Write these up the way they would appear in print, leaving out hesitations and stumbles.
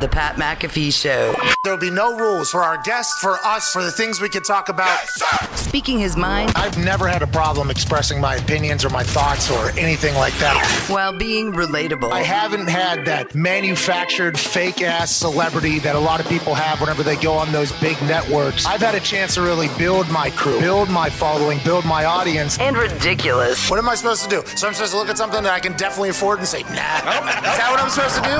The Pat McAfee Show. There'll be no rules for our guests, for us, for the things we can talk about. Yes, speaking his mind. I've never had a problem expressing my opinions or my thoughts or anything like that. While being relatable. I haven't had that manufactured fake-ass celebrity that a lot of people have whenever they go on those big networks. I've had a chance to really build my crew, build my following, build my audience. And ridiculous. What am I supposed to do? So I'm supposed to look at something that I can definitely afford and say, nah. Is that what I'm supposed to do?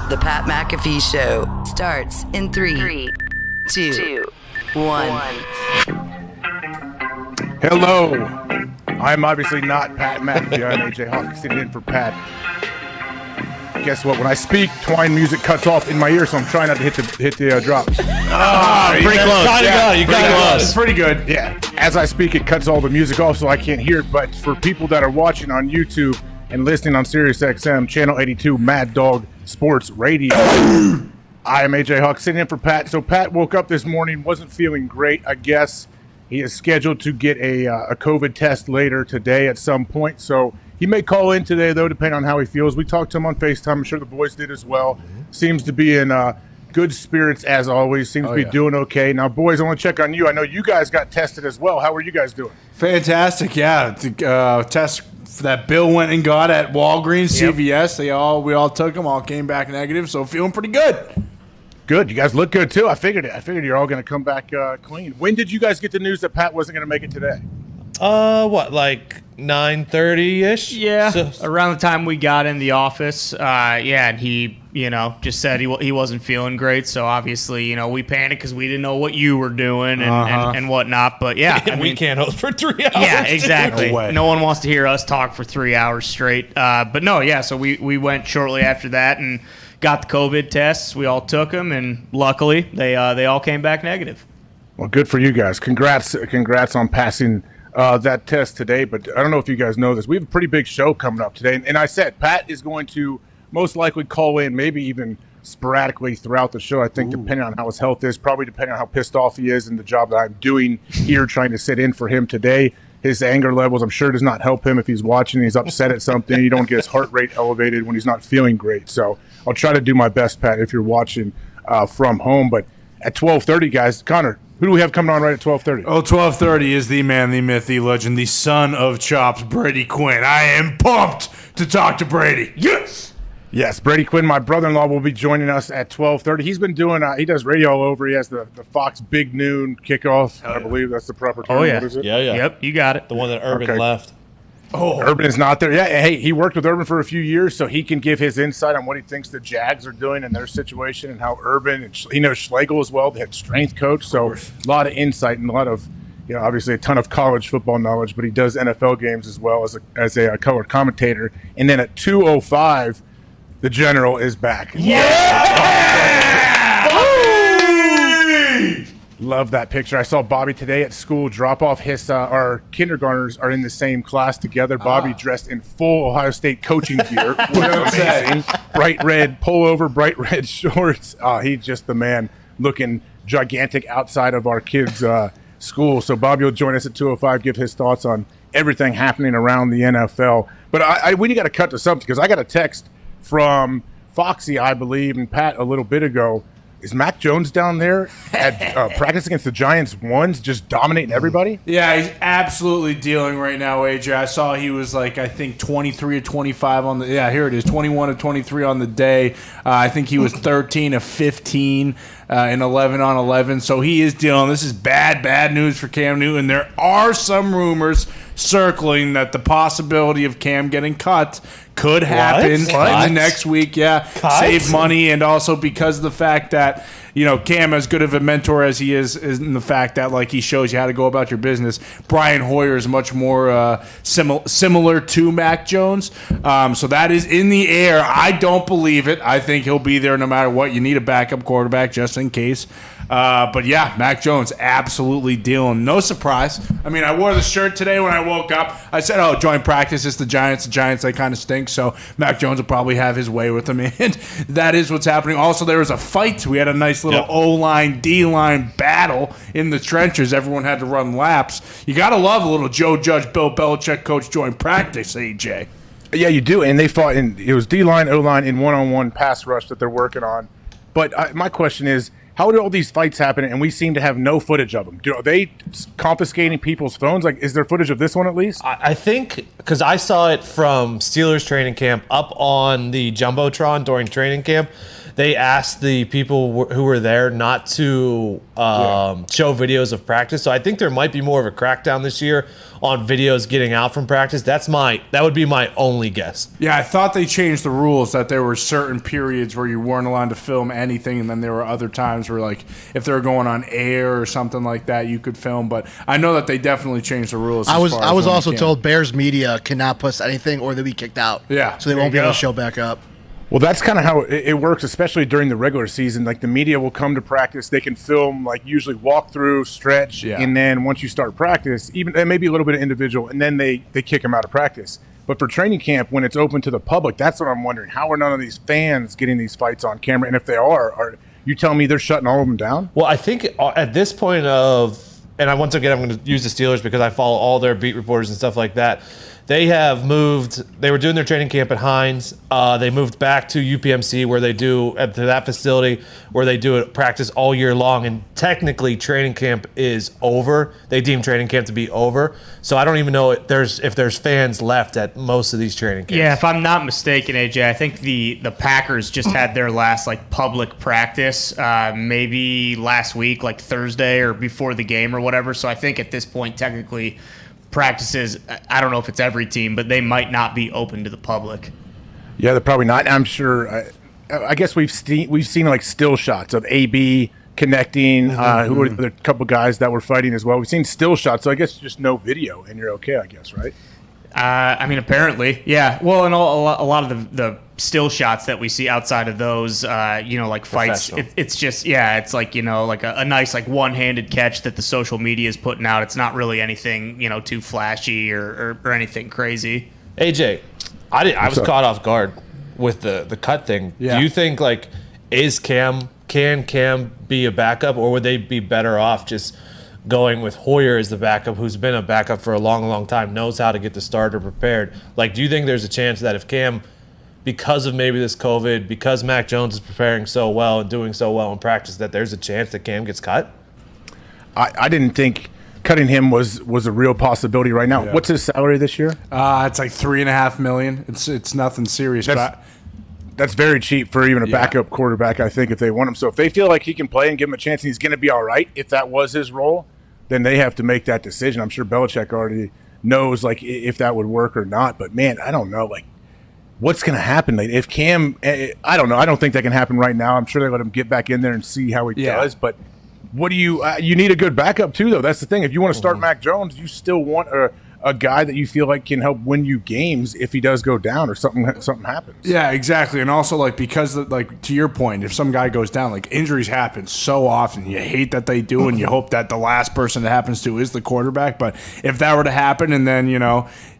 The Pat McAfee Show starts in 3, 2, 1. Hello. I'm obviously not Pat McAfee. I'm AJ Hawk, sitting in for Pat. Guess what? When I speak, Twine music cuts off in my ear, so I'm trying not to hit the drop. Pretty close. You got it. It's pretty good. Yeah. As I speak, it cuts all the music off, so I can't hear it. But for people that are watching on YouTube and listening on SiriusXM, Channel 82, Mad Dog Sports Radio, I am AJ Hawk, sitting in for Pat. So Pat woke up this morning, wasn't feeling great, I guess. He is scheduled to get a COVID test later today at some point. So he may call in today, though, depending on how he feels. We talked to him on FaceTime. I'm sure the boys did as well. Seems to be in good spirits, as always. Seems to be doing okay. Now, boys, I want to check on you. I know you guys got tested as well. How are you guys doing? Fantastic, yeah. The test that Bill went and got at Walgreens, CVS, we all took them, all came back negative, so feeling pretty good. Good. You guys look good, too. I figured it. I figured you're all going to come back clean. When did you guys get the news that Pat wasn't going to make it today? Like 9:30-ish? Yeah, So, around the time we got in the office. And he, just said he wasn't feeling great. So obviously, we panicked because we didn't know what you were doing and whatnot. But yeah, I we mean, can't host for 3 hours. yeah, exactly. No way. No one wants to hear us talk for 3 hours straight. But no, yeah. So we went shortly after that and got the COVID tests. We all took them, and luckily they all came back negative. Well, good for you guys. Congrats on passing that test today. But I don't know if you guys know this. We have a pretty big show coming up today. And I said Pat is going to most likely call in, maybe even sporadically throughout the show, I think, depending on how his health is, probably depending on how pissed off he is in the job that I'm doing here, trying to sit in for him today. His anger levels, I'm sure, does not help him if he's watching and he's upset at something. You don't get his heart rate elevated when he's not feeling great. So I'll try to do my best, Pat, if you're watching from home. But at 12:30, guys, Connor, who do we have coming on right at 12:30? 12:30 is the man, the myth, the legend, the son of Chops, Brady Quinn. I am pumped to talk to Brady. Yes, Brady Quinn, my brother-in-law, will be joining us at 12:30. He's been doing, he does radio all over. He has the Fox Big Noon kickoff. I believe that's the proper term. Oh, yeah. What is it? Yeah. Yep, you got it. The one that Urban left. Urban is not there. Yeah, hey, he worked with Urban for a few years, so he can give his insight on what he thinks the Jags are doing in their situation and how Urban, and he knows Schlegel as well, the head strength coach. So a lot of insight and a lot of, obviously a ton of college football knowledge, but he does NFL games as well as a color commentator. And then at 2:05, the General is back. Love that picture. I saw Bobby today at school drop off his our kindergartners are in the same class together. Bobby dressed in full Ohio State coaching gear. Amazing. Bright red pullover, bright red shorts. He's just the man, looking gigantic outside of our kids' school. So Bobby will join us at 2:05, give his thoughts on everything happening around the NFL. But we got to cut to something because I got a text from Foxy, I believe, and Pat a little bit ago. Is Mac Jones down there at practice against the Giants ones, just dominating everybody? Yeah, he's absolutely dealing right now, AJ. I saw he was I think 23 or 25 on the, here it is, 21 or 23 on the day. I think he was 13 of 15 and 11 on 11. So he is dealing. This is bad news for Cam Newton. There are some rumors circling that the possibility of Cam getting cut could happen in the next week. Save money, and also because of the fact that Cam, as good of a mentor as he is in the fact that he shows you how to go about your business. Brian Hoyer is much more similar to Mac Jones, so that is in the air. I don't believe it. I think he'll be there no matter what. You need a backup quarterback just in case. But yeah, Mac Jones absolutely dealing. No surprise. I mean, I wore the shirt today when I woke up. I said, join practice. It's the Giants. The Giants, they kind of stink. So Mac Jones will probably have his way with them. And that is what's happening. Also, there was a fight. We had a nice little O-line, D-line battle in the trenches. Everyone had to run laps. You got to love a little Joe Judge, Bill Belichick coach join practice, AJ. Yeah, you do. And they fought it was D-line, O-line in one-on-one pass rush that they're working on. But my question is, how do all these fights happen and we seem to have no footage of them? Are they confiscating people's phones? Like, is there footage of this one at least? I think because I saw it from Steelers training camp up on the Jumbotron during training camp. They asked the people who were there not to show videos of practice. So I think there might be more of a crackdown this year on videos getting out from practice. That would be my only guess. Yeah, I thought they changed the rules that there were certain periods where you weren't allowed to film anything, and then there were other times where, like, if they were going on air or something like that, you could film. But I know that they definitely changed the rules. I was also told Bears media cannot post anything or they'll be kicked out. Yeah, so they won't be able to show back up. Well, that's kind of how it works, especially during the regular season. Like, the media will come to practice. They can film, like, usually walk through, stretch, and then once you start practice, even and maybe a little bit of individual, and then they kick them out of practice. But for training camp, when it's open to the public, that's what I'm wondering. How are none of these fans getting these fights on camera? And if they are you telling me they're shutting all of them down? Well, I think at this point and once again, I'm going to use the Steelers because I follow all their beat reporters and stuff like that. They have moved. They were doing their training camp at Hines. They moved back to UPMC where they do to that facility where they do it practice all year long. And technically, training camp is over. They deem training camp to be over. So I don't even know if there's fans left at most of these training camps. Yeah, if I'm not mistaken, AJ, I think the Packers just had their last like public practice maybe last week, like Thursday or before the game or whatever. So I think at this point, technically, practices, I don't know if it's every team, but they might not be open to the public. Yeah, they're probably not. I'm sure. I guess we've seen like still shots of AB connecting. Who were the couple guys that were fighting as well? We've seen still shots, so I guess just no video, and you're okay, I guess, right? I mean, apparently, yeah. Well, and a lot of the still shots that we see outside of those, like fights, it's just, it's like, like a nice, like one-handed catch that the social media is putting out. It's not really anything, too flashy or anything crazy. AJ, I was caught off guard with the cut thing. Yeah. Do you think, like, can Cam be a backup, or would they be better off just going with Hoyer as the backup, who's been a backup for a long, long time, knows how to get the starter prepared? Like, do you think there's a chance that if Cam, because of maybe this COVID, because Mac Jones is preparing so well and doing so well in practice, that there's a chance that Cam gets cut? I didn't think cutting him was a real possibility right now. Yeah. What's his salary this year? It's like $3.5 million. It's nothing serious. That's very cheap for even a backup quarterback, I think, if they want him. So if they feel like he can play and give him a chance and he's going to be all right, if that was his role, then they have to make that decision. I'm sure Belichick already knows, like, if that would work or not. But, man, I don't know. Like, what's going to happen? Like, if Cam – I don't know. I don't think that can happen right now. I'm sure they let him get back in there and see how he does. But what do you need a good backup, too, though. That's the thing. If you want to start Mac Jones, you still want a guy that you feel like can help win you games if he does go down or something happens. Yeah, exactly. And also, like, because, like, to your point, if some guy goes down, like, injuries happen so often. You hate that they do, and you hope that the last person it happens to is the quarterback. But if that were to happen and then,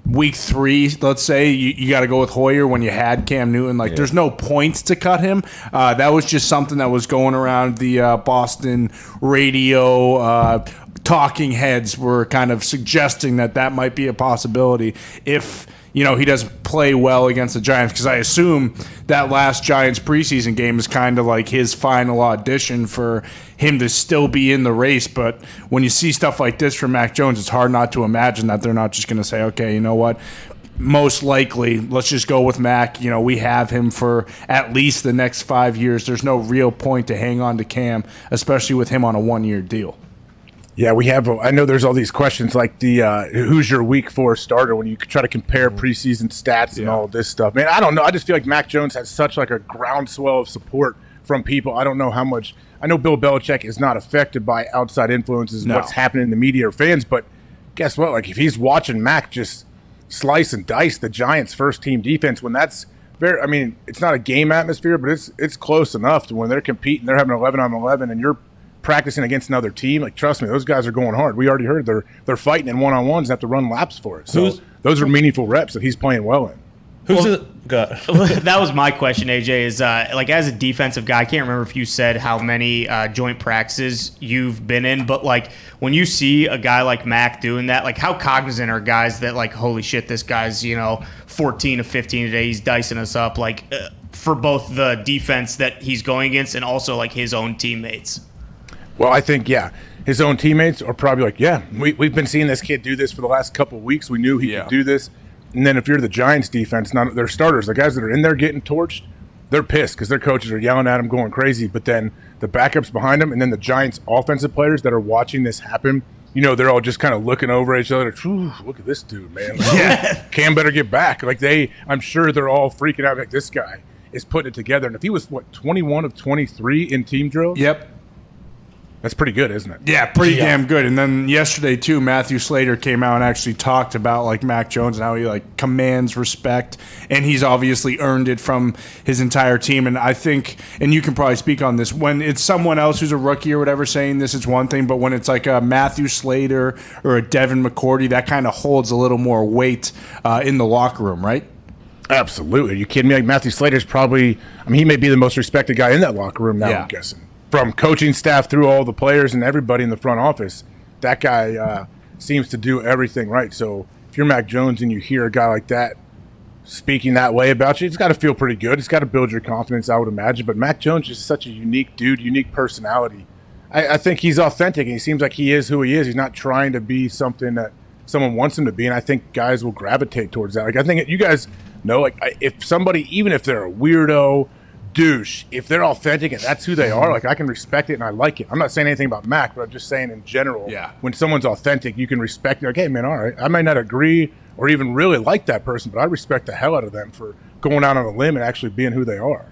week 3, let's say, you got to go with Hoyer when you had Cam Newton. Like, there's no point to cut him. That was just something that was going around the Boston radio talking heads were kind of suggesting that might be a possibility if he doesn't play well against the Giants, because I assume that last Giants preseason game is kind of like his final audition for him to still be in the race. But when you see stuff like this from Mac Jones, it's hard not to imagine that they're not just going to say, okay, you know what, most likely let's just go with Mac. We have him for at least the next 5 years. There's no real point to hang on to Cam, especially with him on a 1-year deal. Yeah, we have. I know there's all these questions like the who's your week 4 starter when you try to compare preseason stats and all this stuff. Man, I don't know. I just feel like Mac Jones has such like a groundswell of support from people. I don't know how much. I know Bill Belichick is not affected by outside influences, what's happening in the media or fans. But guess what? Like, if he's watching Mac just slice and dice the Giants' first team defense, when that's very, I mean, it's not a game atmosphere, but it's close enough to when they're competing, they're having 11-on-11, and you're practicing against another team. Like, trust me, those guys are going hard. We already heard they're fighting in one-on-ones and have to run laps for it. So those are meaningful reps that he's playing well in. That was my question, AJ, is like, as a defensive guy, I can't remember if you said how many joint practices you've been in, but like, when you see a guy like Mac doing that, like, how cognizant are guys that, like, holy shit, this guy's 14 of 15 today, he's dicing us up, like, for both the defense that he's going against and also like his own teammates. Well, I think, his own teammates are probably like, we've been seeing this kid do this for the last couple of weeks. We knew he could do this. And then if you're the Giants defense, not their starters, the guys that are in there getting torched, they're pissed because their coaches are yelling at them, going crazy. But then the backups behind them, and then the Giants offensive players that are watching this happen, they're all just kind of looking over at each other. Look at this dude, man. Like, Cam better get back. Like I'm sure they're all freaking out. Like, this guy is putting it together. And if he was 21 of 23 in team drills, that's pretty good, isn't it? Yeah, pretty damn good. And then yesterday too, Matthew Slater came out and actually talked about like Mac Jones and how he like commands respect, and he's obviously earned it from his entire team. And I think, and you can probably speak on this, when it's someone else who's a rookie or whatever saying this, it's one thing, but when it's like a Matthew Slater or a Devin McCourty, that kind of holds a little more weight in the locker room, right? Absolutely. Are you kidding me? Like, Matthew Slater's probably, he may be the most respected guy in that locker room now, I'm guessing. From coaching staff through all the players and everybody in the front office, that guy seems to do everything right. So if you're Mac Jones and you hear a guy like that speaking that way about you, it's got to feel pretty good. It's got to build your confidence, I would imagine. But Mac Jones is such a unique dude, unique personality. I think he's authentic, and he seems like he is who he is. He's not trying to be something that someone wants him to be, and I think guys will gravitate towards that. Like, I think you guys know, like, if somebody, even if they're a weirdo, douche, if they're authentic and that's who they are, like, I can respect it and I like it. I'm not saying anything about Mac, but I'm just saying in general, when someone's authentic, you can respect it. Like, hey man, all right, I might not agree or even really like that person, but I respect the hell out of them for going out on a limb and actually being who they are.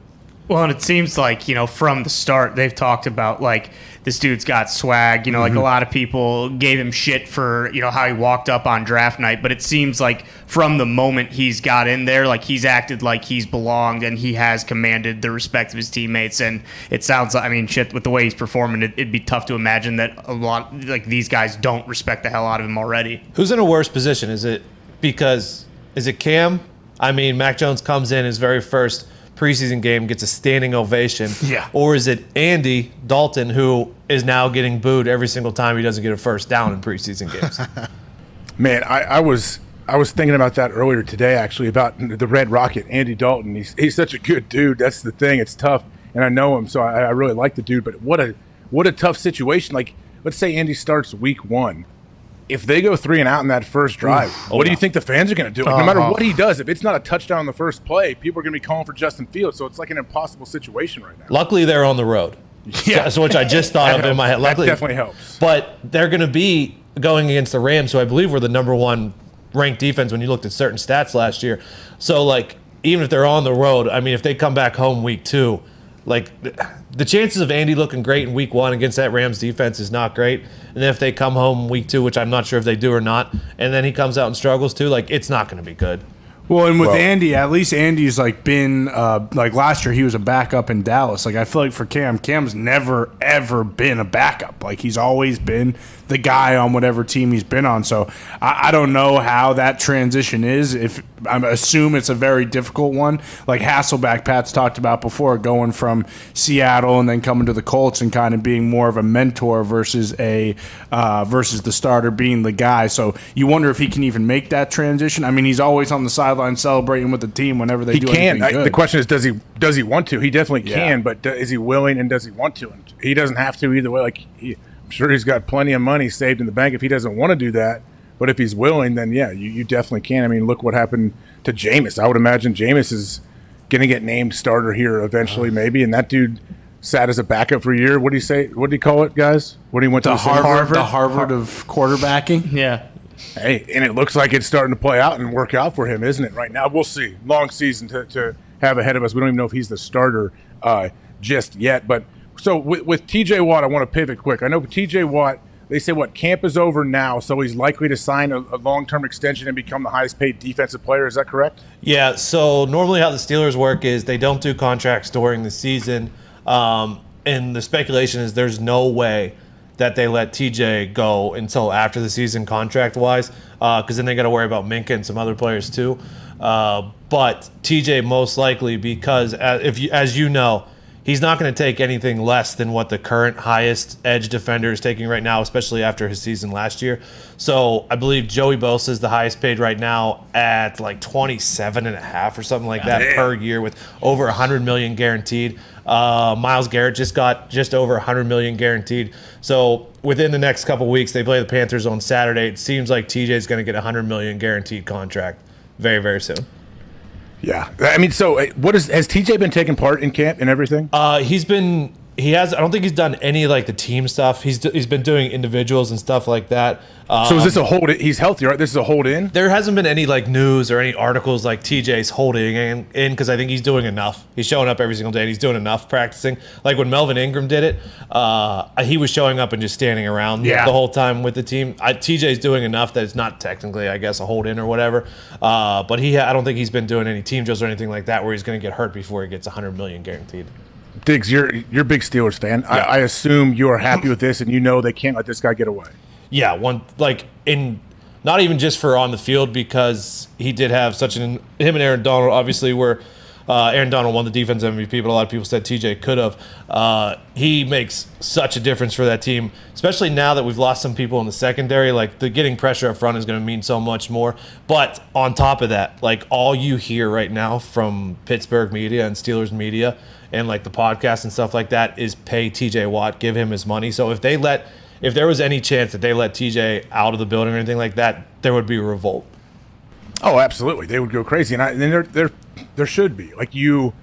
Well, and it seems like, from the start, they've talked about, like, this dude's got swag. Like, a lot of people gave him shit for, how he walked up on draft night. But it seems like from the moment he's got in there, like, he's acted like he's belonged and he has commanded the respect of his teammates. And it sounds like, with the way he's performing, it'd be tough to imagine that a lot, like, these guys don't respect the hell out of him already. Who's in a worse position? Is it Cam? Mac Jones comes in his very first preseason game, gets a standing ovation. Yeah. Or is it Andy Dalton, who is now getting booed every single time he doesn't get a first down in preseason games? Man, I was thinking about that earlier today, actually, about the Red Rocket, Andy Dalton. He's such a good dude. That's the thing. It's tough, and I know him, so I really like the dude. But what a tough situation. Like, let's say Andy starts week 1. If they go 3 and out in that first drive, what do you think the fans are going to do? Like, no matter what he does, if it's not a touchdown on the first play, people are going to be calling for Justin Fields. So it's like an impossible situation right now. Luckily, they're on the road. Yeah. So which I just thought of in my head. Luckily, that definitely helps. But they're going to be going against the Rams, who I believe were the number 1 ranked defense when you looked at certain stats last year. So, like, even if they're on the road, if they come back home week 2, like, the chances of Andy looking great in week 1 against that Rams defense is not great. And then if they come home week 2, which I'm not sure if they do or not, and then he comes out and struggles too, like, it's not going to be good. Well, and with Andy, at least Andy's like been like last year he was a backup in Dallas. Like, I feel like for Cam's never ever been a backup. Like, he's always been the guy on whatever team he's been on. So I don't know how that transition is. If I assume it's a very difficult one. Like Hasselbeck, Pat's talked about before, going from Seattle and then coming to the Colts and kind of being more of a mentor versus versus the starter being the guy. So you wonder if he can even make that transition. He's always on the sideline celebrating with the team whenever they do anything good. The question is, does he want to? He definitely can, but is he willing and does he want to? And he doesn't have to either way. Like, I'm sure he's got plenty of money saved in the bank if he doesn't want to do that. But if he's willing, then you definitely can. Look what happened to Jameis. I would imagine Jameis is going to get named starter here eventually, maybe. And that dude sat as a backup for a year. What do you say? What do you call it, guys? What do you went to Harvard? The Harvard of quarterbacking. Yeah. Hey, and it looks like it's starting to play out and work out for him, isn't it? Right now, we'll see. Long season to have ahead of us. We don't even know if he's the starter just yet. But so with T.J. Watt, I want to pivot quick. I know T.J. Watt, they say camp is over now, so he's likely to sign a long-term extension and become the highest-paid defensive player. Is that correct? Yeah. So normally, how the Steelers work is they don't do contracts during the season, and the speculation is there's no way that they let TJ go until after the season contract-wise, because then they got to worry about Minka and some other players too. But TJ most likely, because as you know, he's not going to take anything less than what the current highest edge defender is taking right now, especially after his season last year. So I believe Joey Bosa is the highest paid right now at like 27.5 or something like that per year, with over $100 million guaranteed. Myles Garrett just got just over $100 million guaranteed. So within the next couple weeks, they play the Panthers on Saturday. It seems like TJ is going to get a $100 million guaranteed contract very, very soon. Yeah, I mean, so has TJ been taking part in camp and everything? I don't think he's done any like the team stuff. He's been doing individuals and stuff like that. So is this a hold? He's healthy, right? This is a hold in? There hasn't been any like news or any articles like TJ's holding in because I think he's doing enough. He's showing up every single day and he's doing enough practicing. Like when Melvin Ingram did it, he was showing up and just standing around the whole time with the team. TJ's doing enough that it's not technically, I guess, a hold in or whatever. But I don't think he's been doing any team drills or anything like that where he's going to get hurt before he gets $100 million guaranteed. Diggs, you're a big Steelers fan. Yeah. I assume you are happy with this, and you know they can't let this guy get away. Yeah, not even just for on the field, because he did have him and Aaron Donald obviously were. Aaron Donald won the defense MVP, but a lot of people said TJ could have. He makes such a difference for that team, especially now that we've lost some people in the secondary. Like the getting pressure up front is going to mean so much more. But on top of that, like all you hear right now from Pittsburgh media and Steelers media and like the podcast and stuff like that is pay TJ Watt, give him his money. So if there was any chance that they let TJ out of the building or anything like that, there would be a revolt. Oh, absolutely. They would go crazy. And there should be. Like you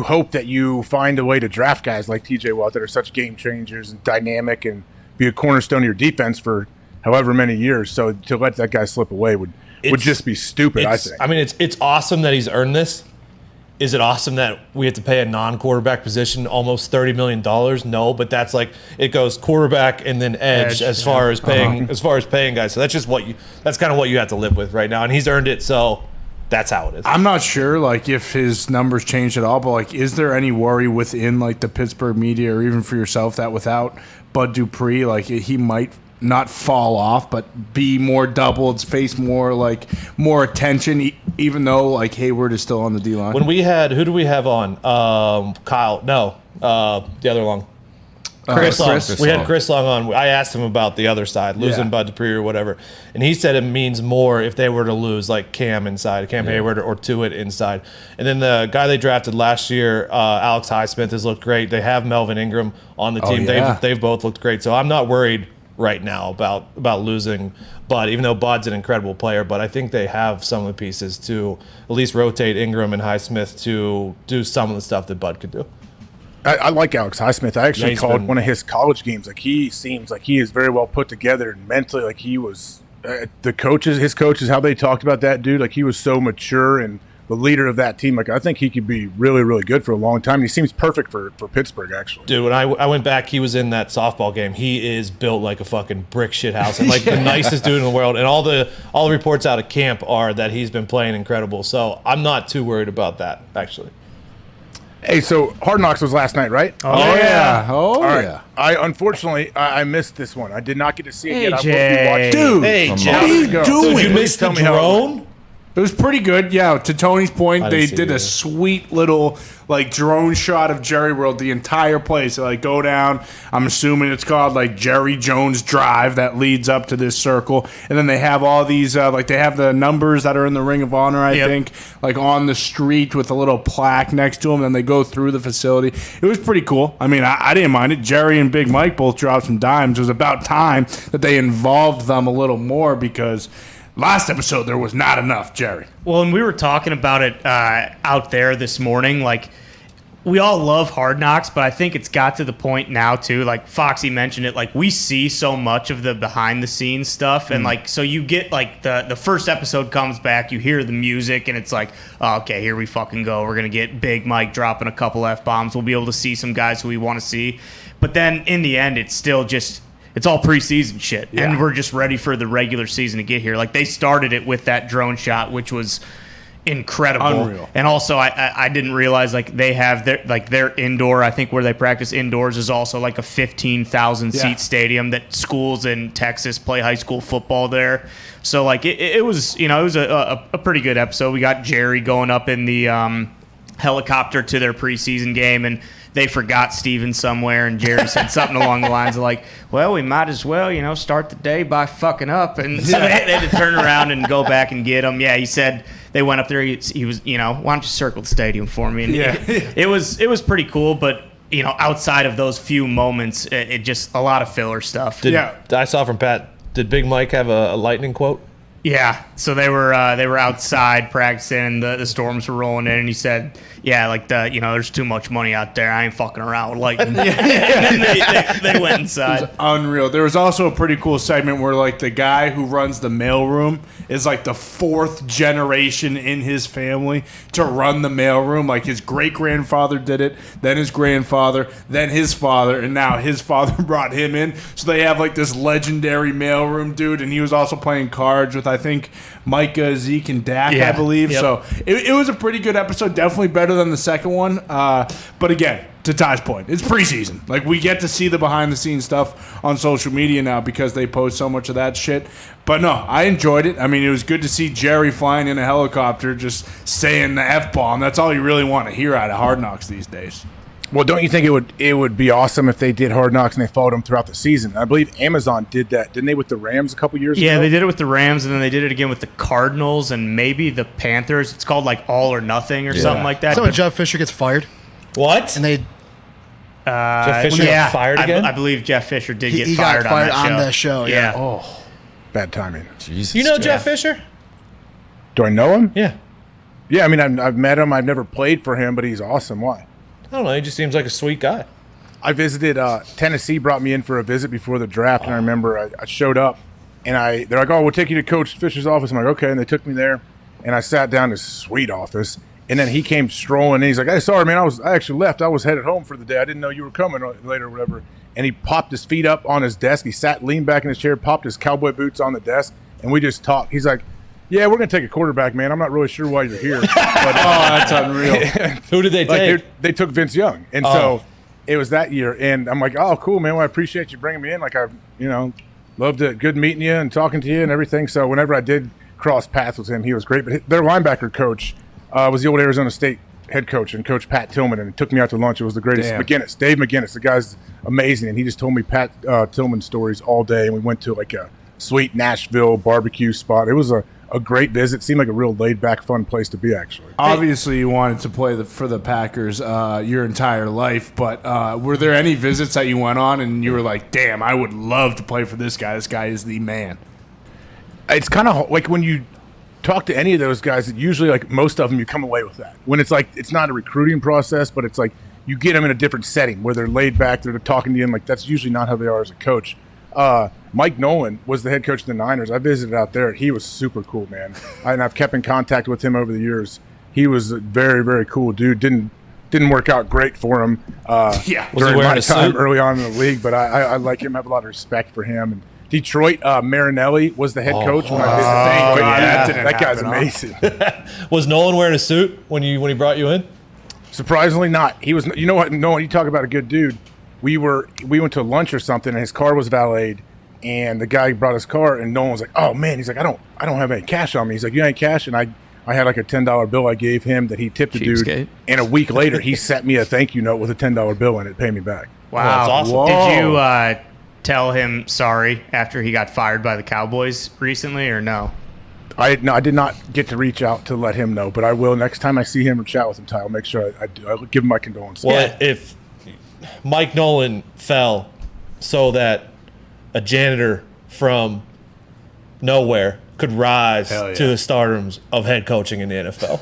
hope that you find a way to draft guys like TJ Watt that are such game changers and dynamic and be a cornerstone of your defense for however many years. So to let that guy slip away would just be stupid, I think. I mean, it's awesome that he's earned this. Is it awesome that we have to pay a non-quarterback position almost $30 million? No, but that's like it goes quarterback and then edge as far as paying guys. So that's kind of what you have to live with right now, and he's earned it. So that's how it is. I'm not sure like if his numbers changed at all, but like is there any worry within like the Pittsburgh media or even for yourself that without Bud Dupree, like he might not fall off, but be more doubled, face more attention, even though like Hayward is still on the D line. When we had, who do we have on? Kyle? No, the other long. Chris Long. We had Chris Long on. I asked him about the other side, losing Bud Dupree or whatever, and he said it means more if they were to lose like Cam Hayward or Tuitt inside. And then the guy they drafted last year, Alex Highsmith, has looked great. They have Melvin Ingram on the team. They've both looked great. So I'm not worried right now about losing Bud, even though Bud's an incredible player. But I think they have some of the pieces to at least rotate Ingram and Highsmith to do some of the stuff that Bud could do. I like Alex Highsmith. I actually called one of his college games. Like he seems like he is very well put together and mentally. Like he was his coaches, how they talked about that dude. Like he was so mature and the leader of that team. Like I think he could be really, really good for a long time. He seems perfect for Pittsburgh, actually. Dude, when I went back, he was in that softball game. He is built like a fucking brick shit house and like the nicest dude in the world. And all the reports out of camp are that he's been playing incredible. So I'm not too worried about that, actually. Hey, so Hard Knocks was last night, right? Oh yeah. All right. Yeah. I unfortunately I missed this one. I did not get to see it yet. I will Jay. be watching. Dude, Hey, what are you doing? Dude, you missed the drone? It was pretty good. Yeah, to Tony's point, they see did it. a sweet little like drone shot of Jerry World, the entire place. So, like go down. I'm assuming it's called like Jerry Jones Drive that leads up to this circle, and then they have all these like they have the numbers that are in the Ring of Honor, I think, like on the street with a little plaque next to them. And they go through the facility. It was pretty cool. I mean, I didn't mind it. Jerry and Big Mike both dropped some dimes. It was about time that they involved them a little more because last episode there was not enough, Jerry. Well, and we were talking about it out there this morning. Like, we all love Hard Knocks, but I think it's got to the point now, too. Like, Foxy mentioned it. Like, we see so much of the behind-the-scenes stuff. And, like, so you get, like, the first episode comes back, you hear the music, and it's like, oh, okay, here we fucking go. We're going to get Big Mike dropping a couple F-bombs. We'll be able to see some guys who we want to see. But then, in the end, it's still just... It's all preseason shit, and we're just ready for the regular season to get here. Like, they started it with that drone shot, which was incredible. Unreal. And also, I didn't realize, like, they have their indoor, I think where they practice indoors is also like a 15,000 seat stadium that schools in Texas play high school football there. So, like, it was, it was a pretty good episode. We got Jerry going up in the helicopter to their preseason game, and they forgot Steven somewhere, and Jerry said something along the lines of like, well, we might as well, start the day by fucking up. And so they had to turn around and go back and get him. Yeah, he said they went up there. He was, why don't you circle the stadium for me? And it was pretty cool, but outside of those few moments, it just a lot of filler stuff. I saw from Pat. Did Big Mike have a lightning quote? Yeah, so they were outside practicing, and the storms were rolling in, and he said, "Yeah, like there's too much money out there. I ain't fucking around with lightning." And then they went inside. It was unreal. There was also a pretty cool segment where like the guy who runs the mailroom is like the 4th generation in his family to run the mailroom. Like his great grandfather did it, then his grandfather, then his father, and now his father brought him in. So they have like this legendary mailroom dude, and he was also playing cards with I think Micah, Zeke, and Dak, I believe. Yep. So it was a pretty good episode. Definitely better than the second one. But again, to Ty's point, it's preseason. Like we get to see the behind the scenes stuff on social media now because they post so much of that shit. But no, I enjoyed it. I mean, it was good to see Jerry flying in a helicopter just saying the F-bomb. That's all you really want to hear out of Hard Knocks these days. Well, don't you think it would be awesome if they did Hard Knocks and they followed them throughout the season? I believe Amazon did that, didn't they, with the Rams a couple years ago? Yeah, they did it with the Rams, and then they did it again with the Cardinals and maybe the Panthers. It's called like All or Nothing or something like that. So when Jeff Fisher gets fired, What? and they Jeff Fisher got fired again? I believe Jeff Fisher did get he fired, got fired on that show. Yeah. Oh, bad timing. Jesus. You know Jeff Fisher? Do I know him? Yeah. Yeah, I mean, I've met him. I've never played for him, but he's awesome. Why? I don't know. He just seems like a sweet guy. I visited Tennessee, brought me in for a visit before the draft, and I remember I showed up, and they're like, "Oh, we'll take you to Coach Fisher's office." I'm like, "Okay," and they took me there, and I sat down in his sweet office, and then he came strolling in. He's like, "Hey, sorry, man, I actually left. I was headed home for the day. I didn't know you were coming later or whatever." And he popped his feet up on his desk. He leaned back in his chair, popped his cowboy boots on the desk, and we just talked. He's like, "Yeah, we're gonna take a quarterback, man. I'm not really sure why you're here." But, That's unreal. Who did they take? They took Vince Young, and so it was that year. And I'm like, "Oh, cool, man. Well, I appreciate you bringing me in. Like, I, loved it. Good meeting you and talking to you and everything." So whenever I did cross paths with him, he was great. But their linebacker coach was the old Arizona State head coach, and Coach Pat Tillman, and he took me out to lunch. It was the greatest. Damn. Dave McGinnis. The guy's amazing, and he just told me Pat Tillman stories all day. And we went to like a sweet Nashville barbecue spot. It was a great visit. Seemed like a real laid-back, fun place to be, actually. Obviously, you wanted to play for the Packers your entire life, but were there any visits that you went on and you were like, damn, I would love to play for this guy. This guy is the man. It's kind of like when you talk to any of those guys, usually like most of them, you come away with that. When it's like, it's not a recruiting process, but it's like you get them in a different setting where they're laid back, they're talking to you, and like that's usually not how they are as a coach. Mike Nolan was the head coach of the Niners. I visited out there. He was super cool, man. And I've kept in contact with him over the years. He was a very, very cool dude. Didn't work out great for him Was he during wearing my a time suit? early on in the league, but I like him. I have a lot of respect for him. And Detroit, Marinelli was the head coach when I visited. Thank But God that didn't that guy's happen, huh? amazing. Was Nolan wearing a suit when he brought you in? Surprisingly not. He was. You know what? No, you talk about a good dude. We went to lunch or something, and his car was valeted. And the guy brought his car, and Nolan was like, "Oh man," he's like, "I don't have any cash on me." He's like, "You ain't cash?" And I had like a $10 bill I gave him that he tipped the dude. Cheapskate. And a week later, he sent me a thank you note with a $10 bill in it, paid me back. Wow, that's awesome. Whoa. Did you tell him sorry after he got fired by the Cowboys recently, or no? I did not get to reach out to let him know, but I will next time I see him or chat with him. Ty, I'll make sure I do. I'll give him my condolences. Well, if Mike Nolan fell so that a janitor from nowhere could rise Hell yeah. to the stardoms of head coaching in the NFL.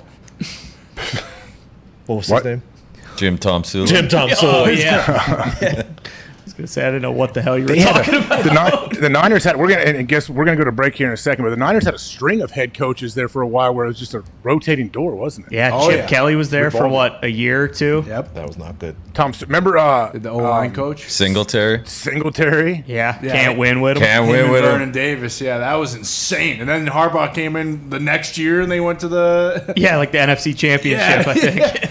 What was What? his name? Jim Tom Sula. Jim Tom Sula. Oh yeah. I was gonna say I didn't know what the hell you were They had talking about. the Niners had. We're gonna go to break here in a second, but the Niners had a string of head coaches there for a while, where it was just a rotating door, wasn't it? Yeah, Oh, Chip yeah. Kelly was there for Revolving. what, a year or two? Yep. That was not good. Tom, remember The O-line coach? Singletary. Singletary? Yeah, can't win with him. Can't Him win and with Vernon him. Davis. Yeah, that was insane. And then Harbaugh came in the next year, and they went to the... Yeah, like the NFC Championship, Yeah. I think.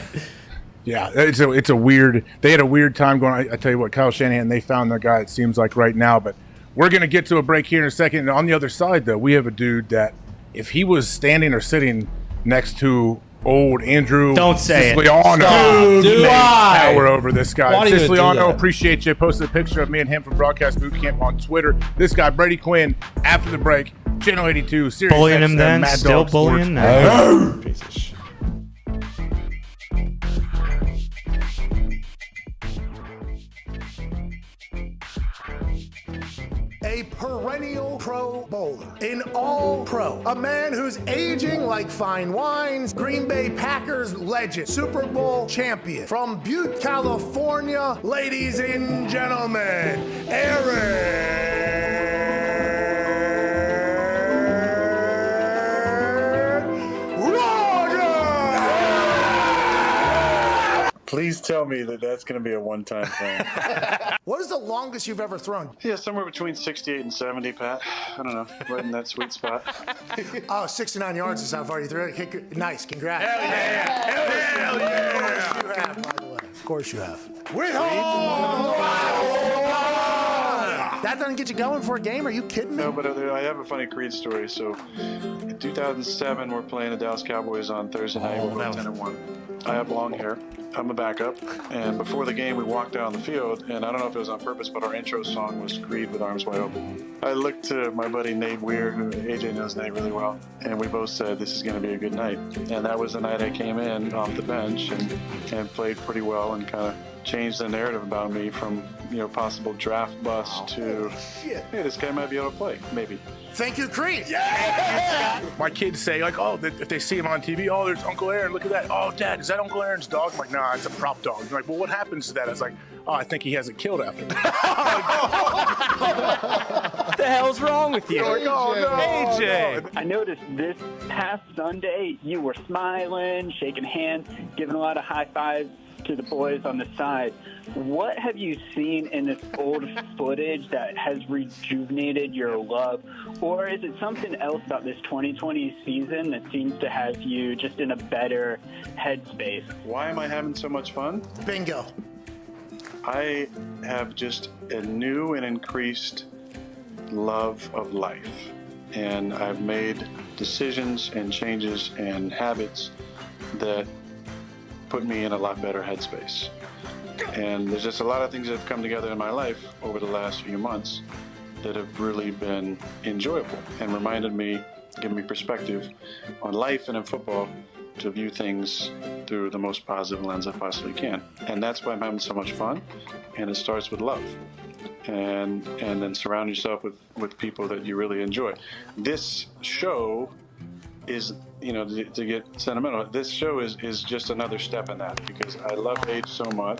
Yeah, it's a weird. They had a weird time going. I tell you what, Kyle Shanahan, they found their guy. It seems like right now, but we're gonna get to a break here in a second. And on the other side, though, we have a dude that if he was standing or sitting next to old Andrew Don't say it. Siciliano. Dude, why? Power over this guy. Why do you do Siciliano, that? appreciate you. Posted a picture of me and him from Broadcast Boot Camp on Twitter. This guy, Brady Quinn, after the break, Channel 82, Sirius Bullying him XM, then, Mad still Dog Sports. bullying now. Piece of shit. A perennial Pro Bowler, an all-pro, a man who's aging like fine wines, Green Bay Packers legend, Super Bowl champion, from Butte, California, ladies and gentlemen, Aaron Rodgers! Please tell me that that's going to be a one-time thing. What is the longest you've ever thrown? Yeah, somewhere between 68 and 70, Pat. I don't know, right in that sweet spot. Oh, 69 yards is how far you threw it. Nice, congrats. Hell yeah! Of course you have, by the way. Of course you have. With home! That doesn't get you going for a game? Are you kidding me? No, but I have a funny Creed story. So, in 2007, we're playing the Dallas Cowboys on Thursday night. We're 10-1. I have long hair. I'm a backup. And before the game, we walked down the field, and I don't know if it was on purpose, but our intro song was Creed with Arms Wide Open. I looked to my buddy Nate Weir, who AJ knows Nate really well, and we both said this is going to be a good night. And that was the night I came in off the bench and played pretty well and kind of changed the narrative about me from, possible draft bust to, hey, this guy might be able to play, maybe. Thank you, Creed. My kids say, like, oh, if they see him on TV, oh, there's Uncle Aaron, look at that. Oh, Dad, is that Uncle Aaron's dog? I'm like, nah, it's a prop dog. They're like, well, what happens to that? I was like, oh, I think he has it killed after that. What the hell's wrong with you? AJ. I noticed this past Sunday you were smiling, shaking hands, giving a lot of high fives to the boys on the side. What have you seen in this old footage that has rejuvenated your love? Or is it something else about this 2020 season that seems to have you just in a better headspace? Why am I having so much fun? Bingo. I have just a new and increased love of life. And I've made decisions and changes and habits that put me in a lot better headspace. And there's just a lot of things that have come together in my life over the last few months that have really been enjoyable and reminded me, given me perspective on life and in football to view things through the most positive lens I possibly can. And that's why I'm having so much fun. And it starts with love. And then surround yourself with people that you really enjoy. This show is, to get sentimental, this show is just another step in that, because I love Age so much.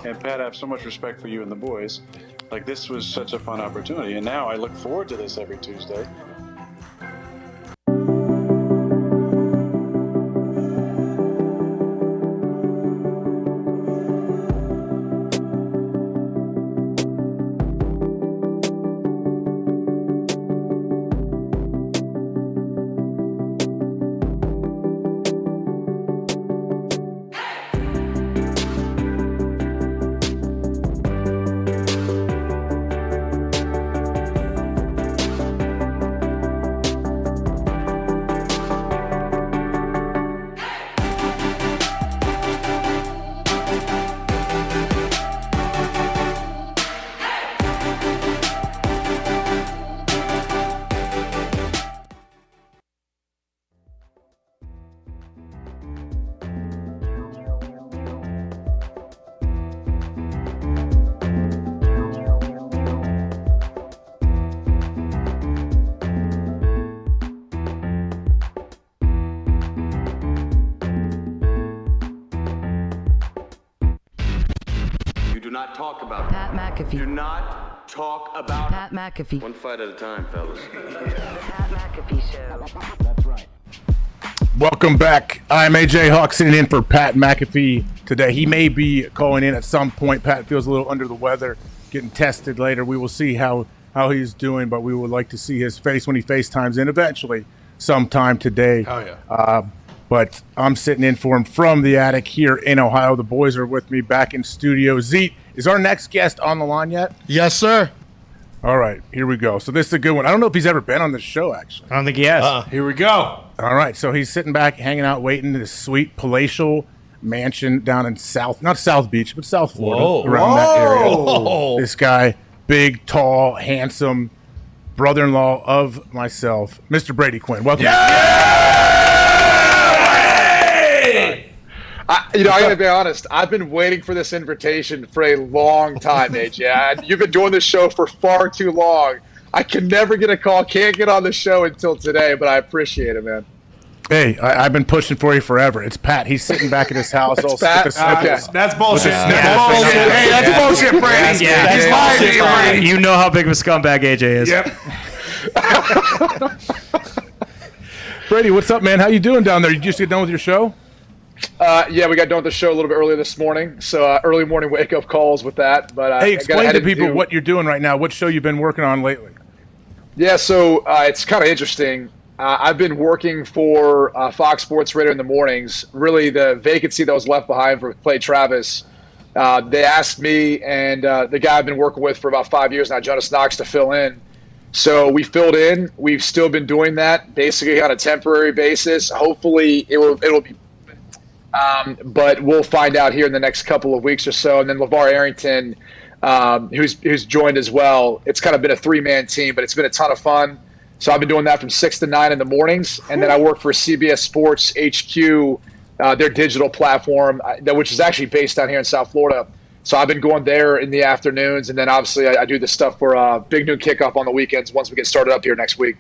And Pat, I have so much respect for you and the boys. Like, this was such a fun opportunity. And now I look forward to this every Tuesday. not talk about Pat McAfee. Do not talk about Pat McAfee. One fight at a time, fellas. Pat McAfee Show. That's right. Welcome back. I'm AJ Hawk sitting in for Pat McAfee today. He may be calling in at some point. Pat feels a little under the weather, getting tested later. We will see how he's doing, but we would like to see his face when he FaceTimes in eventually sometime today. Oh, yeah. But I'm sitting in for him from the attic here in Ohio. The boys are with me back in studio. Zeke, is our next guest on the line yet? Yes, sir. All right, here we go. So this is a good one. I don't know if he's ever been on this show, actually. I don't think he has. Here we go. All right, so he's sitting back, hanging out, waiting in this sweet palatial mansion down in not South Beach, but South Florida, around that area. This guy, big, tall, handsome, brother-in-law of myself, Mr. Brady Quinn. Welcome. I gotta be honest. I've been waiting for this invitation for a long time, AJ. You've been doing this show for far too long. I can never get a call. Can't get on the show until today, but I appreciate it, man. Hey, I've been pushing for you forever. It's Pat. He's sitting back at his house. That's all Pat? okay. That's bullshit. That's bullshit. Hey, that's bullshit, Brady. Yeah. He's lying to you, Brady. You know how big of a scumbag AJ is. Yep. Brady, what's up, man? How you doing down there? You just get done with your show? Yeah, we got done with the show a little bit earlier this morning, so early morning wake-up calls with that. But hey, explain to people what you're doing right now. What show you've been working on lately? Yeah, so it's kind of interesting. I've been working for Fox Sports Radio in the mornings. Really, the vacancy that was left behind for Clay Travis, they asked me and the guy I've been working with for about 5 years now, Jonas Knox, to fill in. So we filled in. We've still been doing that basically on a temporary basis. Hopefully, it'll be. But we'll find out here in the next couple of weeks or so. And then LeVar Arrington, who's joined as well. It's kind of been a three-man team, but it's been a ton of fun. So I've been doing that from 6 to 9 in the mornings. And then I work for CBS Sports HQ, their digital platform, which is actually based down here in South Florida. So I've been going there in the afternoons. And then obviously I do this stuff for Big Noon Kickoff on the weekends once we get started up here next week.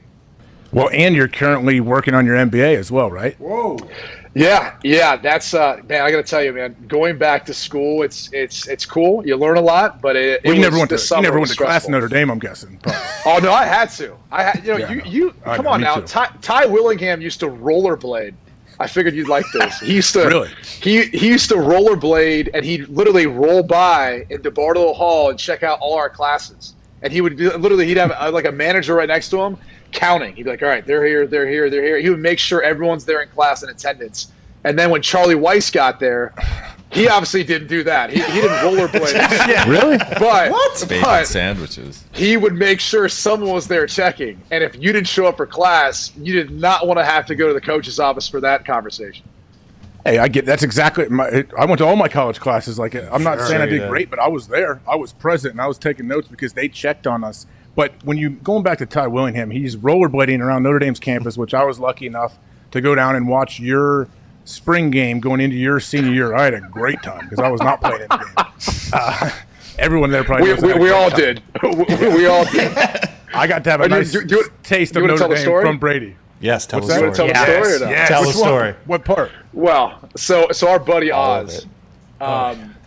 Well, and you're currently working on your MBA as well, right? Whoa. Yeah, that's man. I got to tell you, man. Going back to school, it's cool. You learn a lot, but you never went to class in Notre Dame, I'm guessing. Oh no, I had to. You come on now. Ty Willingham used to rollerblade. I figured you'd like this. He used to really. He used to rollerblade, and he'd literally roll by into Barlow Hall and check out all our classes. And he would he'd have like a manager right next to him. Counting. He'd be like, all right, they're here, they're here, they're here. He would make sure everyone's there in class in attendance. And then when Charlie Weiss got there, he obviously didn't do that. He didn't rollerblade. Yeah. Really? But Bacon sandwiches. He would make sure someone was there checking. And if you didn't show up for class, you did not want to have to go to the coach's office for that conversation. Hey, I get that's exactly. I went to all my college classes. Like, I'm not saying I did great, but I was there. I was present, and I was taking notes because they checked on us. But when you going back to Ty Willingham, he's rollerblading around Notre Dame's campus, which I was lucky enough to go down and watch your spring game going into your senior year. I had a great time because I was not playing in the game. Everyone there probably we all did. We all did. I got to have a nice taste of Notre Dame from Brady. Yes, tell the story. story. You want to tell the story or not? Yes. Tell the story. What part? Well, so our buddy Oz.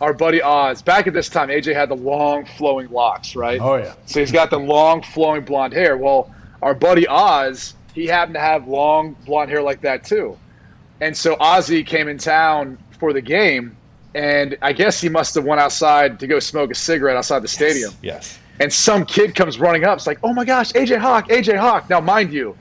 Our buddy Oz, back at this time, AJ had the long flowing locks, right? Oh, yeah. So he's got the long flowing blonde hair. Well, our buddy Oz, he happened to have long blonde hair like that too. And so Ozzy came in town for the game, and I guess he must have went outside to go smoke a cigarette outside the stadium. Yes. And some kid comes running up. It's like, oh my gosh, AJ Hawk. Now, mind you,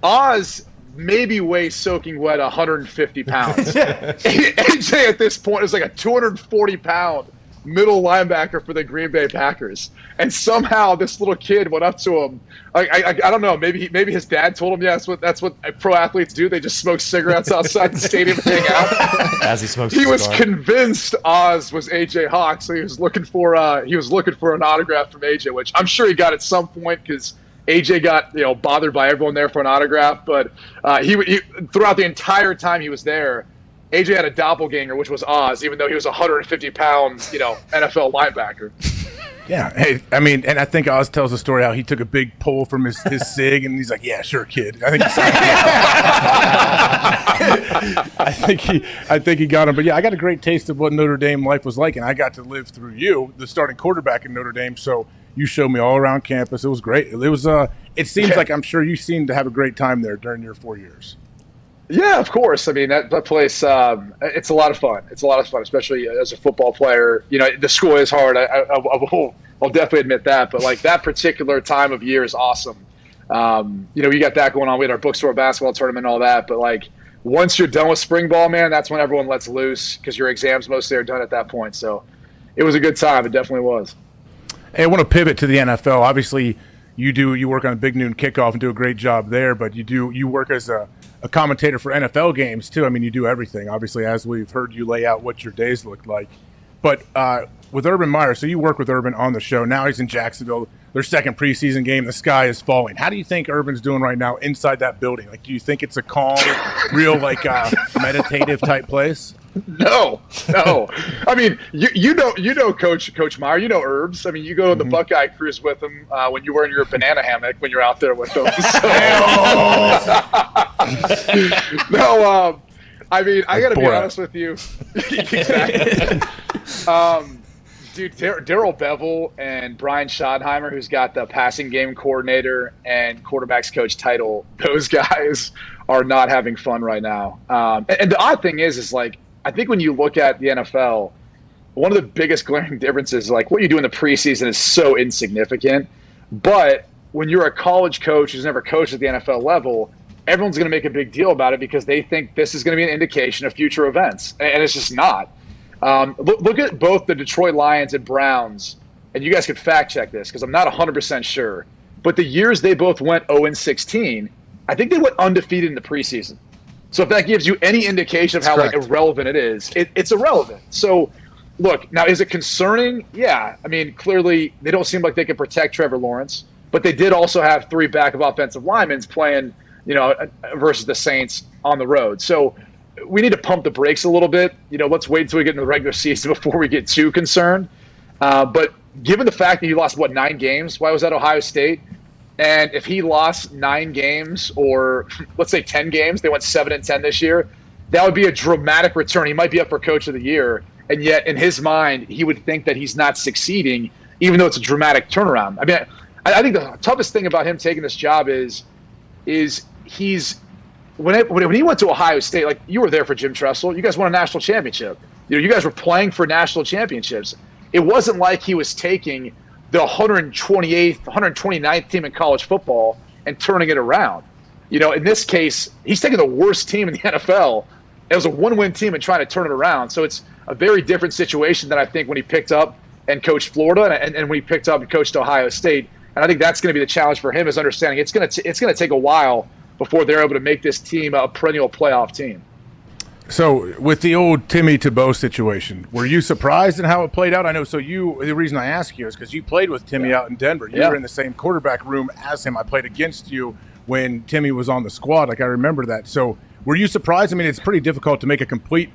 Oz maybe weighs soaking wet 150 pounds. AJ at this point is like a 240-pound middle linebacker for the Green Bay Packers. And somehow this little kid went up to him. I don't know. Maybe maybe his dad told him, yeah, that's what pro athletes do. They just smoke cigarettes outside the stadium and hang out. As he smokes. He was convinced Oz was AJ Hawk, so he was looking for an autograph from AJ, which I'm sure he got at some point because AJ got bothered by everyone there for an autograph, but he throughout the entire time he was there, AJ had a doppelganger, which was Oz, even though he was a 150-pound NFL linebacker. Yeah, hey, I mean, and I think Oz tells the story how he took a big pull from his cig, and he's like, "Yeah, sure, kid." I think he got him, but yeah, I got a great taste of what Notre Dame life was like, and I got to live through you, the starting quarterback in Notre Dame. So you showed me all around campus. It was great. It was. It seems like I'm sure you seemed to have a great time there during your 4 years. Yeah, of course. I mean, that place, it's a lot of fun. It's a lot of fun, especially as a football player. The school is hard. I'll definitely admit that. But, like, that particular time of year is awesome. You got that going on. We had our bookstore basketball tournament and all that. But, like, once you're done with spring ball, man, that's when everyone lets loose because your exams mostly are done at that point. So it was a good time. It definitely was. Hey, I want to pivot to the NFL. Obviously, you work on a Big Noon Kickoff and do a great job there, but you work as a commentator for NFL games too. I mean, you do everything. Obviously, as we've heard you lay out what your days look like. But with Urban Meyer, so you work with Urban on the show. Now he's in Jacksonville. Their second preseason game, the sky is falling. How do you think Urban's doing right now inside that building? Like, do you think it's a calm, real, meditative type place? No. I mean, you know Coach Meyer. You know Herbs. I mean, you go on the Buckeye cruise with him when you were in your banana hammock when you're out there with them. So. No, I mean, I got to be honest with you. Exactly. Dude, Daryl Bevell and Brian Schottenheimer, who's got the passing game coordinator and quarterbacks coach title, those guys are not having fun right now. And the odd thing is I think when you look at the NFL, one of the biggest glaring differences is what you do in the preseason is so insignificant. But when you're a college coach who's never coached at the NFL level, everyone's going to make a big deal about it because they think this is going to be an indication of future events. And it's just not. Look at both the Detroit Lions and Browns, and you guys could fact check this because I'm not 100% sure. But the years they both went 0-16, I think they went undefeated in the preseason. So if that gives you any indication of how irrelevant it is, it's irrelevant. So look, now is it concerning? Yeah. I mean, clearly they don't seem like they can protect Trevor Lawrence, but they did also have 3 backup offensive linemen playing, versus the Saints on the road. So we need to pump the brakes a little bit. Let's wait until we get into the regular season before we get too concerned. But given the fact that he lost 9 games, why was that Ohio State? And if he lost 9 games, or let's say 10 games, they went 7-10 this year, that would be a dramatic return. He might be up for Coach of the Year, and yet in his mind, he would think that he's not succeeding, even though it's a dramatic turnaround. I mean, I think the toughest thing about him taking this job is he's when he went to Ohio State, you were there for Jim Tressel. You guys won a national championship. You guys were playing for national championships. It wasn't like he was taking the 128th, 129th team in college football and turning it around. In this case, he's taking the worst team in the NFL. It was a 1-win team and trying to turn it around. So it's a very different situation than I think when he picked up and coached Florida and when he picked up and coached Ohio State. And I think that's going to be the challenge for him, is understanding it's going to take a while before they're able to make this team a perennial playoff team. So with the old Timmy Tebow situation, were you surprised in how it played out? I know. So the reason I ask you is because you played with Timmy out in Denver. You were in the same quarterback room as him. I played against you when Timmy was on the squad. I remember that. So were you surprised? I mean, it's pretty difficult to make a complete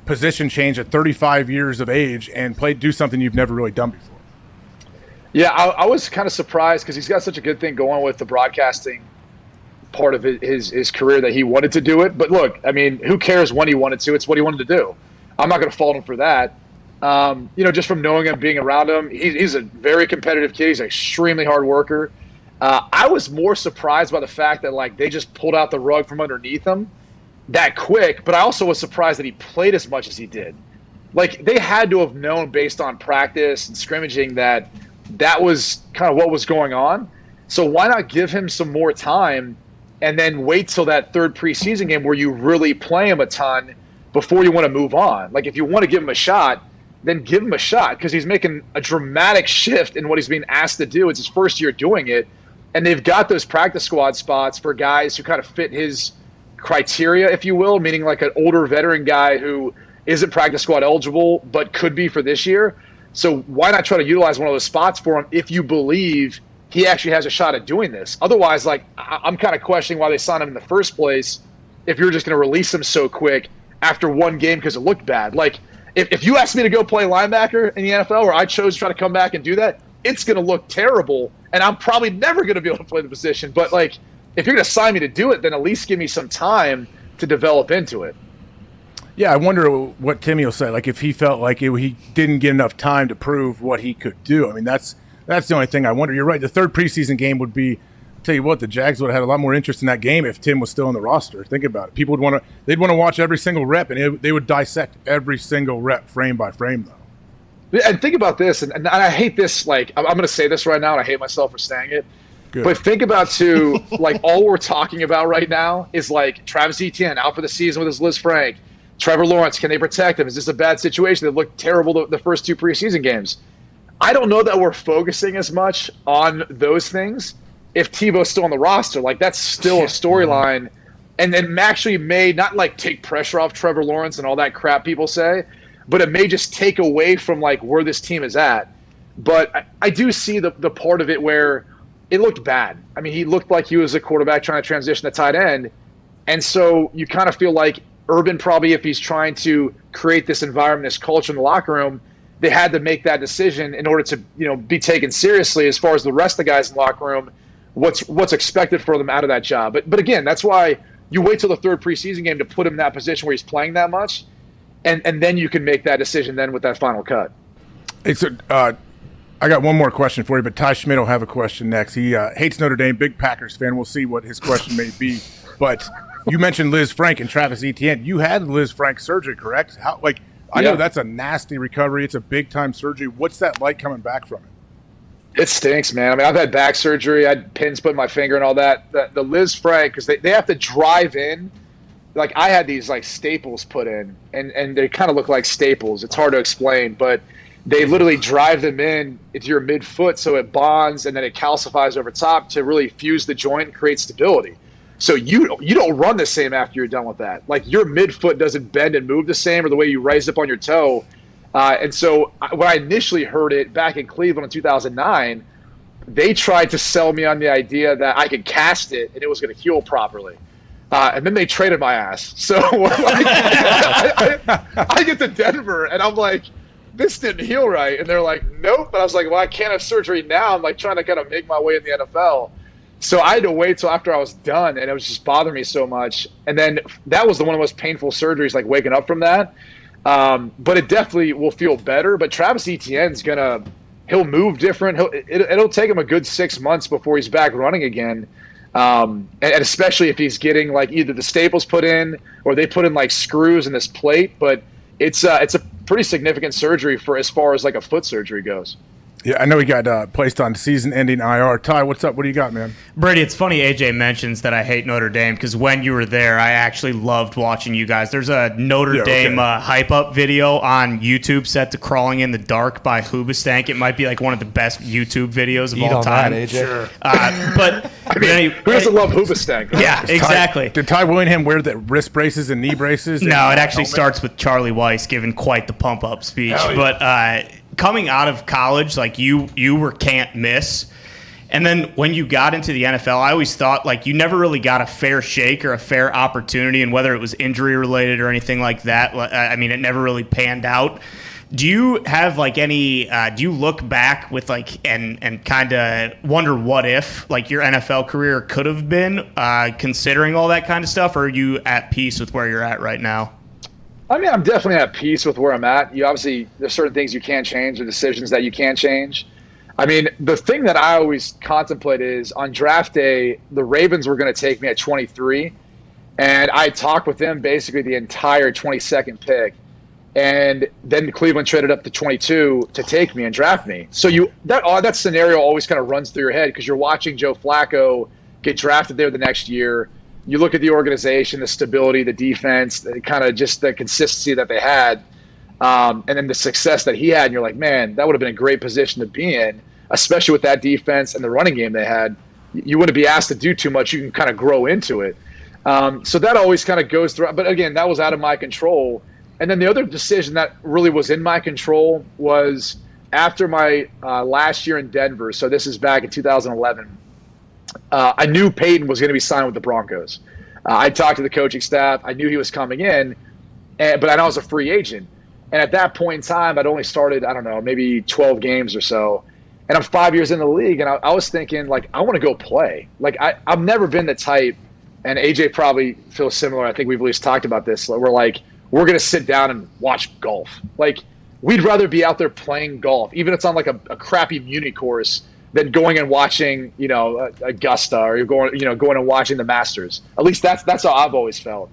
position change at 35 years of age and do something you've never really done before. Yeah, I was kind of surprised because he's got such a good thing going with the broadcasting part of his career that he wanted to do it. But look, I mean, who cares when he wanted to? It's what he wanted to do. I'm not going to fault him for that. Just from knowing him, being around him, he's a very competitive kid. He's an extremely hard worker. I was more surprised by the fact that they just pulled out the rug from underneath him that quick. But I also was surprised that he played as much as he did. They had to have known based on practice and scrimmaging that was kind of what was going on. So why not give him some more time and then wait till that 3rd preseason game where you really play him a ton before you want to move on? If you want to give him a shot, then give him a shot, because he's making a dramatic shift in what he's being asked to do. It's his first year doing it, and they've got those practice squad spots for guys who kind of fit his criteria, if you will, meaning an older veteran guy who isn't practice squad eligible but could be for this year. So why not try to utilize one of those spots for him if you believe he actually has a shot at doing this? Otherwise, I'm kind of questioning why they signed him in the first place if you're just going to release him so quick after 1 game because it looked bad. If you asked me to go play linebacker in the NFL, or I chose to try to come back and do that, it's going to look terrible, and I'm probably never going to be able to play the position. But, if you're going to sign me to do it, then at least give me some time to develop into it. Yeah, I wonder what Timmy will say. If he felt like he didn't get enough time to prove what he could do. I mean, that's the only thing I wonder. You're right. The 3rd preseason game would be, I'll tell you what, the Jags would have had a lot more interest in that game if Tim was still on the roster. Think about it. People they'd want to watch every single rep, and they would dissect every single rep frame by frame, though. And think about this, and I hate this. I'm going to say this right now, and I hate myself for saying it. Good. But think about, too, all we're talking about right now is, Travis Etienne out for the season with his Liz Frank. Trevor Lawrence, can they protect him? Is this a bad situation? They looked terrible the first 2 preseason games. I don't know that we're focusing as much on those things if Tebow's still on the roster. Like, that's still a storyline. And then actually may not, like, take pressure off Trevor Lawrence and all that crap people say, but it may just take away from, like, where this team is at. But I do see the part of it where it looked bad. I mean, he looked like he was a quarterback trying to transition to tight end. And so you kind of feel like Urban probably, if he's trying to create this environment, this culture in the locker room, they had to make that decision in order to, be taken seriously as far as the rest of the guys in the locker room, what's expected for them out of that job. But again, that's why you wait till the third preseason game to put him in that position where he's playing that much, and then you can make that decision then with that final cut. I got one more question for you, but Ty Schmidt will have a question next. He hates Notre Dame, big Packers fan. We'll see what his question may be. But you mentioned Liz Frank and Travis Etienne. You had Liz Frank surgery, correct? I know that's a nasty recovery. It's a big-time surgery. What's that like coming back from it? It stinks, man. I mean, I've had back surgery. I had pins put in my finger and all that. The Liz Frank, because they have to drive in. Like, I had these, like, staples put in, and they kind of look like staples. It's hard to explain, but they literally drive them in into your midfoot so it bonds, and then it calcifies over top to really fuse the joint and create stability. So you don't run the same after you're done with that. Like, your midfoot doesn't bend and move the same, or the way you raise up on your toe. And so when I initially heard it back in Cleveland in 2009, they tried to sell me on the idea that I could cast it and it was going to heal properly. And then they traded my ass. So I get to Denver and I'm like, this didn't heal right. And they're like, nope. But I was like, well, I can't have surgery now. I'm like trying to kind of make my way in the NFL. So I had to wait till after I was done, and it was just bothering me so much. And then that was one of the most painful surgeries, like waking up from that. But it definitely will feel better. But Travis Etienne's he'll move different. It'll take him a good 6 months before he's back running again. And especially if he's getting like either the staples put in or they put in like screws in this plate. But it's a pretty significant surgery for as far as like a foot surgery goes. Yeah, I know he got placed on season-ending IR. Ty, what's up? What do you got, man? Brady, it's funny AJ mentions that I hate Notre Dame because when you were there, I actually loved watching you guys. There's a Notre Dame hype-up video on YouTube set to Crawling in the Dark by Hoobastank. It might be like one of the best YouTube videos of all time. That, AJ. Sure. But I mean, who doesn't love Hoobastank? Yeah, exactly. Did Ty Willingham wear the wrist braces and knee braces? No, it actually starts with Charlie Weiss giving quite the pump-up speech. But coming out of college, like you were can't miss. And then when you got into the NFL, I always thought like you never really got a fair shake or a fair opportunity, and whether it was injury related or anything like that, I mean, it never really panned out. Do you have like any, do you look back with like, and kind of wonder what if like your NFL career could have been considering all that kind of stuff, or are you at peace with where you're at right now? I mean, I'm definitely at peace with where I'm at. There's certain things you can't change or decisions that you can't change. I mean, the thing that I always contemplate is on draft day, the Ravens were going to take me at 23, and I talked with them basically the entire 22nd pick. And then Cleveland traded up to 22 to take me and draft me. So that scenario always kind of runs through your head because you're watching Joe Flacco get drafted there the next year. You look at the organization, the stability, the defense, kind of just the consistency that they had, and then the success that he had. And you're like, man, that would have been a great position to be in, especially with that defense and the running game they had. You wouldn't be asked to do too much. You can kind of grow into it. So that always kind of goes through. But again, that was out of my control. And then the other decision that really was in my control was after my last year in Denver. So this is back in 2011. I knew Peyton was going to be signed with the Broncos. I talked to the coaching staff. I knew he was coming in, but I know I was a free agent. And at that point in time, I'd only started, I don't know, maybe 12 games or so. And I'm 5 years in the league, and I was thinking, like, I want to go play. Like, I've never been the type, and AJ probably feels similar. I think we've at least talked about this. We're like, we're going to sit down and watch golf. Like, we'd rather be out there playing golf, even if it's on, like, a crappy Muni course, than going and watching, Augusta or going and watching the Masters. At least that's how I've always felt.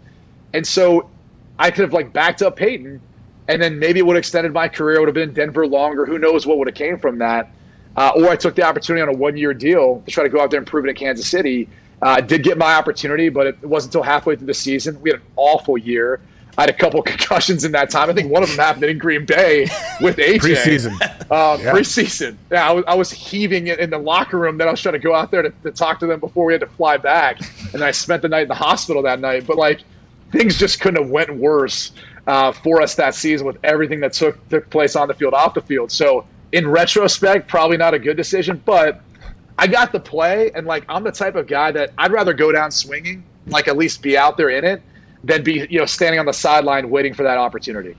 And so I could have like backed up Peyton, and then maybe it would have extended my career. I would have been in Denver longer. Who knows what would have came from that? Or I took the opportunity on a 1-year deal to try to go out there and prove it at Kansas City. Did get my opportunity, but it wasn't until halfway through the season. We had an awful year. I had a couple concussions in that time. I think one of them happened in Green Bay with AJ. Preseason. Preseason. Yeah, I was heaving it in the locker room. Then I was trying to go out there to talk to them before we had to fly back. And I spent the night in the hospital that night. But, like, things just couldn't have went worse for us that season with everything that took place on the field, off the field. So, in retrospect, probably not a good decision. But I got the play, and, like, I'm the type of guy that I'd rather go down swinging, like, at least be out there in it, than be, standing on the sideline waiting for that opportunity.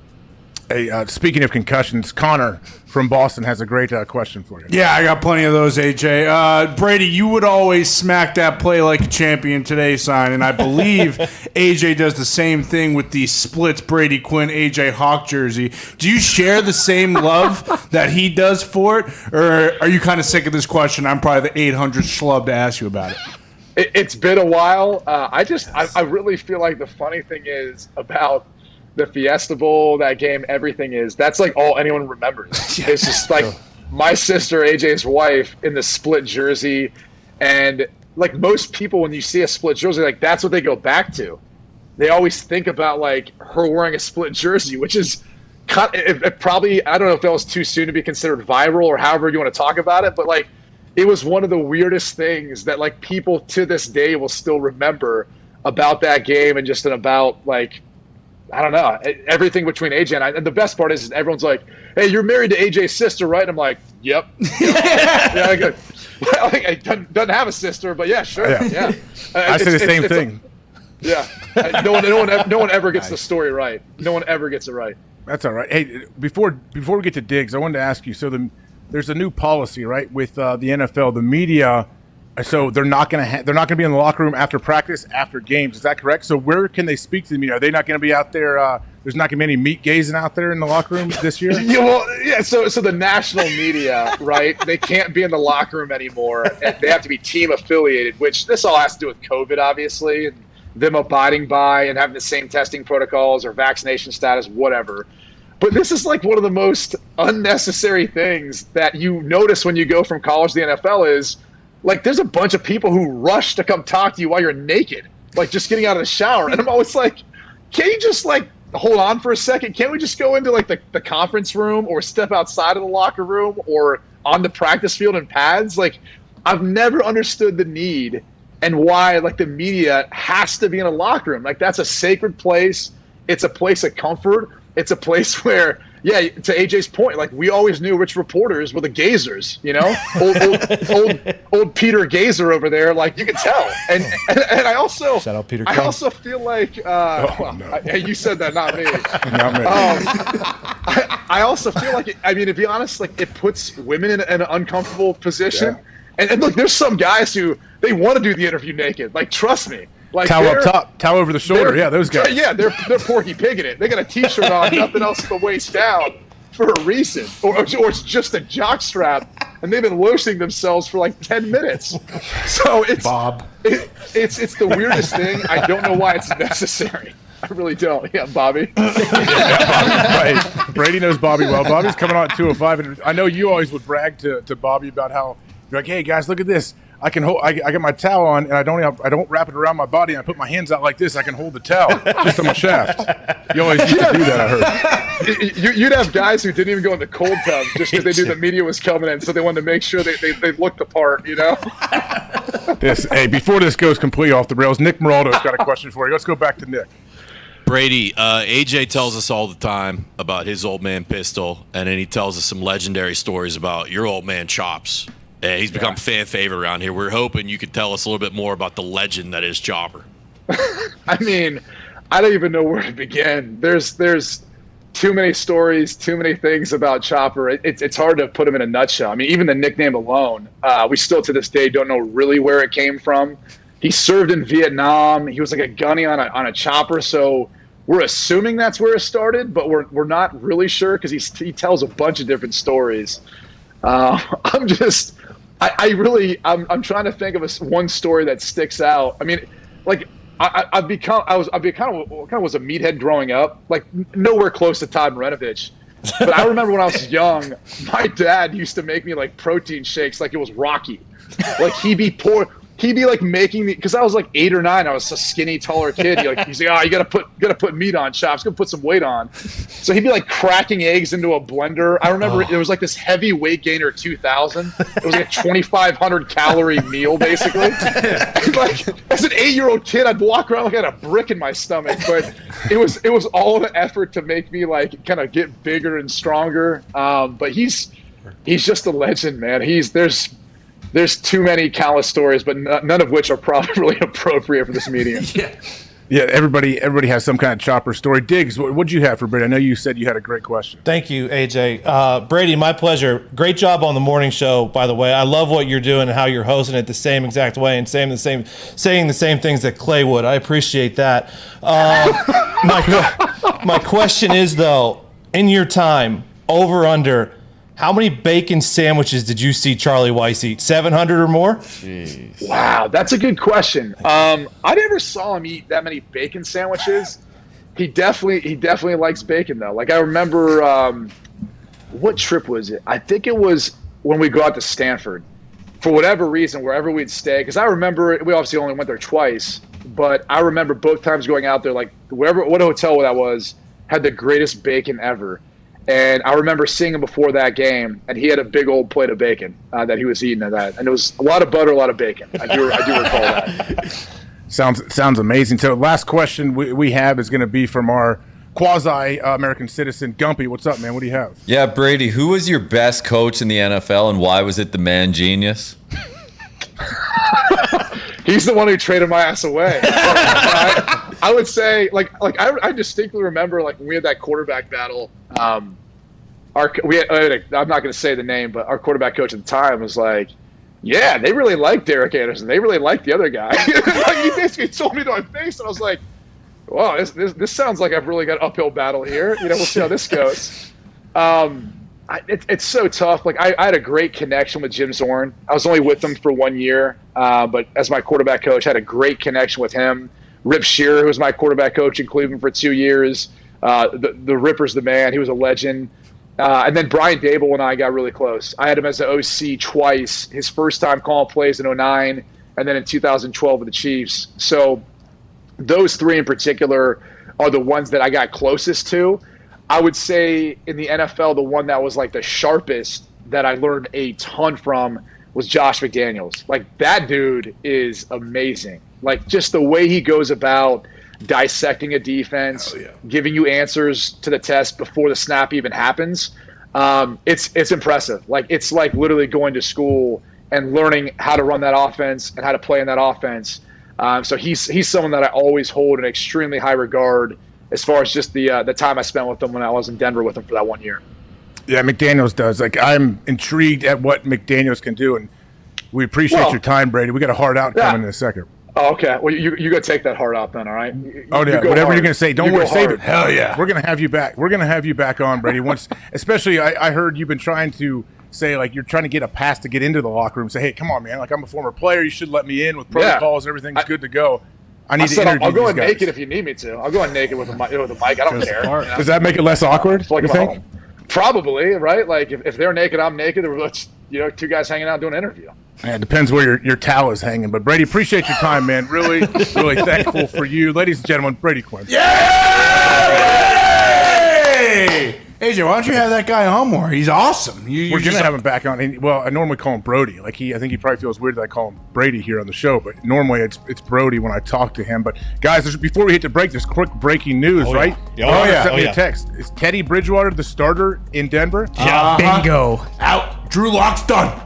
Hey, speaking of concussions, Connor from Boston has a great question for you. Yeah, I got plenty of those, AJ. Brady, you would always smack that play like a champion today sign, and I believe AJ does the same thing with the splits Brady Quinn, AJ Hawk jersey. Do you share the same love that he does for it, or are you kind of sick of this question? I'm probably the 800th schlub to ask you about it. It's been a while. I really feel like the funny thing is about the Fiesta Bowl, that game, everything is, that's like all anyone remembers. It's just like my sister, AJ's wife, in the split jersey. And like most people, when you see a split jersey, like that's what they go back to. They always think about like her wearing a split jersey, which is it probably, I don't know if that was too soon to be considered viral or however you want to talk about it, but like it was one of the weirdest things that like people to this day will still remember about that game, and just about like, I don't know, everything between AJ and the best part is everyone's like, "Hey, you're married to AJ's sister, right?" And I'm like, "Yep." Yeah, I doesn't have a sister, but yeah, sure, yeah. I say the same thing. No one ever gets the story right. No one ever gets it right. That's all right. Hey, before we get to Diggs, I wanted to ask you. So there's a new policy, right, with the NFL, the media. So they're not going to be in the locker room after practice, after games. Is that correct? So where can they speak to the media? Are they not going to be out there? There's not going to be any meat gazing out there in the locker room this year? So the national media, right? They can't be in the locker room anymore. And they have to be team affiliated, which this all has to do with COVID, obviously, and them abiding by and having the same testing protocols or vaccination status, whatever. But this is like one of the most unnecessary things that you notice when you go from college to the NFL is, like, there's a bunch of people who rush to come talk to you while you're naked, like just getting out of the shower. And I'm always like, can't you just like hold on for a second? Can't we just go into like the conference room or step outside of the locker room or on the practice field in pads? Like, I've never understood the need and why like the media has to be in a locker room. Like, that's a sacred place. It's a place of comfort. It's a place where, yeah, to AJ's point, like we always knew which reporters were the gazers, old Peter Gazer over there, like you can tell. And I also, shout out Peter. I also feel like, you said that, not me. Not me. I also feel like, to be honest, like it puts women in an uncomfortable position. Yeah. And look, there's some guys who they want to do the interview naked. Like, trust me. Like towel up top, towel over the shoulder. Yeah, those guys. Yeah, they're Porky Pigging it. They got a T-shirt on, nothing else at the waist down for a reason, or it's just a jock strap, and they've been lotioning themselves for like 10 minutes. So it's Bob. It's the weirdest thing. I don't know why it's necessary. I really don't. Yeah, Bobby. Right. Brady knows Bobby well. Bobby's coming on at 205, and I know you always would brag to Bobby about how you're like, "Hey guys, look at this. I can hold. I got my towel on, and I don't wrap it around my body. And I put my hands out like this. I can hold the towel just on my shaft." You always used to do that, I heard. You'd have guys who didn't even go in the cold tub just because they knew the media was coming in, so they wanted to make sure they looked the part, Before this goes completely off the rails, Nick Moraldo's got a question for you. Let's go back to Nick. Brady, AJ tells us all the time about his old man Pistol, and then he tells us some legendary stories about your old man Chops. He's become fan favorite around here. We're hoping you could tell us a little bit more about the legend that is Chopper. I don't even know where to begin. There's too many stories, too many things about Chopper. It's hard to put him in a nutshell. Even the nickname alone, we still to this day don't know really where it came from. He served in Vietnam. He was like a gunny on a chopper, so we're assuming that's where it started, but we're not really sure because he tells a bunch of different stories. I'm trying to think of one story that sticks out. I was a meathead growing up, like nowhere close to Todd Marinovich. But I remember when I was young, my dad used to make me like protein shakes like it was Rocky. Like he'd be he'd be like making me, because I was like 8 or 9. I was a skinny, taller kid. He's like, oh, you gotta put meat on, Chops. Gonna put some weight on. So he'd be like cracking eggs into a blender. I remember it was like this heavy weight gainer 2000. It was like a 2,500 calorie meal basically. Like as an 8-year-old kid, I'd walk around like I had a brick in my stomach. But it was all an effort to make me like kind of get bigger and stronger. But he's just a legend, man. There's too many countless stories, but none of which are probably really appropriate for this medium. Yeah, everybody has some kind of chopper story. Diggs, what'd you have for Brady? I know you said you had a great question. Thank you, AJ. Brady, my pleasure. Great job on the morning show, by the way. I love what you're doing and how you're hosting it the same exact way and saying the same things that Clay would. I appreciate that. My question is, though, in your time, over, under, how many bacon sandwiches did you see Charlie Weiss eat? 700 or more? Jeez. Wow, that's a good question. I never saw him eat that many bacon sandwiches. He definitely likes bacon though. Like I remember, what trip was it? I think it was when we go out to Stanford. For whatever reason, wherever we'd stay, because I remember we obviously only went there twice, but I remember both times going out there, like what hotel that was had the greatest bacon ever. And I remember seeing him before that game, and he had a big old plate of bacon that he was eating at that. And it was a lot of butter, a lot of bacon. I do recall that. Sounds amazing. So last question we have is going to be from our quasi-American citizen, Gumpy. What's up, man? What do you have? Yeah, Brady, who was your best coach in the NFL, and why was it the man genius? He's the one who traded my ass away. I would say, I distinctly remember, like, when we had that quarterback battle. I'm not going to say the name, but our quarterback coach at the time was like, "Yeah, they really like Derek Anderson. They really like the other guy." Like, he basically told me to my face, and I was like, "Wow, this sounds like I've really got an uphill battle here. We'll see how this goes." It's so tough. Like I had a great connection with Jim Zorn. I was only with him for 1 year, but as my quarterback coach, I had a great connection with him. Rip Shearer, who was my quarterback coach in Cleveland for 2 years. The Ripper's the man. He was a legend. And then Brian Dable and I got really close. I had him as the OC twice. His first time calling plays in 2009, and then in 2012 with the Chiefs. So those three in particular are the ones that I got closest to. I would say in the NFL, the one that was like the sharpest that I learned a ton from was Josh McDaniels. Like, that dude is amazing. Like, just the way he goes about dissecting a defense, giving you answers to the test before the snap even happens. It's impressive. Like, it's like literally going to school and learning how to run that offense and how to play in that offense. So he's someone that I always hold in extremely high regard as far as just the time I spent with him when I was in Denver with him for that 1 year. Yeah, McDaniels does. Like, I'm intrigued at what McDaniels can do, and we appreciate your time, Brady. We got a hard out coming in a second. Oh, okay. Well, you go take that hard out then, all right? Whatever you're going to say. Don't worry, save it. Hell yeah. We're going to have you back. We're going to have you back on, Brady. Once, especially, I heard you've been trying to say, like, you're trying to get a pass to get into the locker room. Say, hey, come on, man. Like, I'm a former player. You should let me in with protocols. Everything's good to go. I need to interview I'll go in these guys. naked if you need me to. I'll go in naked with a mic. I don't care. Does that make it less awkward, you think? Probably, right? Like, if they're naked, I'm naked. Let's, two guys hanging out doing an interview. Yeah, it depends where your towel is hanging. But, Brady, appreciate your time, man. Really, really thankful for you. Ladies and gentlemen, Brady Quinn. Yay! AJ, why don't you have that guy on more? He's awesome. We're going to have him back on. Well, I normally call him Brody. Like, I think he probably feels weird that I call him Brady here on the show. But normally it's Brody when I talk to him. But, guys, before we hit the break, there's quick breaking news, right? Sent me a text. Is Teddy Bridgewater the starter in Denver? Yeah, bingo. Out. Drew Lock's done.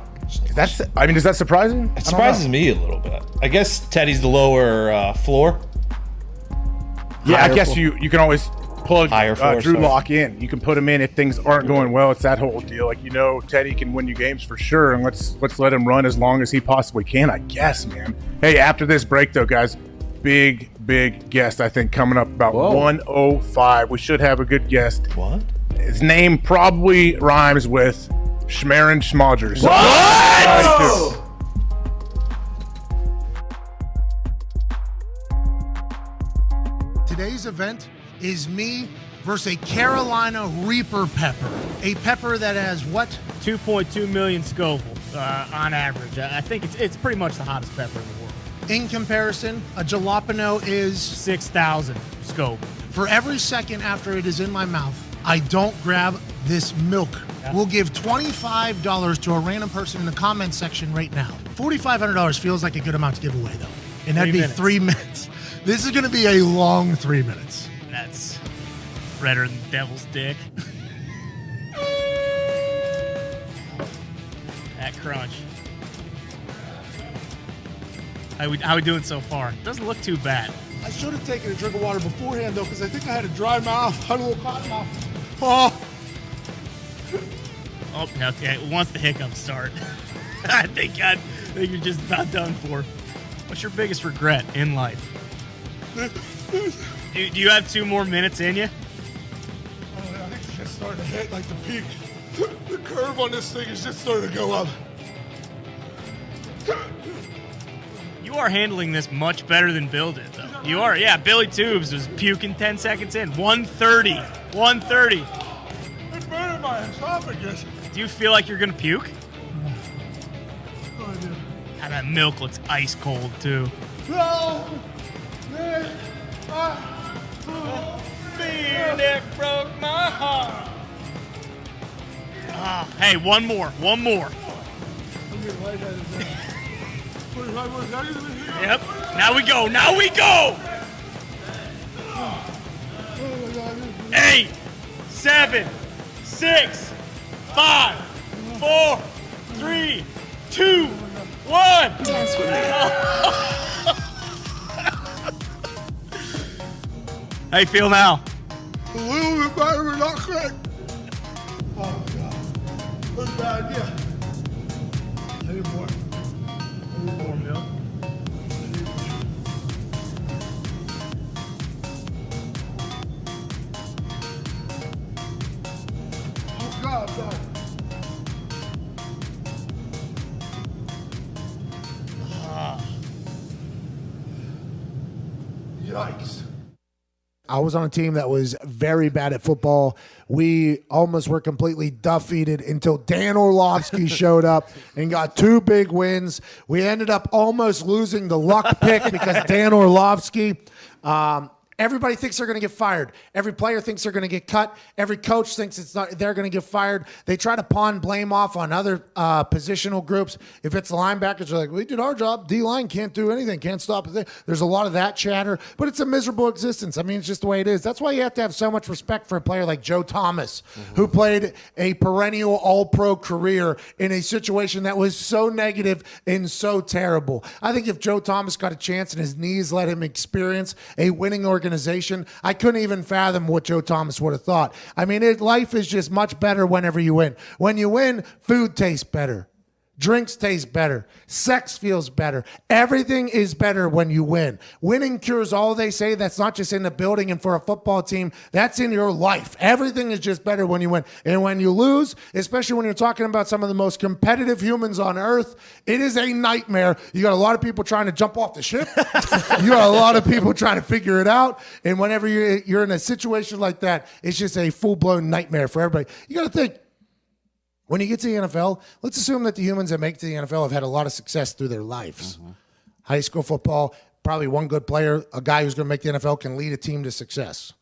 Is that surprising? It surprises me a little bit. I guess Teddy's the lower floor. Yeah, I guess you can always plug Drew Lock in. You can put him in if things aren't going well. It's that whole deal. Like, Teddy can win you games for sure, and let's let him run as long as he possibly can, I guess, man. Hey, after this break, though, guys, big guest, I think, coming up about 1:05. We should have a good guest. What? His name probably rhymes with Schmerin Schmodgers. What? Today's event is me versus a Carolina Reaper pepper. A pepper that has what? 2.2 million Scoville. on average. I think it's pretty much the hottest pepper in the world. In comparison, a jalapeno is 6,000 scope. For every second after it is in my mouth, I don't grab this milk. We'll give $25 to a random person in the comments section right now. $4,500 feels like a good amount to give away, though. And that'd be 3 minutes. This is going to be a long 3 minutes. That's redder than the devil's dick. That crunch. How we doing so far? Doesn't look too bad. I should have taken a drink of water beforehand, though, because I think I had a dry mouth. I had a little cotton mouth. Oh, okay. Once the hiccups start, I think you're just about done for. What's your biggest regret in life? Do you have 2 more minutes in you? I think it's just starting to hit like the peak. The curve on this thing is just starting to go up. You are handling this much better than Bill did, though. You are, yeah. Billy Tubes was puking 10 seconds in. 130. 130. It's burning my esophagus. Do you feel like you're going to puke? Oh, I do. God, that milk looks ice cold, too. No! Beer that broke my heart. Hey, one more. I'm getting lightheaded now. Yep. Now we go. 8, 7, 6, 5, 4, 3, 2, 1. Dance with me. How you feel now? A little bit better, but not quick. Oh, my God. That's a bad idea. I need more. More milk. Oh, God. Yikes. I was on a team that was very bad at football. We almost were completely defeated until Dan Orlovsky showed up and got 2 big wins. We ended up almost losing the luck pick because Dan Orlovsky, everybody thinks they're going to get fired. Every player thinks they're going to get cut. Every coach thinks they're going to get fired. They try to pawn blame off on other positional groups. If it's the linebackers, they're like, we did our job. D-line can't do anything, can't stop it. There's a lot of that chatter, but it's a miserable existence. I mean, it's just the way it is. That's why you have to have so much respect for a player like Joe Thomas, who played a perennial all-pro career in a situation that was so negative and so terrible. I think if Joe Thomas got a chance and his knees let him experience a winning organization, I couldn't even fathom what Joe Thomas would have thought. I mean, life is just much better whenever you win. When you win, food tastes better. Drinks taste better. Sex feels better. Everything is better when you win. Winning cures all, they say. That's not just in the building and for a football team. That's in your life. Everything is just better when you win. And when you lose, especially when you're talking about some of the most competitive humans on earth, it is a nightmare. You got a lot of people trying to jump off the ship. You got a lot of people trying to figure it out. And whenever you're in a situation like that, it's just a full-blown nightmare for everybody. You got to think, when you get to the NFL, let's assume that the humans that make it to the NFL have had a lot of success through their lives. High school football, probably one good player, a guy who's going to make the NFL can lead a team to success.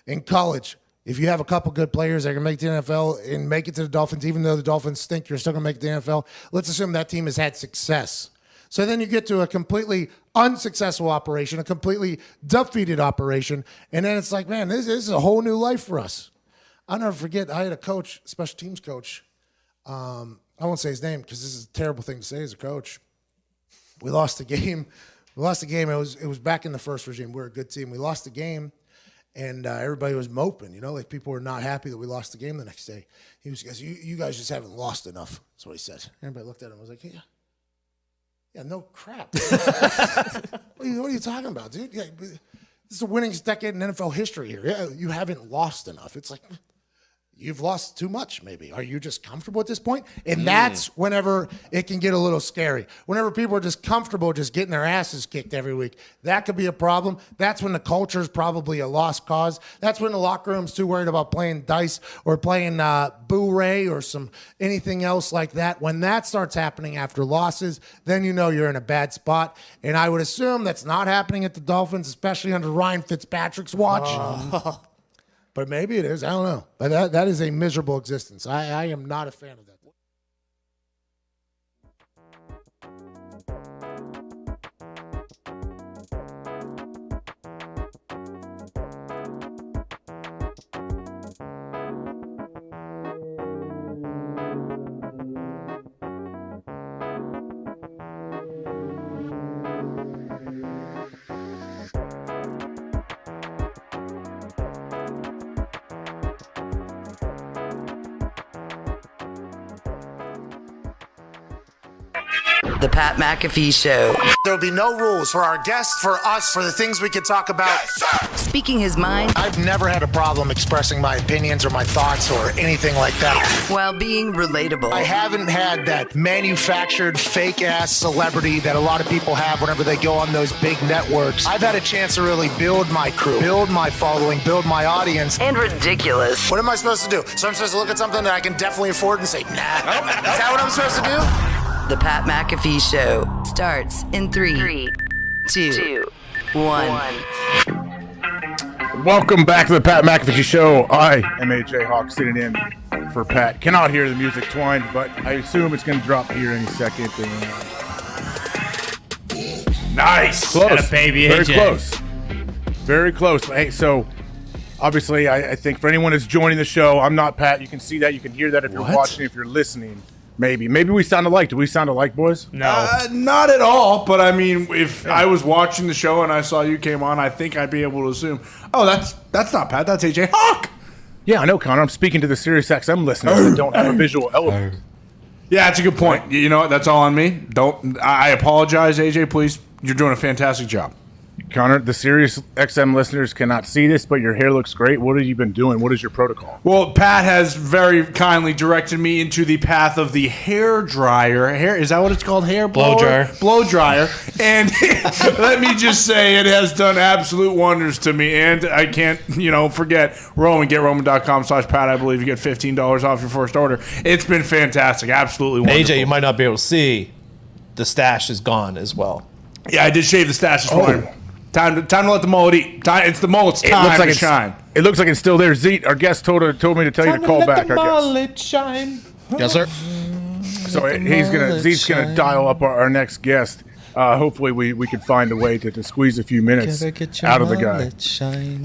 In college, if you have a couple good players that can make the NFL and make it to the Dolphins, even though the Dolphins stink, you're still going to make the NFL. Let's assume that team has had success. So then you get to a completely unsuccessful operation, a completely defeated operation, and then it's like, man, this is a whole new life for us. I'll never forget, I had a coach, special teams coach. I won't say his name because this is a terrible thing to say as a coach. We lost the game. It was back in the first regime. We were a good team. We lost the game, and everybody was moping. You know, like people were not happy that we lost the game the next day. He was, you guys just haven't lost enough. That's what he said. Everybody looked at him and was like, yeah, no crap. What are you talking about, dude? Yeah, this is the winningest decade in NFL history here. Yeah, you haven't lost enough. It's like, you've lost too much, maybe. Are you just comfortable at this point? And that's whenever it can get a little scary. Whenever people are just comfortable just getting their asses kicked every week, that could be a problem. That's when the culture is probably a lost cause. That's when the locker room's too worried about playing dice or playing Boo-Ray or anything else like that. When that starts happening after losses, then you know you're in a bad spot. And I would assume that's not happening at the Dolphins, especially under Ryan Fitzpatrick's watch. But maybe it is. I don't know. But that is a miserable existence. I am not a fan of that. The Pat McAfee Show. There'll be no rules for our guests, for us, for the things we could talk about. Speaking his mind. I've never had a problem expressing my opinions or my thoughts or anything like that. While being relatable. I haven't had that manufactured fake-ass celebrity that a lot of people have whenever they go on those big networks. I've had a chance to really build my crew, build my following, build my audience. And ridiculous. What am I supposed to do? So I'm supposed to look at something that I can definitely afford and say, nah. Is that what I'm supposed to do? The Pat McAfee Show starts in 3, 2, 1. Welcome back to the Pat McAfee Show. I am AJ Hawk sitting in for Pat. Cannot hear the music twined, but I assume it's going to drop here any second. Nice. Close. Atta baby, Very AJ. close. Very close. Hey, so obviously I think for anyone that's joining the show, I'm not Pat. You can see that. You can hear that if you're watching, if you're listening. Maybe we sound alike. Do we sound alike, boys? No, not at all. But I mean, if I was watching the show and I saw you came on, I think I'd be able to assume, oh, that's not Pat. That's AJ Hawk. Yeah, I know, Connor. I'm speaking to the Sirius XM listeners that don't have a visual element. Yeah, that's a good point. You know what? That's all on me. I apologize, AJ. Please, you're doing a fantastic job. Connor, the Sirius XM listeners cannot see this, but your hair looks great. What have you been doing? What is your protocol? Well, Pat has very kindly directed me into the path of the hair dryer. Is that what it's called? Hair blower? Blow dryer. Blow dryer. And let me just say it has done absolute wonders to me. And I can't, forget Roman. GetRoman.com/Pat. I believe you get $15 off your first order. It's been fantastic. Absolutely wonderful. AJ, you might not be able to see the stash is gone as well. Yeah, I did shave the stash this morning. Time to let the mullet eat. It's the mullet's time to shine. It looks like it's still there. Zeet, our guest told me to tell you to call back. The mullet shine. Yes, sir. So Zeet's gonna dial up our next guest. Hopefully we can find a way to squeeze a few minutes out of the guy.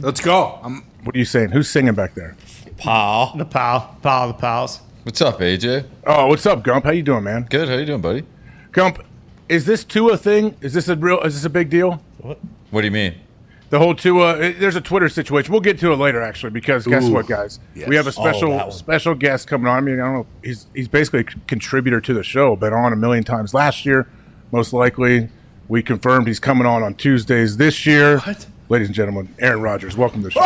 Let's go. What are you saying? Who's singing back there? Pal. The pals. What's up, AJ? Oh, what's up, Gump? How you doing, man? Good. How you doing, buddy? Gump, is this Tua thing? Is this a big deal? What do you mean? The whole Tua, there's a Twitter situation. We'll get to it later, actually, because guess what, guys? Yes. We have a special guest coming on. I mean, I don't know. He's basically a contributor to the show. Been on a million times last year. Most likely, we confirmed he's coming on Tuesdays this year. What? Ladies and gentlemen, Aaron Rodgers, welcome to the show.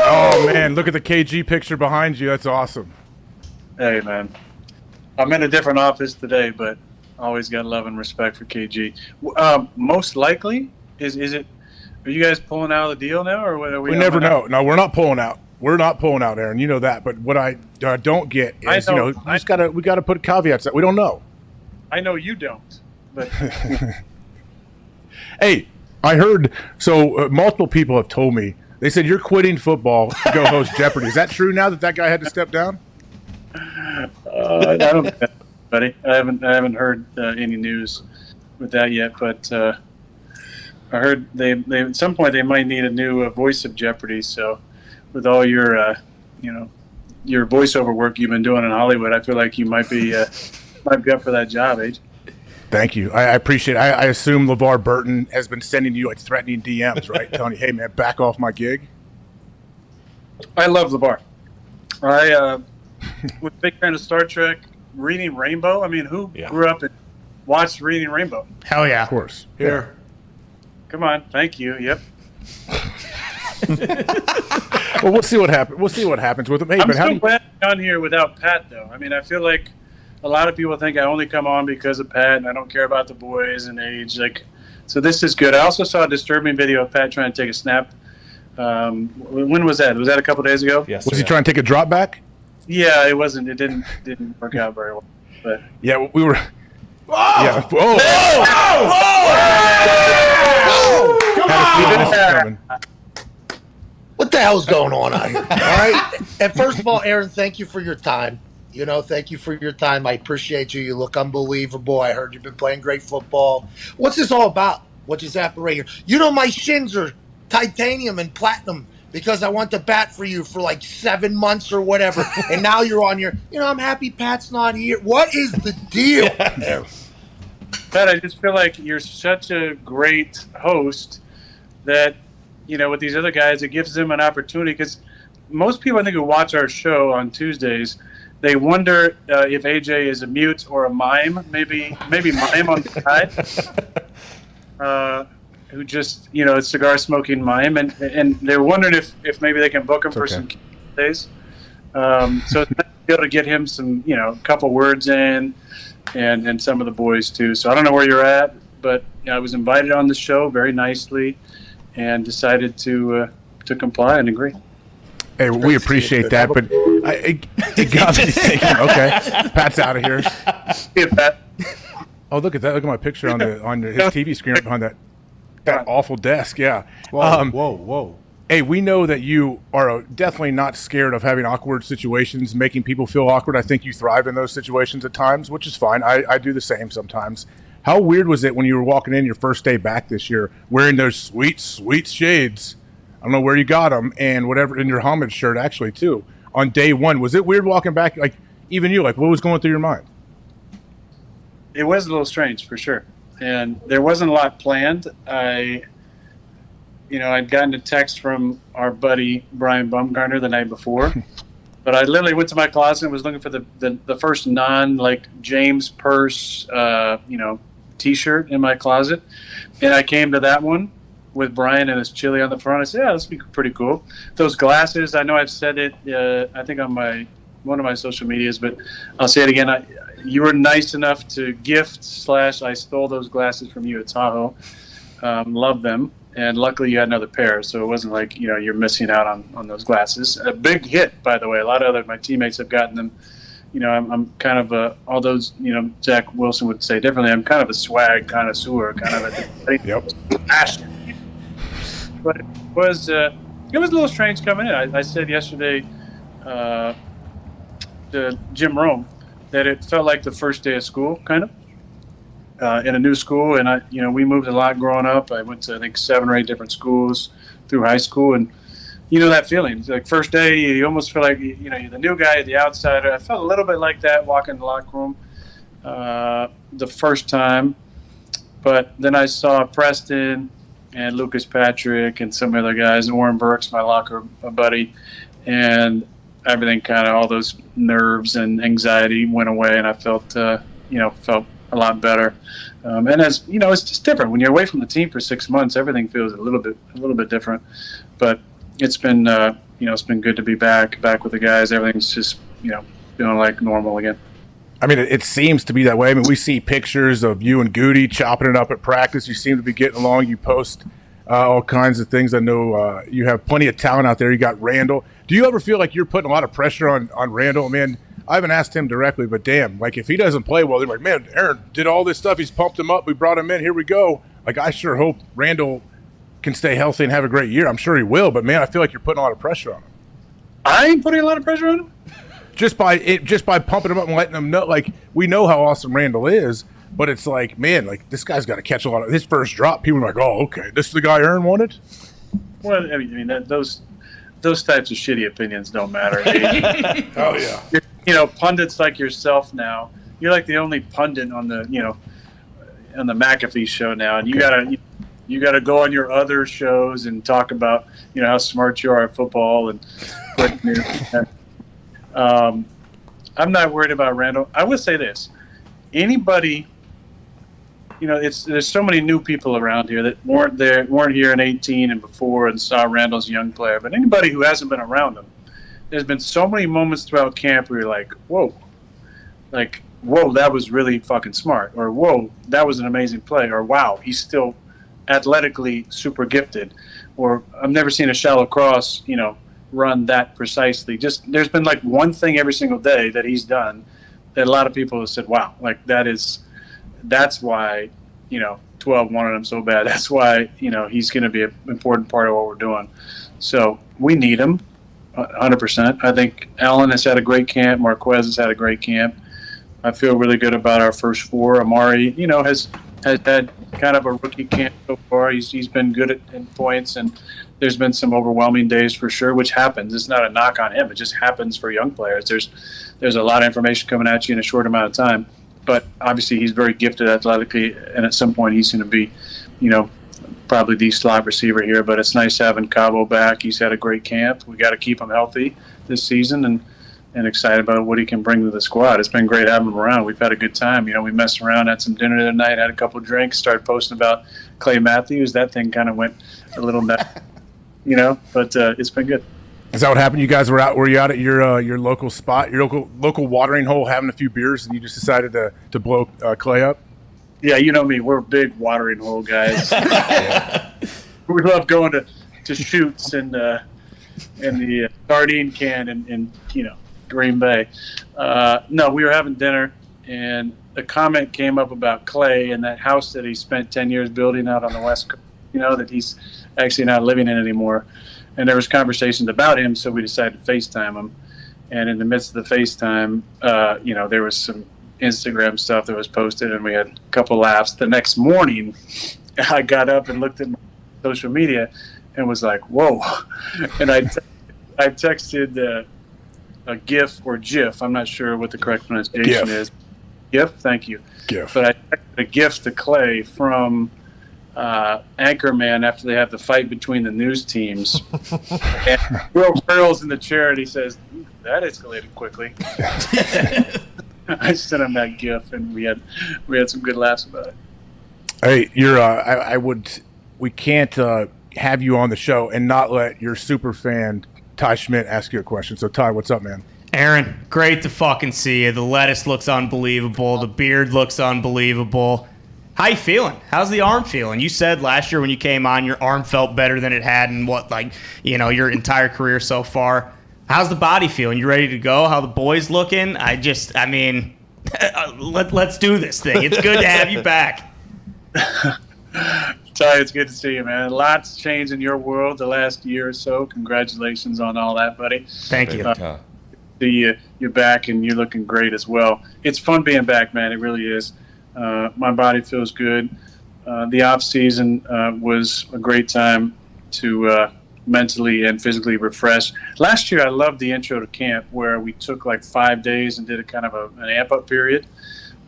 Oh, man, look at the KG picture behind you. That's awesome. Hey, man. I'm in a different office today, but always got love and respect for KG. Most likely, is it? Are you guys pulling out of the deal now, or what? Are we never know. No, we're not pulling out. We're not pulling out, Aaron. You know that. But what I don't get is, we got to put caveats that we don't know. I know you don't, but hey, I heard. So multiple people have told me. They said you're quitting football to go host Jeopardy. Is that true now that guy had to step down? I don't know, buddy. I haven't heard any news with that yet, but I heard they at some point they might need a new voice of Jeopardy. So, with all your your voiceover work you've been doing in Hollywood, I feel like you might be up for that job, AJ. Thank you. I appreciate it. I assume LeVar Burton has been sending you threatening DMs, right? Telling you, hey man, back off my gig. I love LeVar. I was a big fan of Star Trek. Reading Rainbow. I mean, who grew up and watched Reading Rainbow? Hell yeah. Of course. Here. Come on. Thank you. Yep. Well, we'll see what happens. We'll see what happens with him. Hey, I'm but how do so you, glad I'm on here without Pat, though. I mean, I feel like a lot of people think I only come on because of Pat, and I don't care about the boys and age. So this is good. I also saw a disturbing video of Pat trying to take a snap. When was that? Was that a couple days ago? Yes. was he trying to take a drop back? Yeah, it wasn't. It didn't work out very well. But Yeah, we were. Whoa! Yeah. Whoa! Come on! What the hell's going on out here? All right. And first of all, Aaron, thank you for your time. Thank you for your time. I appreciate you. You look unbelievable. I heard you've been playing great football. What's this all about? What just happened right here? My shins are titanium and platinum because I want to bat for you for like 7 months or whatever. And now you're on your, I'm happy Pat's not here. What is the deal? Pat, I just feel like you're such a great host that, with these other guys, it gives them an opportunity because most people, I think, who watch our show on Tuesdays, they wonder if AJ is a mute or a mime, maybe mime on the side, who just, a cigar-smoking mime, and they're wondering if maybe they can book him for some days. So it's nice to be able to get him some, a couple words in, and some of the boys too. So I don't know where you're at, but I was invited on the show very nicely, and decided to comply and agree. Hey, we appreciate that, but it got me thinking. Okay, Pat's out of here. Yeah, Pat. Oh, look at that! Look at my picture on his TV screen right behind that awful desk. Yeah. Whoa. Hey, we know that you are definitely not scared of having awkward situations, making people feel awkward. I think you thrive in those situations at times, which is fine. I do the same sometimes. How weird was it when you were walking in your first day back this year, wearing those sweet, sweet shades? I don't know where you got them, and whatever, in your homage shirt actually too. On day one, was it weird walking back? Like even you, what was going through your mind? It was a little strange for sure, and there wasn't a lot planned. I'd gotten a text from our buddy Brian Bumgarner the night before, but I literally went to my closet and was looking for the first James Purse T-shirt in my closet, and I came to that one with Brian and his chili on the front. I said, yeah, this would be pretty cool. Those glasses, I know I've said it, I think on one of my social medias, but I'll say it again. You were nice enough to gift / I stole those glasses from you at Tahoe. Love them. And luckily you had another pair, so it wasn't like, you're missing out on those glasses. A big hit, by the way. A lot of my teammates have gotten them. I'm kind of although Zach Wilson would say differently, I'm kind of a swag connoisseur, kind of a passion. But it was a little strange coming in. I said yesterday to Jim Rome that it felt like the first day of school, kind of, in a new school. And we moved a lot growing up. I went to, I think, 7 or 8 different schools through high school, and that feeling. It's like first day, you almost feel like you're the new guy, the outsider. I felt a little bit like that walking in the locker room the first time, but then I saw Preston and Lucas Patrick and some other guys, and Warren Burks, my locker buddy, and everything all those nerves and anxiety went away, and I felt a lot better. And as it's just different when you're away from the team for 6 months. Everything feels a little bit different, but it's been it's been good to be back with the guys. Everything's just feeling like normal again. I mean, it seems to be that way. I mean, we see pictures of you and Goody chopping it up at practice. You seem to be getting along. You post all kinds of things. I know you have plenty of talent out there. You got Randall. Do you ever feel like you're putting a lot of pressure on Randall? Man, I haven't asked him directly, but damn, if he doesn't play well, they're like, man, Aaron did all this stuff. He's pumped him up. We brought him in. Here we go. I sure hope Randall can stay healthy and have a great year. I'm sure he will, but man, I feel like you're putting a lot of pressure on him. I ain't putting a lot of pressure on him. Just by pumping him up and letting him know, we know how awesome Randall is, but it's like, man, this guy's got to catch a lot of his first drop. People are like, oh, okay, this is the guy Aaron wanted. Well, I mean those types of shitty opinions don't matter. Oh yeah. Pundits like yourself now. You're like the only pundit on the on the McAfee Show now, and you gotta go on your other shows and talk about how smart you are at football and. I'm not worried about Randall. I would say this: anybody, there's so many new people around here that weren't here in 18 and before and saw Randall's young player. But anybody who hasn't been around him, there's been so many moments throughout camp where you're like, whoa, that was really fucking smart, or whoa, that was an amazing play, or wow, he's still athletically super gifted, or I've never seen a shallow cross, run that precisely. Just there's been like one thing every single day that he's done that a lot of people have said, wow, that's why 12 wanted him so bad. That's why he's going to be an important part of what we're doing. So we need him 100%. I think Allen has had a great camp. Marquez has had a great camp. I feel really good about our first four. Amari, has had kind of a rookie camp so far. He's been good in points, and there's been some overwhelming days for sure, which happens. It's not a knock on him. It just happens for young players. There's a lot of information coming at you in a short amount of time. But obviously he's very gifted athletically, and at some point he's going to be, probably the slot receiver here. But it's nice having Cabo back. He's had a great camp. We got to keep him healthy this season, and excited about what he can bring to the squad. It's been great having him around. We've had a good time. We messed around, had some dinner the other night, had a couple of drinks, started posting about Clay Matthews. That thing kind of went a little nuts, but it's been good. Is that what happened? You guys were you out at your local spot, your local watering hole, having a few beers, and you just decided to blow Clay up? Yeah, you know me. We're big watering hole guys. We love going to shoots in the sardine can in Green Bay. No, we were having dinner, and a comment came up about Clay and that house that he spent 10 years building out on the West Coast. That he's actually not living in anymore. And there was conversations about him, so we decided to FaceTime him. And in the midst of the FaceTime, there was some Instagram stuff that was posted, and we had a couple laughs. The next morning, I got up and looked at my social media and was like, whoa. And I texted a GIF or GIF. I'm not sure what the correct pronunciation is. GIF? Thank you. GIF. But I texted a GIF to Clay from Anchorman after they have the fight between the news teams. And Will Ferrell's in the chair, and he says, that escalated quickly. I sent him that GIF, and we had some good laughs about it. Hey, we can't have you on the show and not let your super fan Ty Schmidt ask you a question. So Ty, what's up, man? Aaron, great to fucking see you. The lettuce looks unbelievable. The beard looks unbelievable. How you feeling? How's the arm feeling? You said last year when you came on, your arm felt better than it had in your entire career so far. How's the body feeling? You ready to go? How the boys looking? Let's do this thing. It's good to have you back. Ty, it's good to see you, man. Lots changed in your world the last year or so. Congratulations on all that, buddy. Thank you. See you're back, and you're looking great as well. It's fun being back, man. It really is. My body feels good. The off season was a great time to mentally and physically refresh. Last year, I loved the intro to camp where we took like 5 days and did a kind of an amp up period,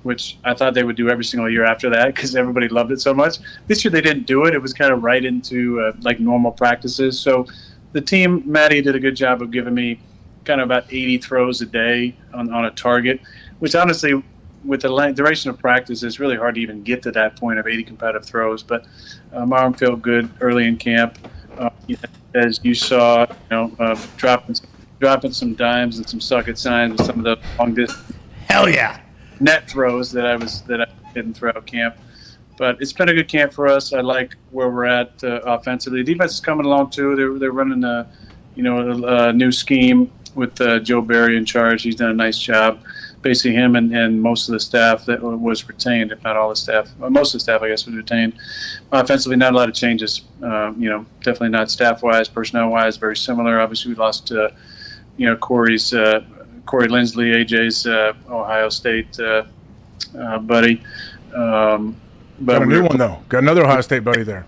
which I thought they would do every single year after that because everybody loved it so much. This year they didn't do it. It was kind of right into like normal practices. So the team, Maddie, did a good job of giving me kind of about 80 throws a day on a target, which honestly, with the duration of practice, it's really hard to even get to that point of 80 competitive throws. But my arm felt good early in camp. As you saw, dropping some dimes and some suck-it signs with some of the long distance. Hell yeah! Net throws that I didn't throughout camp. But it's been a good camp for us. I like where we're at offensively. The defense is coming along too. They're running a new scheme with Joe Barry in charge. He's done a nice job. Basically, him and most of the staff that was retained, if not all the staff, most of the staff, I guess, was retained. Offensively, not a lot of changes. Definitely not staff-wise, personnel-wise, very similar. Obviously, we lost, Corey Lindsley, AJ's Ohio State buddy. Got a new one though. Got another Ohio State buddy there.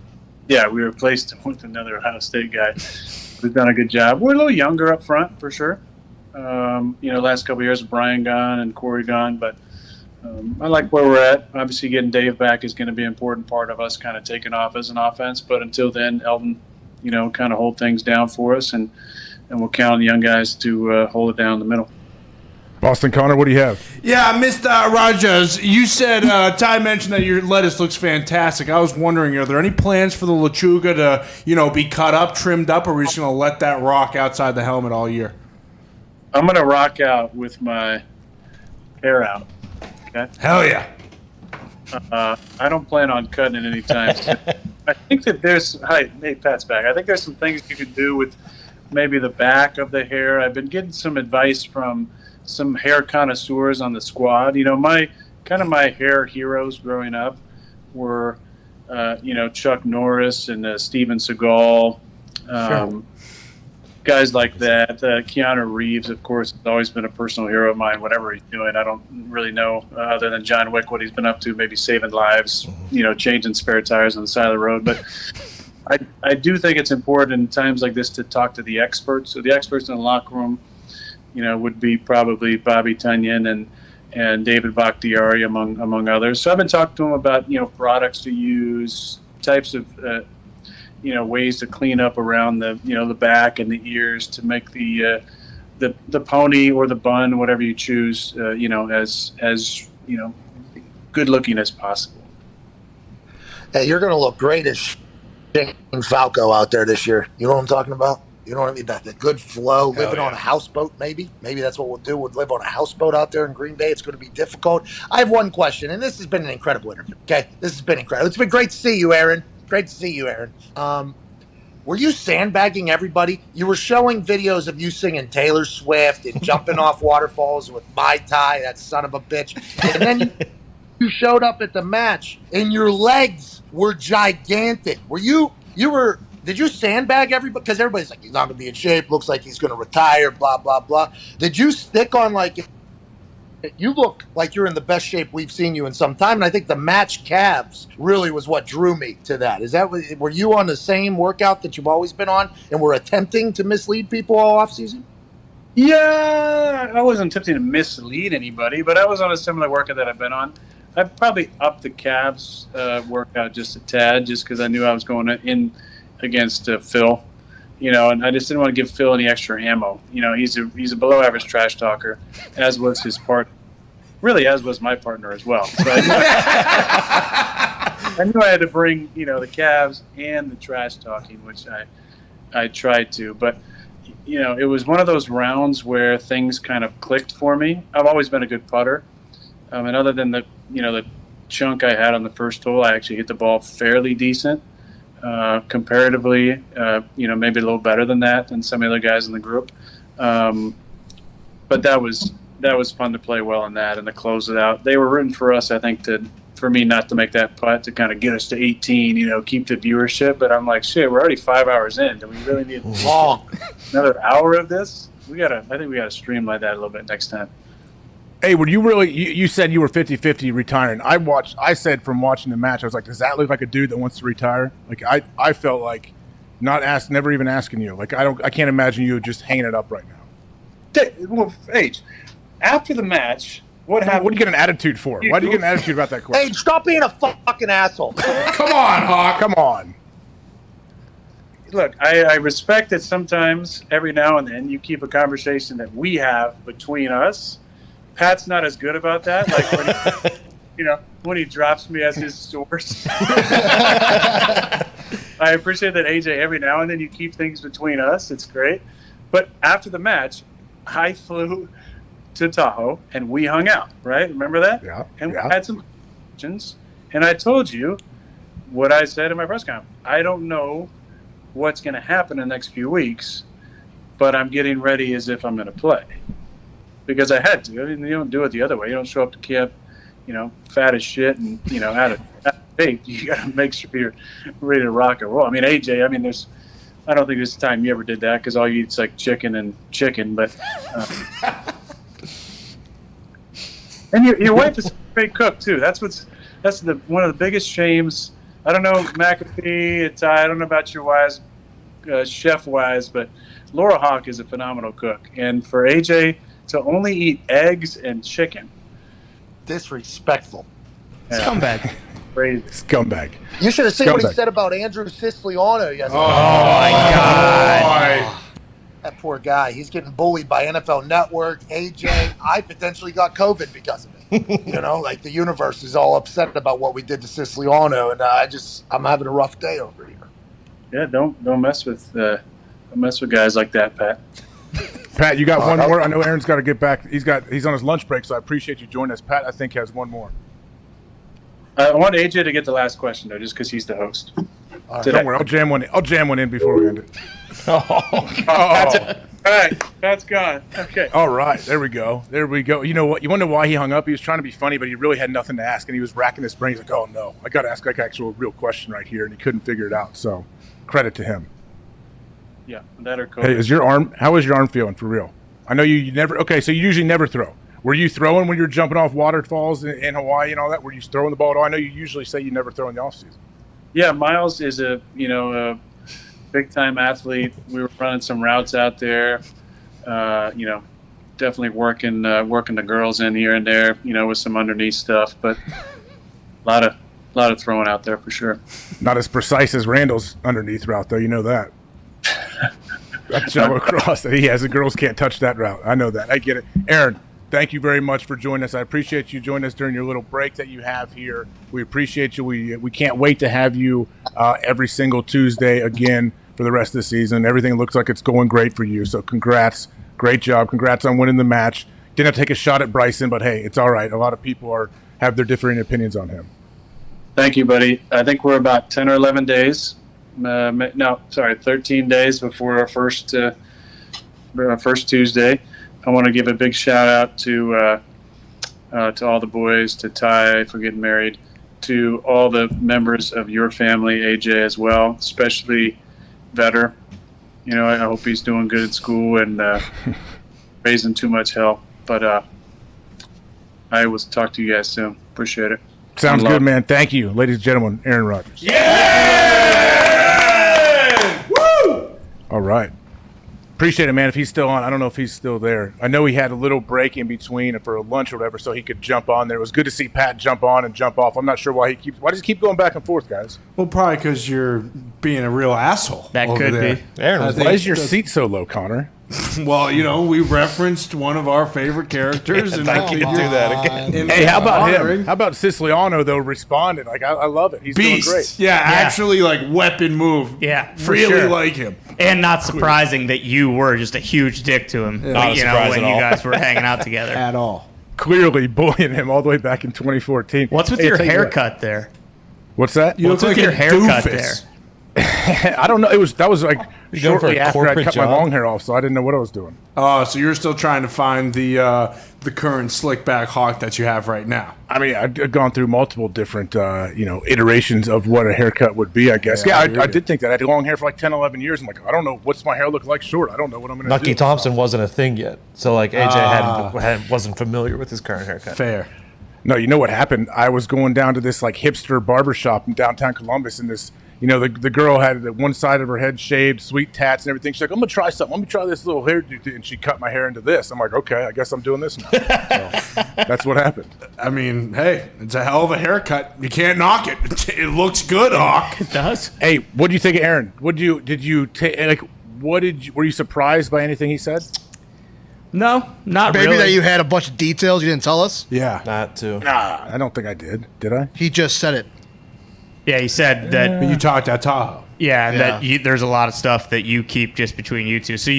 Yeah, we replaced him with another Ohio State guy who's done a good job. We're a little younger up front for sure. Last couple of years, Brian gone and Corey gone, but I like where we're at. Obviously, getting Dave back is going to be an important part of us kind of taking off as an offense. But until then, Eldon, kind of hold things down for us, and we'll count on the young guys to hold it down in the middle. Boston Connor, what do you have? Yeah, Mr. Rogers, you said, Ty mentioned that your lettuce looks fantastic. I was wondering, are there any plans for the lechuga to, be cut up, trimmed up, or are we just going to let that rock outside the helmet all year? I'm going to rock out with my hair out. Okay? Hell yeah. I don't plan on cutting it anytime soon. I think that hey, Pat's back. I think there's some things you could do with maybe the back of the hair. I've been getting some advice from some hair connoisseurs on the squad. My hair heroes growing up were, Chuck Norris and Steven Seagal, guys like that. Keanu Reeves, of course, has always been a personal hero of mine. Whatever he's doing, I don't really know other than John Wick what he's been up to. Maybe saving lives, changing spare tires on the side of the road. But I do think it's important in times like this to talk to the experts. So the experts in the locker room, would be probably Bobby Tunyon and David Bakhtiari among others. So I've been talking to them about products to use, types of ways to clean up around the the back and the ears to make the pony or the bun, whatever you choose, as good looking as possible. Hey, you're going to look great as Falco out there this year. You know what I'm talking about? You know what I mean? The good flow, living on a houseboat, maybe. Maybe that's what we'll do. We'll live on a houseboat out there in Green Bay. It's going to be difficult. I have one question, and this has been an incredible interview. Okay? This has been incredible. It's been great to see you, Aaron. Great to see you, Aaron. Were you sandbagging everybody? You were showing videos of you singing Taylor Swift and jumping off waterfalls with Mai Tai, that son of a bitch. And then you showed up at the match, and your legs were gigantic. Did you sandbag everybody? Because everybody's like, he's not going to be in shape. Looks like he's going to retire, blah, blah, blah. Did you stick on, you look like you're in the best shape we've seen you in some time. And I think the match calves really was what drew me to that. Were you on the same workout that you've always been on and were attempting to mislead people all offseason? Yeah, I wasn't attempting to mislead anybody, but I was on a similar workout that I've been on. I probably upped the calves workout just a tad, just because I knew I was going in against Phil, and I just didn't want to give Phil any extra ammo. He's a below average trash talker, as was his partner, really as was my partner as well. So I knew I had to bring the calves and the trash talking, which I tried to, but it was one of those rounds where things kind of clicked for me. I've always been a good putter, and other than the chunk I had on the first hole, I actually hit the ball fairly decent. Comparatively, maybe a little better than that than some of the other guys in the group. But that was fun to play well in that and to close it out. They were rooting for us, I think, for me not to make that putt to kind of get us to 18, keep the viewership. But I'm like, shit, we're already 5 hours in. Do we really need another hour of this? I think we gotta streamline that a little bit next time. Hey, were you really? You said you were 50-50 retiring. I said from watching the match, I was like, does that look like a dude that wants to retire? Like I felt like never even asking you. Like I can't imagine you just hanging it up right now. Well, Age, after the match, what happened? What do you get an attitude for? Why do you get an attitude about that question? Hey, stop being a fucking asshole. Come on, Hawk. Come on. Look, I respect that sometimes, every now and then, you keep a conversation that we have between us. Pat's not as good about that. Like when he drops me as his source. I appreciate that, AJ. Every now and then you keep things between us. It's great. But after the match, I flew to Tahoe and we hung out. Right? Remember that? Yeah. And we had some questions. And I told you what I said in my press conference. I don't know what's going to happen in the next few weeks, but I'm getting ready as if I'm going to play. Because I had to. I mean, you don't do it the other way. You don't show up to camp, fat as shit and, out of shape. You got to make sure you're ready to rock and roll. I mean, AJ, I don't think this time you ever did that because all you eat is like chicken and chicken. But and your wife is a great cook too. That's one of the biggest shames. I don't know McAfee. I don't know about your wives, chef wise, but Laura Hawk is a phenomenal cook, and for AJ to only eat eggs and chicken. Disrespectful. Yeah. Scumbag. Crazy. Scumbag. You should have seen what he said about Andrew Siciliano yesterday. Oh, my God. That poor guy. He's getting bullied by NFL Network, AJ. I potentially got COVID because of it. Like the universe is all upset about what we did to Siciliano, and I'm having a rough day over here. Yeah, don't mess with guys like that, Pat. Pat, you got one more? I know Aaron's got to get back. He's on his lunch break, so I appreciate you joining us. Pat, I think, has one more. I want AJ to get the last question, though, just because he's the host. Don't worry, I'll jam one in before we end it. All right, Pat's gone. Okay. All right, there we go. You know what? You wonder why he hung up? He was trying to be funny, but he really had nothing to ask, and he was racking his brain. He's like, "Oh no, I got to ask like actual real question right here," and he couldn't figure it out. So, credit to him. Yeah, that or COVID. Hey, how is your arm feeling for real? I know you never. Okay, so you usually never throw. Were you throwing when you're jumping off waterfalls in Hawaii and all that? Were you throwing the ball at all? I know you usually say you never throw in the off season. Yeah, Miles is a big time athlete. We were running some routes out there. Definitely working the girls in here and there. With some underneath stuff, but a lot of throwing out there for sure. Not as precise as Randall's underneath route, though. You know that. That jump across that he has, the girls can't touch that route. I know that. I get it. Aaron, thank you very much for joining us. I appreciate you joining us during your little break that you have here. We appreciate you. We can't wait to have you every single Tuesday again for the rest of the season. Everything looks like it's going great for you. So congrats. Great job. Congrats on winning the match. Didn't have to take a shot at Bryson, but hey, it's all right. A lot of people have their differing opinions on him. Thank you, buddy. I think we're about 10 or 11 days. 13 days before our first Tuesday. I want to give a big shout out to all the boys, to Ty for getting married, to all the members of your family, AJ as well, especially Vetter. I hope he's doing good at school and raising too much hell. But I will talk to you guys soon. Appreciate it. Sounds good, man. Thank you, ladies and gentlemen. Aaron Rodgers. Woo! All right. Appreciate it, man. If he's still on, I don't know if he's still there. I know he had a little break in between for a lunch or whatever, so he could jump on there. It was good to see Pat jump on and jump off. I'm not sure why does he keep going back and forth, guys? Well, probably because you're being a real asshole. That could be. Aaron, why is your seat so low, Connor? Well, we referenced one of our favorite characters. And I can't do that again. Hey, how about him? How about Siciliano, though, responding? I love it. He's Beast. doing great. Yeah, actually, weapon move. Yeah, for really sure. like him. And not surprising that you were just a huge dick to him, Not a surprise when at you all. guys were hanging out together. At all. Clearly bullying him all the way back in 2014. What's with your haircut there? What's that? You What's look with like your a haircut doofus. there? I don't know. That was like going for shortly a after I corporate cut my job? long hair off, so I didn't know what I was doing. Oh, so you're still trying to find the current slick back hawk that you have right now. I mean, I've gone through multiple different, iterations of what a haircut would be, I guess. Yeah, I did think that. I had long hair for 10, 11 years. I'm like, I don't know. What's my hair look like short? I don't know what I'm going to do. Nucky Thompson wasn't a thing yet, so AJ wasn't familiar with his current haircut. Fair. No, you know what happened? I was going down to this hipster barbershop in downtown Columbus, and this, the girl had one side of her head shaved, sweet tats and everything. She's like, I'm going to try something. Let me try this little hairdo. And she cut my hair into this. I'm like, okay, I guess I'm doing this now. So that's what happened. I mean, hey, it's a hell of a haircut. You can't knock it. It looks good, Hawk. It does. Hey, what do you think of Aaron? Were you surprised by anything he said? No, not Maybe really. that you had a bunch of details you didn't tell us. Yeah. That too. Nah, I don't think I did. Did I? He just said it. Yeah, he said that. You talked at Tahoe. Yeah, that there's a lot of stuff that you keep just between you two. So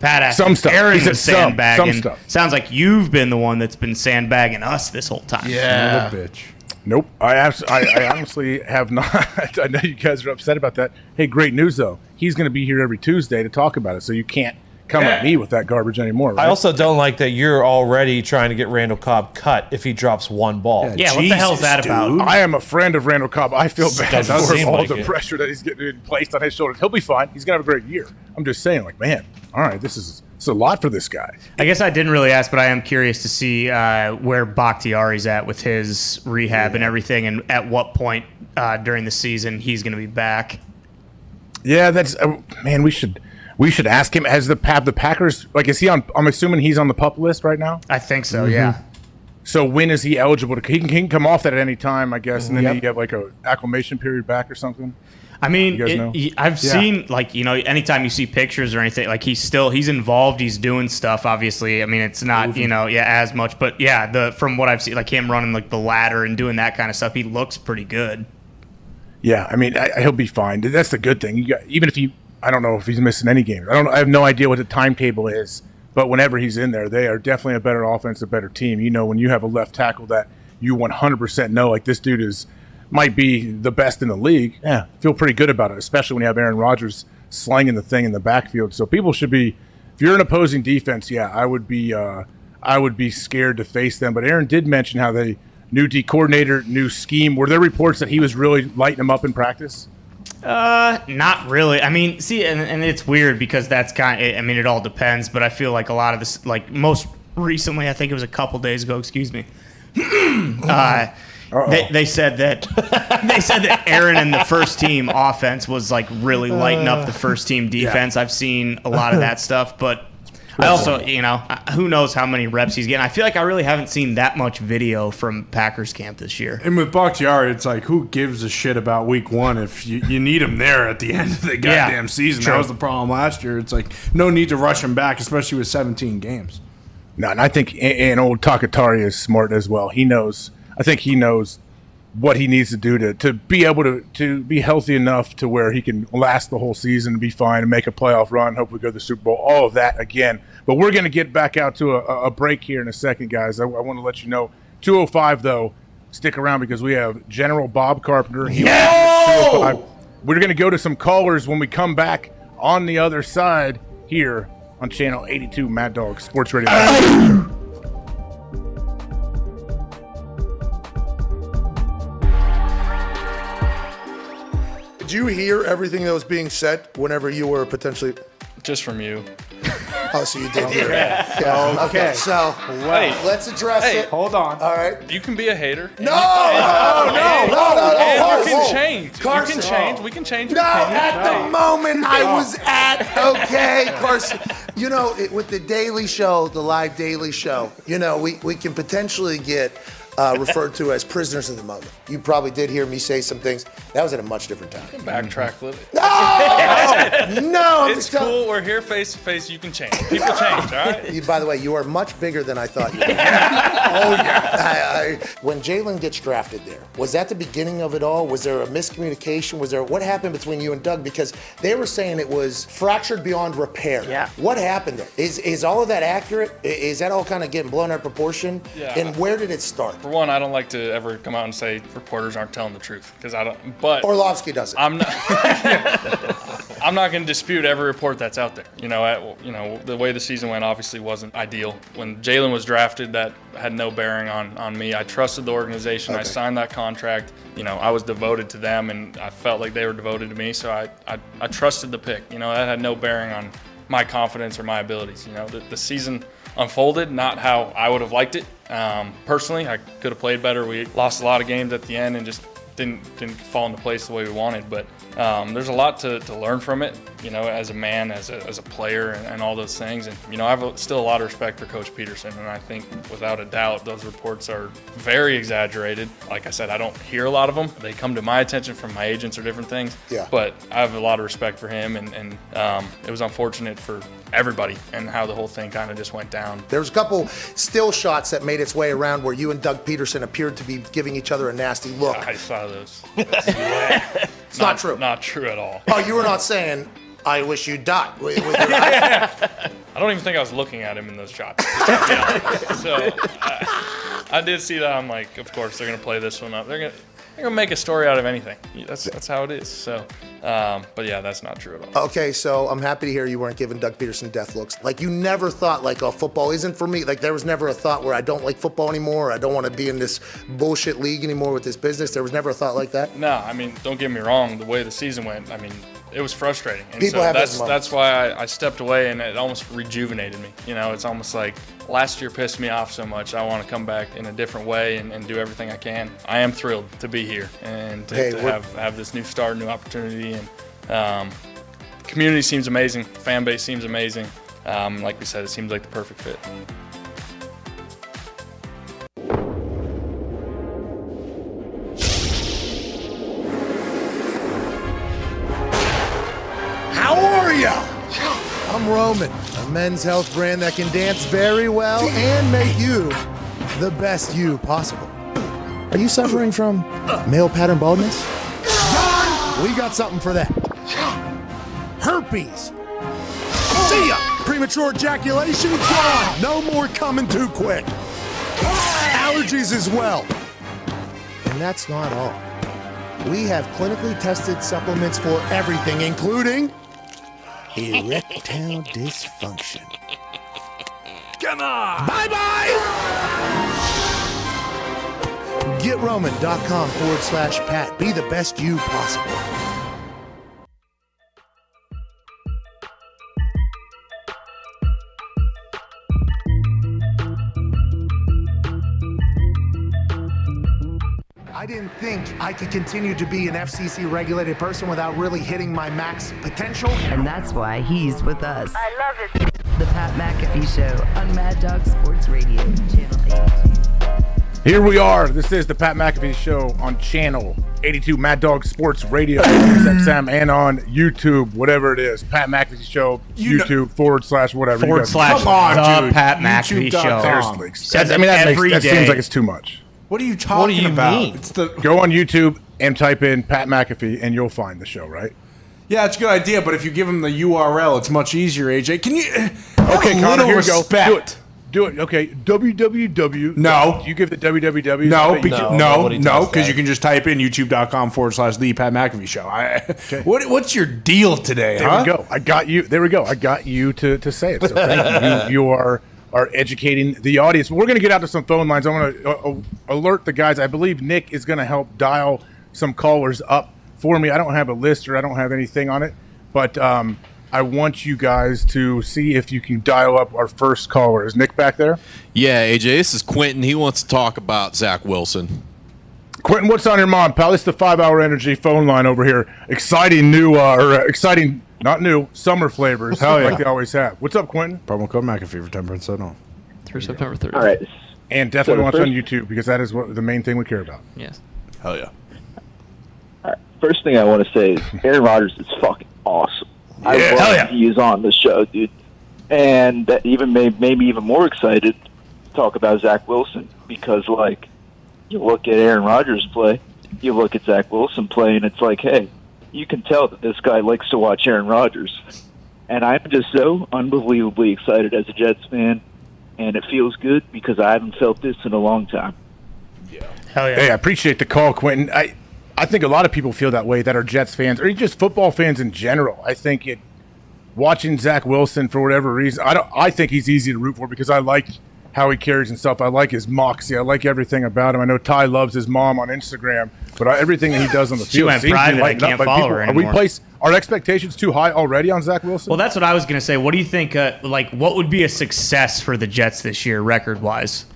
Pat asked Some stuff. Aaron He said was sandbagging. some stuff. Sounds like you've been the one that's been sandbagging us this whole time. Yeah. Little bitch. Nope. I honestly have not. I know you guys are upset about that. Hey, great news, though. He's going to be here every Tuesday to talk about it, so you can't come at me with that garbage anymore, right? I also don't like that you're already trying to get Randall Cobb cut if he drops one ball. Yeah, what the hell is that about? I am a friend of Randall Cobb. I feel bad Doesn't for seem all like the it. pressure that he's getting placed on his shoulders. He'll be fine. He's going to have a great year. I'm just saying, man, all right, it's a lot for this guy. I guess I didn't really ask, but I am curious to see where Bakhtiari's at with his rehab and everything, and at what point during the season he's going to be back. Yeah, that's man. We should ask him. Has the Packers is he on? I'm assuming he's on the PUP list right now. I think so. Yeah. So when is he eligible to? He can come off that at any time, I guess, and then you have a acclimation period back or something. I mean, You guys know? I've seen, like, you know, anytime you see pictures or anything, like, he's involved, he's doing stuff, obviously. I mean, it's not, you know, as much. But, yeah, from what I've seen, like, him running, like, the ladder and doing that kind of stuff, he looks pretty good. Yeah, I mean, he'll be fine. That's the good thing. Even if I don't know if he's missing any games. I have no idea what the timetable is. But whenever he's in there, they are definitely a better offense, a better team. You know, when you have a left tackle that you 100% know, like, this dude might be the best in the league, yeah, feel pretty good about it, especially when you have Aaron Rodgers slanging the thing in the backfield. So people should be, if you're an opposing defense, yeah, I would be scared to face them. But Aaron did mention how they new D coordinator, new scheme. Were there reports that he was really lighting them up in practice? Not really. I mean, see, and it's weird because that's I mean, it all depends. But I feel like a lot of this, like most recently, I think it was a couple days ago. Excuse me. They said that Aaron and the first team offense was like really lighting up the first team defense. Yeah. I've seen a lot of that stuff, but I also, you know, who knows how many reps he's getting. I feel like I really haven't seen that much video from Packers camp this year. And with Bakhtiari, it's like, who gives a shit about week one if you need him there at the end of the goddamn season? True. That was the problem last year. It's like, no need to rush him back, especially with 17 games. No, and I think and old Takatari is smart as well. I think he knows what he needs to do to be able to be healthy enough to where he can last the whole season and be fine and make a playoff run, hopefully go to the Super Bowl, all of that again. But we're going to get back out to a break here in a second, guys. I want to let you know, 2:05, though, stick around because we have General Bob Carpenter. We're going to go to some callers when we come back on the other side here on Channel 82 Mad Dog Sports Radio. Did you hear everything that was being said whenever you were potentially... Just from you. Oh, so you did hear it. Yeah. Okay. So, let's address it. Hold on. All right. You can be a hater. No! You can change. Carson. You can change. We can change. No, at the moment I was at, okay, Carson. You know, with the Daily Show, the live Daily Show, you know, we can potentially get referred to as prisoners of the moment. You probably did hear me say some things. That was at a much different time. You can backtrack with it. No! It's cool. We're here face to face. You can change. People change, all right? By the way, you are much bigger than I thought you were. Oh, yeah. When Jalen gets drafted there, was that the beginning of it all? Was there a miscommunication? What happened between you and Doug? Because they were saying it was fractured beyond repair. Yeah. What happened there? Is all of that accurate? Is that all kind of getting blown out of proportion? Yeah. And where did it start? For one, I don't like to ever come out and say reporters aren't telling the truth because I don't. But Orlovsky does it. I'm not. I'm not going to dispute every report that's out there. You know, the way the season went obviously wasn't ideal. When Jalen was drafted, that had no bearing on me. I trusted the organization. Okay. I signed that contract. You know, I was devoted to them, and I felt like they were devoted to me. So I trusted the pick. You know, that had no bearing on my confidence or my abilities. You know, the season unfolded not how I would have liked it. Personally, I could have played better. We lost a lot of games at the end and just didn't fall into place the way we wanted. But there's a lot to learn from it, you know, as a man, as a player, and all those things. And, you know, I have still a lot of respect for Coach Peterson, and I think without a doubt those reports are very exaggerated. Like I said, I don't hear a lot of them. They come to my attention from my agents or different things. Yeah. But I have a lot of respect for him, and it was unfortunate for everybody and how the whole thing kind of just went down. There was a couple still shots that made its way around where you and Doug Peterson appeared to be giving each other a nasty look. I saw those. It's not true. Not true at all. Oh, you were not saying, I wish you died. With your I don't even think I was looking at him in those shots. So I did see that. I'm like, of course, they're going to play this one up. They're gonna make a story out of anything. That's how it is. So, but yeah, that's not true at all. Okay, so I'm happy to hear you weren't giving Doug Peterson death looks. Like you never thought like, oh, football isn't for me. Like there was never a thought where I don't like football anymore. I don't want to be in this bullshit league anymore with this business. There was never a thought like that. No, I mean, don't get me wrong. The way the season went, I mean, it was frustrating. And People so have that's why I stepped away, and it almost rejuvenated me. You know, it's almost like last year pissed me off so much. I want to come back in a different way and do everything I can. I am thrilled to be here and to have this new start, new opportunity. And the community seems amazing. The fan base seems amazing. Like we said, it seems like the perfect fit. Roman, a men's health brand that can dance very well and make you the best you possible. Are you suffering from male pattern baldness? We got something for that. Herpes. See ya! Premature ejaculation? Gone! No more coming too quick. Allergies as well. And that's not all. We have clinically tested supplements for everything, including erectile dysfunction. Come on! Bye-bye! GetRoman.com/Pat. Be the best you possible. I didn't think I could continue to be an FCC-regulated person without really hitting my max potential. And that's why he's with us. I love it. The Pat McAfee Show on Mad Dog Sports Radio, Channel 82. Here we are. This is the Pat McAfee Show on Channel 82, Mad Dog Sports Radio, XM, and on YouTube, whatever it is. Pat McAfee Show, YouTube, /whatever. Come on, dude. Pat McAfee Show. Seriously. Says That seems like it's too much. What are you talking about? It's the Go on YouTube and type in Pat McAfee, and you'll find the show, right? Yeah, it's a good idea, but if you give them the URL, it's much easier, AJ. Can you... Okay, Connor, here we go. Respect. Do it. Okay, www. No. You give the www. No, because you can just type in youtube.com/the Pat McAfee Show. What's your deal today, There we go. I got you. There we go. I got you to say it. So thank you. You are educating the audience. We're going to get out to some phone lines. I want to alert the guys. I believe Nick is going to help dial some callers up for me. I don't have a list or I don't have anything on it, but I want you guys to see if you can dial up our first caller. Is Nick back there? Yeah, AJ, this is Quentin. He wants to talk about Zach Wilson. Quentin, what's on your mind, pal? This is the 5 Hour Energy phone line over here. Exciting not new, summer flavors like they always have. What's up, Quentin? Promo code McAfee for 10% off. Through September 30th. All right. And definitely watch on YouTube because that is what the main thing we care about. Yes. Hell yeah. All right. First thing I want to say is Aaron Rodgers is fucking awesome. I love he is on the show, dude. And that even made me even more excited to talk about Zach Wilson because, like, you look at Aaron Rodgers play, you look at Zach Wilson play, and it's like, hey, you can tell that this guy likes to watch Aaron Rodgers. And I'm just so unbelievably excited as a Jets fan, and it feels good because I haven't felt this in a long time. Hell yeah. Hey, I appreciate the call, Quentin. I think a lot of people feel that way that are Jets fans or just football fans in general. I think watching Zach Wilson for whatever reason, I think he's easy to root for because I like how he carries himself. I like his moxie. I like everything about him. I know Ty loves his mom on Instagram, but everything that he does on the field seems to be lighting up by people. Are expectations too high already on Zach Wilson? Well, that's what I was going to say. What do you think, what would be a success for the Jets this year record-wise?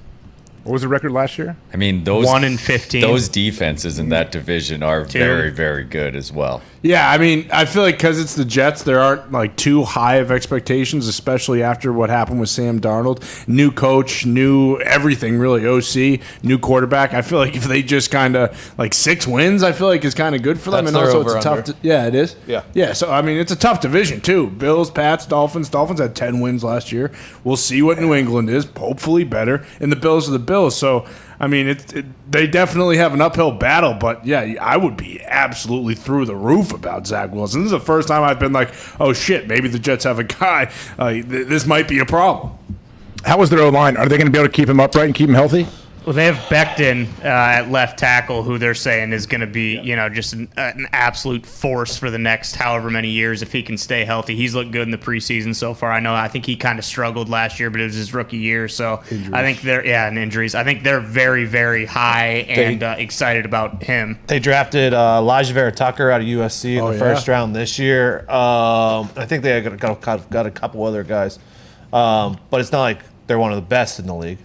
What was the record last year? I mean, those 1-15. Those defenses in that division are very, very good as well. Yeah, I mean, I feel like because it's the Jets, there aren't like too high of expectations, especially after what happened with Sam Darnold. New coach, new everything, really. OC, new quarterback. I feel like if they just kind of like 6 wins, I feel like is kind of good for them. That's and also, their it's a tough. It is. Yeah. So I mean, it's a tough division too. Bills, Pats, Dolphins. Dolphins had 10 wins last year. We'll see what New England is. Hopefully better. And the Bills are the Bills. So. I mean, they definitely have an uphill battle, but yeah, I would be absolutely through the roof about Zach Wilson. This is the first time I've been like, oh shit, maybe the Jets have a guy. This might be a problem. How was their O-line? Are they going to be able to keep him upright and keep him healthy? Well, they have Becton at left tackle, who they're saying is going to be, just an absolute force for the next however many years if he can stay healthy. He's looked good in the preseason so far. I think he kind of struggled last year, but it was his rookie year. So injuries. I think and injuries. I think they're very, very high and excited about him. They drafted Elijah Vera Tucker out of USC in the first round this year. I think they got a couple other guys, but it's not like they're one of the best in the league.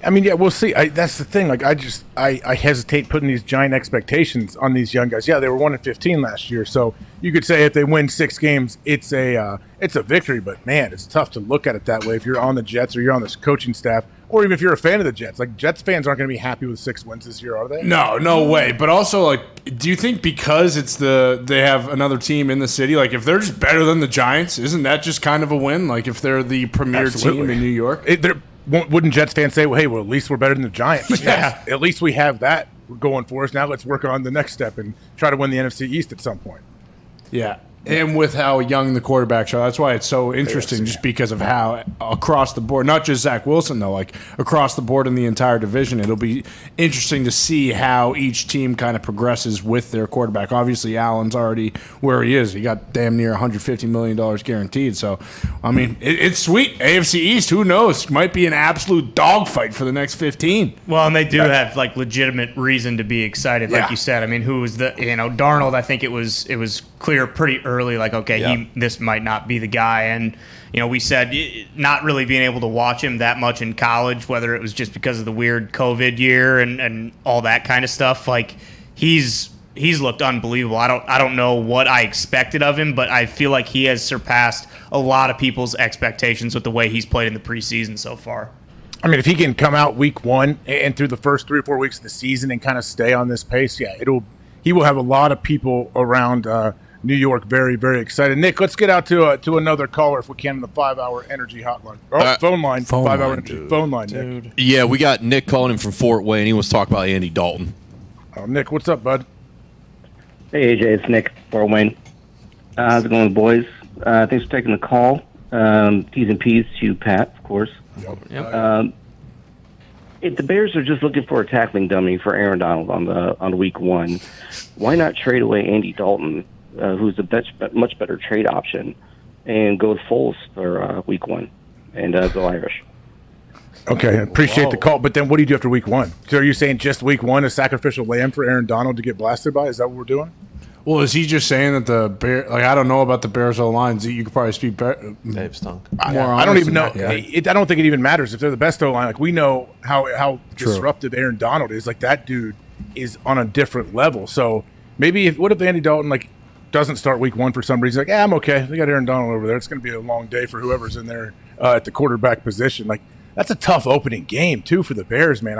I mean, yeah, we'll see. That's the thing. Like, I hesitate putting these giant expectations on these young guys. Yeah, they were 1-15 last year, so you could say if they win 6 games, it's a victory. But man, it's tough to look at it that way if you're on the Jets or you're on this coaching staff Or even if you're a fan of the Jets, like Jets fans aren't going to be happy with 6 wins this year, are they? No way. But also, like, do you think because they have another team in the city, like if they're just better than the Giants, isn't that just kind of a win? Like if they're the premier team in New York, wouldn't Jets fans say, "Well, hey, at least we're better than the Giants"? Like, yes, at least we have that going for us. Now let's work on the next step and try to win the NFC East at some point. Yeah. And with how young the quarterbacks are, that's why it's so interesting, just because of how across the board, not just Zach Wilson, though, like across the board in the entire division, it'll be interesting to see how each team kind of progresses with their quarterback. Obviously, Allen's already where he is. He got damn near $150 million guaranteed. So, I mean, it's sweet. AFC East, who knows? Might be an absolute dogfight for the next 15. Well, and they do have, like, legitimate reason to be excited, like you said. I mean, who was Darnold, I think it was clear pretty early, like, okay, this might not be the guy. And, we said not really being able to watch him that much in college, whether it was just because of the weird COVID year and all that kind of stuff. Like, he's looked unbelievable. I don't know what I expected of him, but I feel like he has surpassed a lot of people's expectations with the way he's played in the preseason so far. I mean, if he can come out week 1 and through the first 3 or 4 weeks of the season and kind of stay on this pace, he will have a lot of people around New York very, very excited. Nick, let's get out to another caller if we can in the 5-hour energy hotline. Phone line. 5-hour energy phone line, Nick. Yeah, we got Nick calling him from Fort Wayne. He wants to talk about Andy Dalton. Oh, Nick, what's up, bud? Hey, AJ, it's Nick, Fort Wayne. How's it going, boys? Thanks for taking the call. T's and P's to Pat, of course. Yep. If the Bears are just looking for a tackling dummy for Aaron Donald on week 1, why not trade away Andy Dalton, who's a much better trade option, and go Foles for week 1 and go Irish? Okay, I appreciate the call, but then what do you do after week 1? So are you saying just week 1, a sacrificial lamb for Aaron Donald to get blasted by? Is that what we're doing? Well, is he just saying that the Bears, like, I don't know about the Bears O-lines. You could probably speak better. Dave Stunk. I don't even know. I don't think it even matters if they're the best O-line. Like, we know how disruptive Aaron Donald is. Like, that dude is on a different level. So maybe what if Andy Dalton, like, doesn't start week 1 for some reason? Like, I'm okay. They got Aaron Donald over there. It's going to be a long day for whoever's in there at the quarterback position. Like, that's a tough opening game, too, for the Bears, man.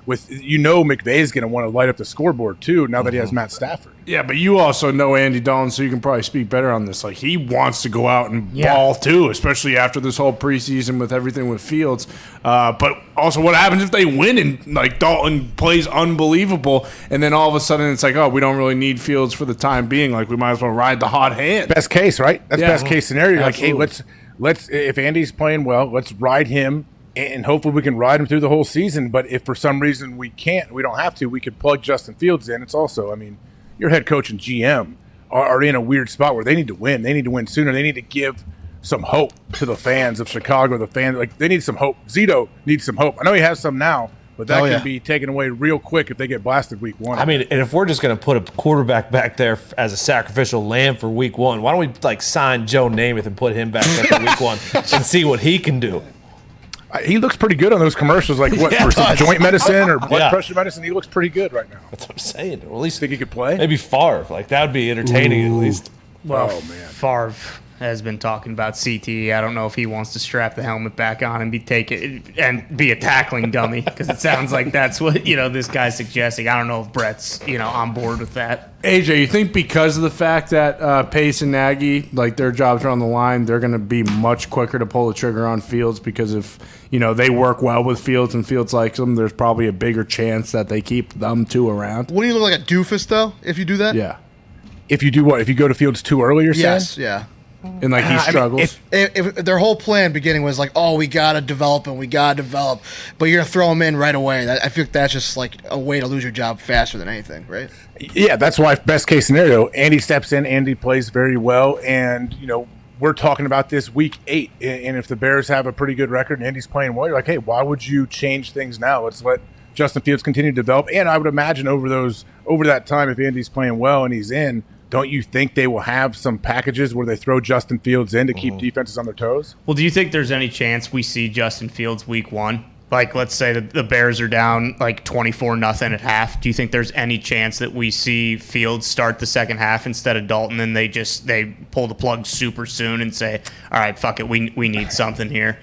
McVay's going to want to light up the scoreboard, too, now that he has Matt Stafford. Yeah, but you also know Andy Dalton, so you can probably speak better on this. Like, he wants to go out and ball, too, especially after this whole preseason with everything with Fields. But also, what happens if they win and, like, Dalton plays unbelievable, and then all of a sudden it's like, oh, we don't really need Fields for the time being. Like, we might as well ride the hot hand. Best case, right? That's best case scenario. Absolutely. Like, hey, let's if Andy's playing well, let's ride him. And hopefully we can ride him through the whole season. But if for some reason we don't have to, we could plug Justin Fields in. It's also, I mean, your head coach and GM are in a weird spot where they need to win. They need to win sooner. They need to give some hope to the fans of Chicago. The fans, like, they need some hope. Zito needs some hope. I know he has some now, but that can be taken away real quick if they get blasted week 1. I mean, and if we're just going to put a quarterback back there as a sacrificial lamb for week 1, why don't we, like, sign Joe Namath and put him back there for week 1 and see what he can do? He looks pretty good on those commercials, like for some joint medicine or blood pressure medicine. He looks pretty good right now. That's what I'm saying. Or at least think he could play. Maybe Favre, like that would be entertaining at least. Well, Favre has been talking about CTE. I don't know if he wants to strap the helmet back on and be a tackling dummy, because it sounds like that's what this guy's suggesting. I don't know if Brett's on board with that. AJ, you think because of the fact that Pace and Nagy, like, their jobs are on the line, they're going to be much quicker to pull the trigger on Fields, because if they work well with Fields and Fields likes them, there's probably a bigger chance that they keep them two around. Wouldn't you look like a doofus though if you do that? Yeah. If you do what? If you go to Fields too early, you're saying? Yes. Yeah. And like he struggles. If their whole plan beginning was like, oh, we gotta develop, but you're gonna throw him in right away. I feel like that's just like a way to lose your job faster than anything, right? Yeah, that's why best case scenario, Andy steps in, Andy plays very well, and we're talking about this week 8, and if the Bears have a pretty good record and Andy's playing well, you're like, hey, why would you change things now? Let's let Justin Fields continue to develop, and I would imagine over that time, if Andy's playing well and he's in. Don't you think they will have some packages where they throw Justin Fields in to keep defenses on their toes? Well, do you think there's any chance we see Justin Fields week 1? Like, let's say the Bears are down like 24-0 at half. Do you think there's any chance that we see Fields start the second half instead of Dalton, and they pull the plug super soon and say, all right, fuck it, we need something here?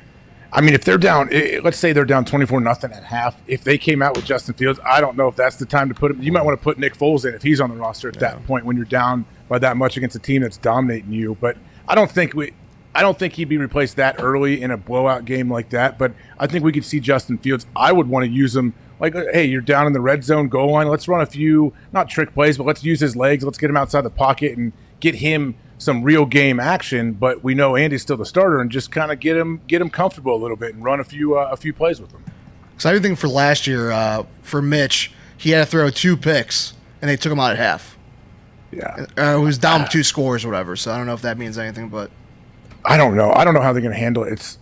I mean, if they're down, let's say they're down 24-0 at half. If they came out with Justin Fields, I don't know if that's the time to put him. You might want to put Nick Foles in if he's on the roster at that point when you're down by that much against a team that's dominating you. But I don't think he'd be replaced that early in a blowout game like that. But I think we could see Justin Fields. I would want to use him like, hey, you're down in the red zone goal line. Let's run a few, not trick plays, but let's use his legs. Let's get him outside the pocket and get him some real game action. But we know Andy's still the starter, and just kind of get him comfortable a little bit and run a few plays with him. So I think for last year, for Mitch, he had to throw 2 picks, and they took him out at half. Yeah, he was down 2 scores or whatever. So I don't know if that means anything, but I don't know. I don't know how they're going to handle it.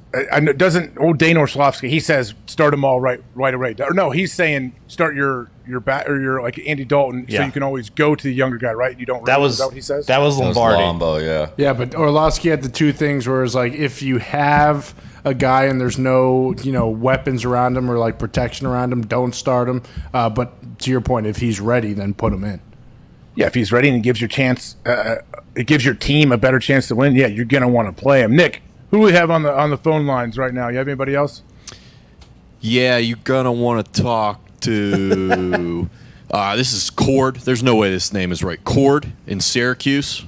Doesn't old Dane Orlovsky? He says start them all right away. Or no, he's saying start your bat or your like Andy Dalton, so you can always go to the younger guy, right? You don't. Is that what he says? That was Lombardi. Yeah, but Orlovsky had the 2 things where it's like if you have a guy and there's no weapons around him or like protection around him, don't start him. But to your point, if he's ready, then put him in. Yeah, if he's ready and it gives your chance, it gives your team a better chance to win. Yeah, you're gonna want to play him. Nick, who do we have on the phone lines right now? You have anybody else? Yeah, you're gonna want to talk to. This is Cord. There's no way this name is right. Cord in Syracuse.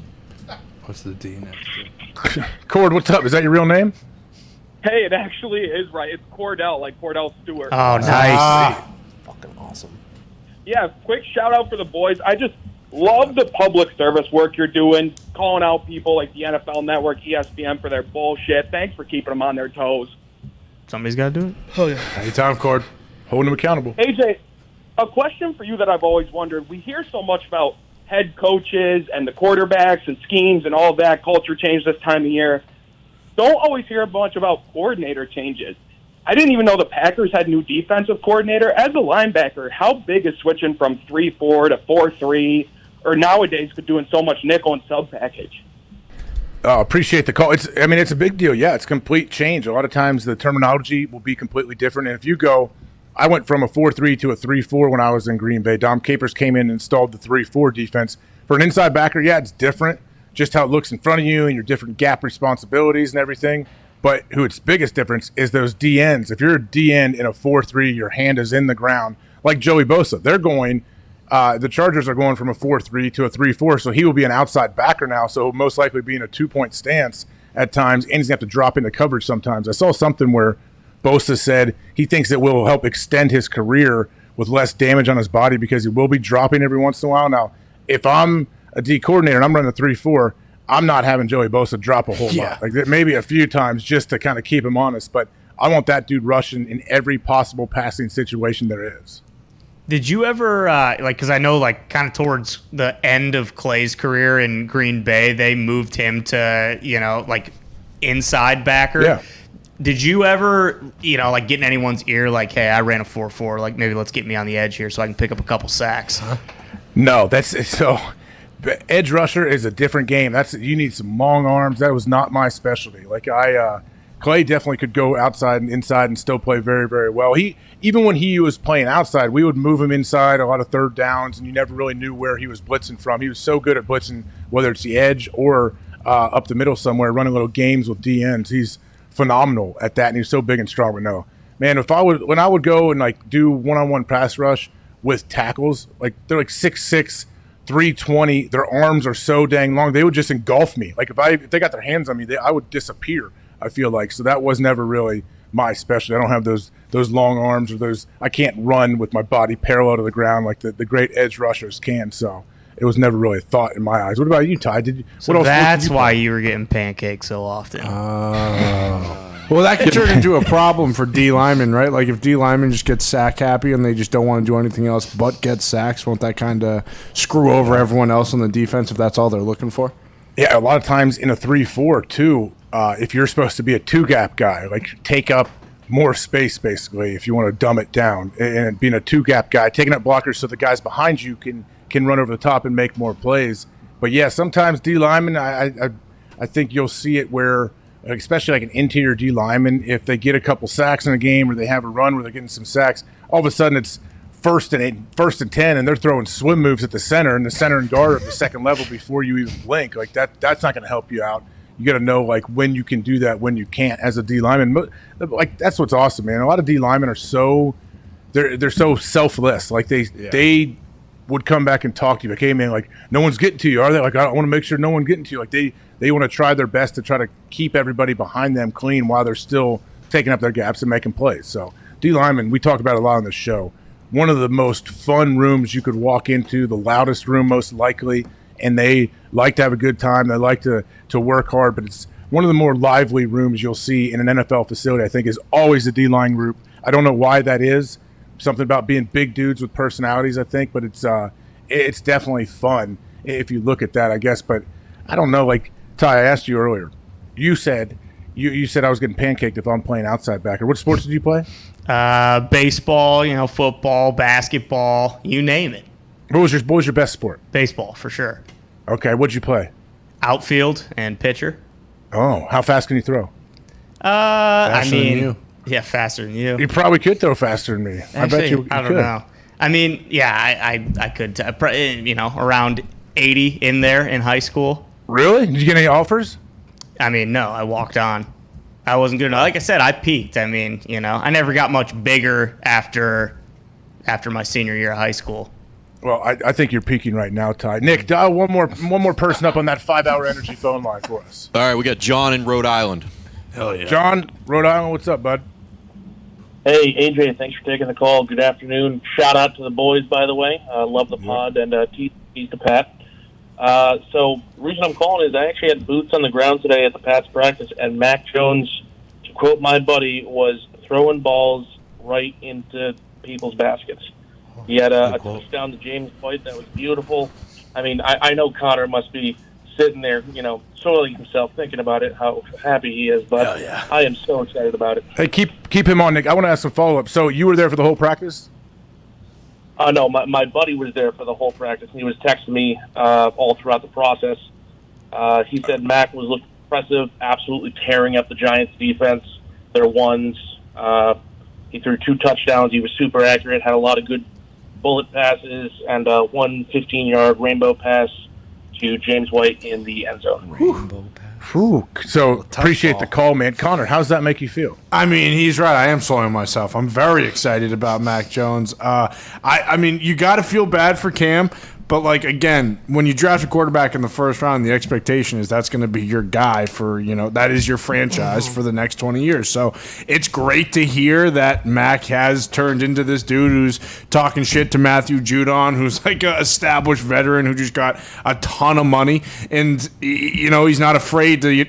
What's the D next to? Cord, what's up? Is that your real name? Hey, it actually is right. It's Cordell, like Cordell Stewart. Oh, nice. Fucking awesome. Yeah, quick shout out for the boys. I just love the public service work you're doing, calling out people like the NFL Network, ESPN for their bullshit. Thanks for keeping them on their toes. Somebody's got to do it. Oh, yeah. Anytime, Cord. Holding them accountable. AJ, a question for you that I've always wondered. We hear so much about head coaches and the quarterbacks and schemes and all that culture change this time of year. Don't always hear much about coordinator changes. I didn't even know the Packers had a new defensive coordinator. As a linebacker, how big is switching from 3-4 to 4-3, or nowadays doing so much nickel and sub package? Appreciate the call. It's a big deal. Yeah, it's complete change. A lot of times the terminology will be completely different. And if you go, I went from a 4-3 to a 3-4 when I was in Green Bay. Dom Capers came in and installed the 3-4 defense. For an inside backer, yeah, it's different. Just how it looks in front of you and your different gap responsibilities and everything. But its biggest difference is those DNs. If you're a DN in a 4-3, your hand is in the ground, like Joey Bosa. They're going, the Chargers are going from a 4-3 to a 3-4, so he will be an outside backer now, so he'll most likely be in a 2-point stance at times, and he's going to have to drop into coverage sometimes. I saw something where Bosa said he thinks it will help extend his career with less damage on his body because he will be dropping every once in a while. Now, if I'm a D coordinator and I'm running a 3-4, I'm not having Joey Bosa drop a whole lot. Like maybe a few times just to kind of keep him honest, but I want that dude rushing in every possible passing situation there is. Did you ever, because I know, kind of towards the end of Clay's career in Green Bay, they moved him to, inside backer. Yeah. Did you ever, get in anyone's ear, hey, I ran a 4-4, maybe let's get me on the edge here so I can pick up a couple sacks? No, so edge rusher is a different game. You need some long arms. That was not my specialty. Clay definitely could go outside and inside and still play very, very well. Even when he was playing outside, we would move him inside a lot of third downs, and you never really knew where he was blitzing from. He was so good at blitzing, whether it's the edge or up the middle somewhere, running little games with DNs. He's phenomenal at that, and he's so big and strong. But no, man, when I would go and do one-on-one pass rush with tackles, they're 6'6", 320. Their arms are so dang long, they would just engulf me. If they got their hands on me, I would disappear. I feel like so that was never really my specialty. I don't have those long arms or those. I can't run with my body parallel to the ground like the great edge rushers can. So it was never really a thought in my eyes. What about you, Ty? That's why you were getting pancakes so often. Well, that could turn into a problem for D linemen, right? If D linemen just get sack happy and they just don't want to do anything else but get sacks, won't that kind of screw over everyone else on the defense if that's all they're looking for? Yeah, a lot of times in a 3-4 too. If you're supposed to be a 2-gap guy, take up more space, basically, if you want to dumb it down, and being a 2-gap guy, taking up blockers so the guys behind you can run over the top and make more plays. But yeah, sometimes D linemen, I think you'll see it where, especially an interior D lineman, if they get a couple sacks in a game or they have a run where they're getting some sacks, all of a sudden it's first and 10, and they're throwing swim moves at the center, and the center and guard at the second level before you even blink. That's not going to help you out. you got to know like when you can do that, when you can't as a D lineman. Like that's what's awesome, man. A lot of D linemen are so they're so selfless. Like they would come back and talk to you like, hey man, like no one's getting to you, are they? Like I want to make sure no one's getting to you. Like they want to try their best to try to keep everybody behind them clean while they're still taking up their gaps and making plays. So D lineman, we talked about it a lot on the show. One of the most fun rooms you could walk into, the loudest room most likely, and they like to have a good time. They like to work hard, but it's one of the more lively rooms you'll see in an NFL facility, I think, is always the D-line group. I don't know why that is. Something about being big dudes with personalities, I think, but it's definitely fun if you look at that, I guess. But I don't know. Like, Ty, I asked you earlier. You said you said I was getting pancaked if I'm playing outside backer. What sports did you play? Baseball, football, basketball, you name it. What was your best sport? Baseball, for sure. Okay, what'd you play? Outfield and pitcher. Oh, how fast can you throw? Faster than you. Yeah, faster than you. You probably could throw faster than me. Actually, I bet you I don't could. know. I mean, yeah, I could, around 80 in there in high school. Really? Did you get any offers? I mean, no, I walked on. I wasn't good enough. Like I said, I peaked. I mean, I never got much bigger after my senior year of high school. Well, I think you're peaking right now, Ty. Nick, dial one more person up on that 5-hour energy phone line for us. All right, we got John in Rhode Island. Hell yeah. John, Rhode Island, what's up, bud? Hey, AJ, thanks for taking the call. Good afternoon. Shout out to the boys, by the way. Love the pod, and tease to Pat. So the reason I'm calling is I actually had boots on the ground today at the Pats practice, and Mac Jones, to quote my buddy, was throwing balls right into people's baskets. He had a touchdown to James White that was beautiful. I mean, I know Connor must be sitting there, soiling himself, thinking about it, how happy he is. But I am so excited about it. Hey, keep him on, Nick. I want to ask some follow-up. So you were there for the whole practice? No, my buddy was there for the whole practice. He was texting me all throughout the process. He said Mac was looking impressive, absolutely tearing up the Giants' defense, their ones. He threw 2 touchdowns. He was super accurate, had a lot of good bullet passes, and one 15-yard rainbow pass to James White in the end zone. Rainbow pass. Ooh, so appreciate the call, man. Connor, how does that make you feel? I mean, he's right. I am soiling myself. I'm very excited about Mac Jones. I mean, you got to feel bad for Cam, but like again, when you draft a quarterback in the first round, the expectation is that's going to be your guy for that is your franchise for the next 20 years. So it's great to hear that Mac has turned into this dude who's talking shit to Matthew Judon, who's like an established veteran who just got a ton of money, and he's not afraid to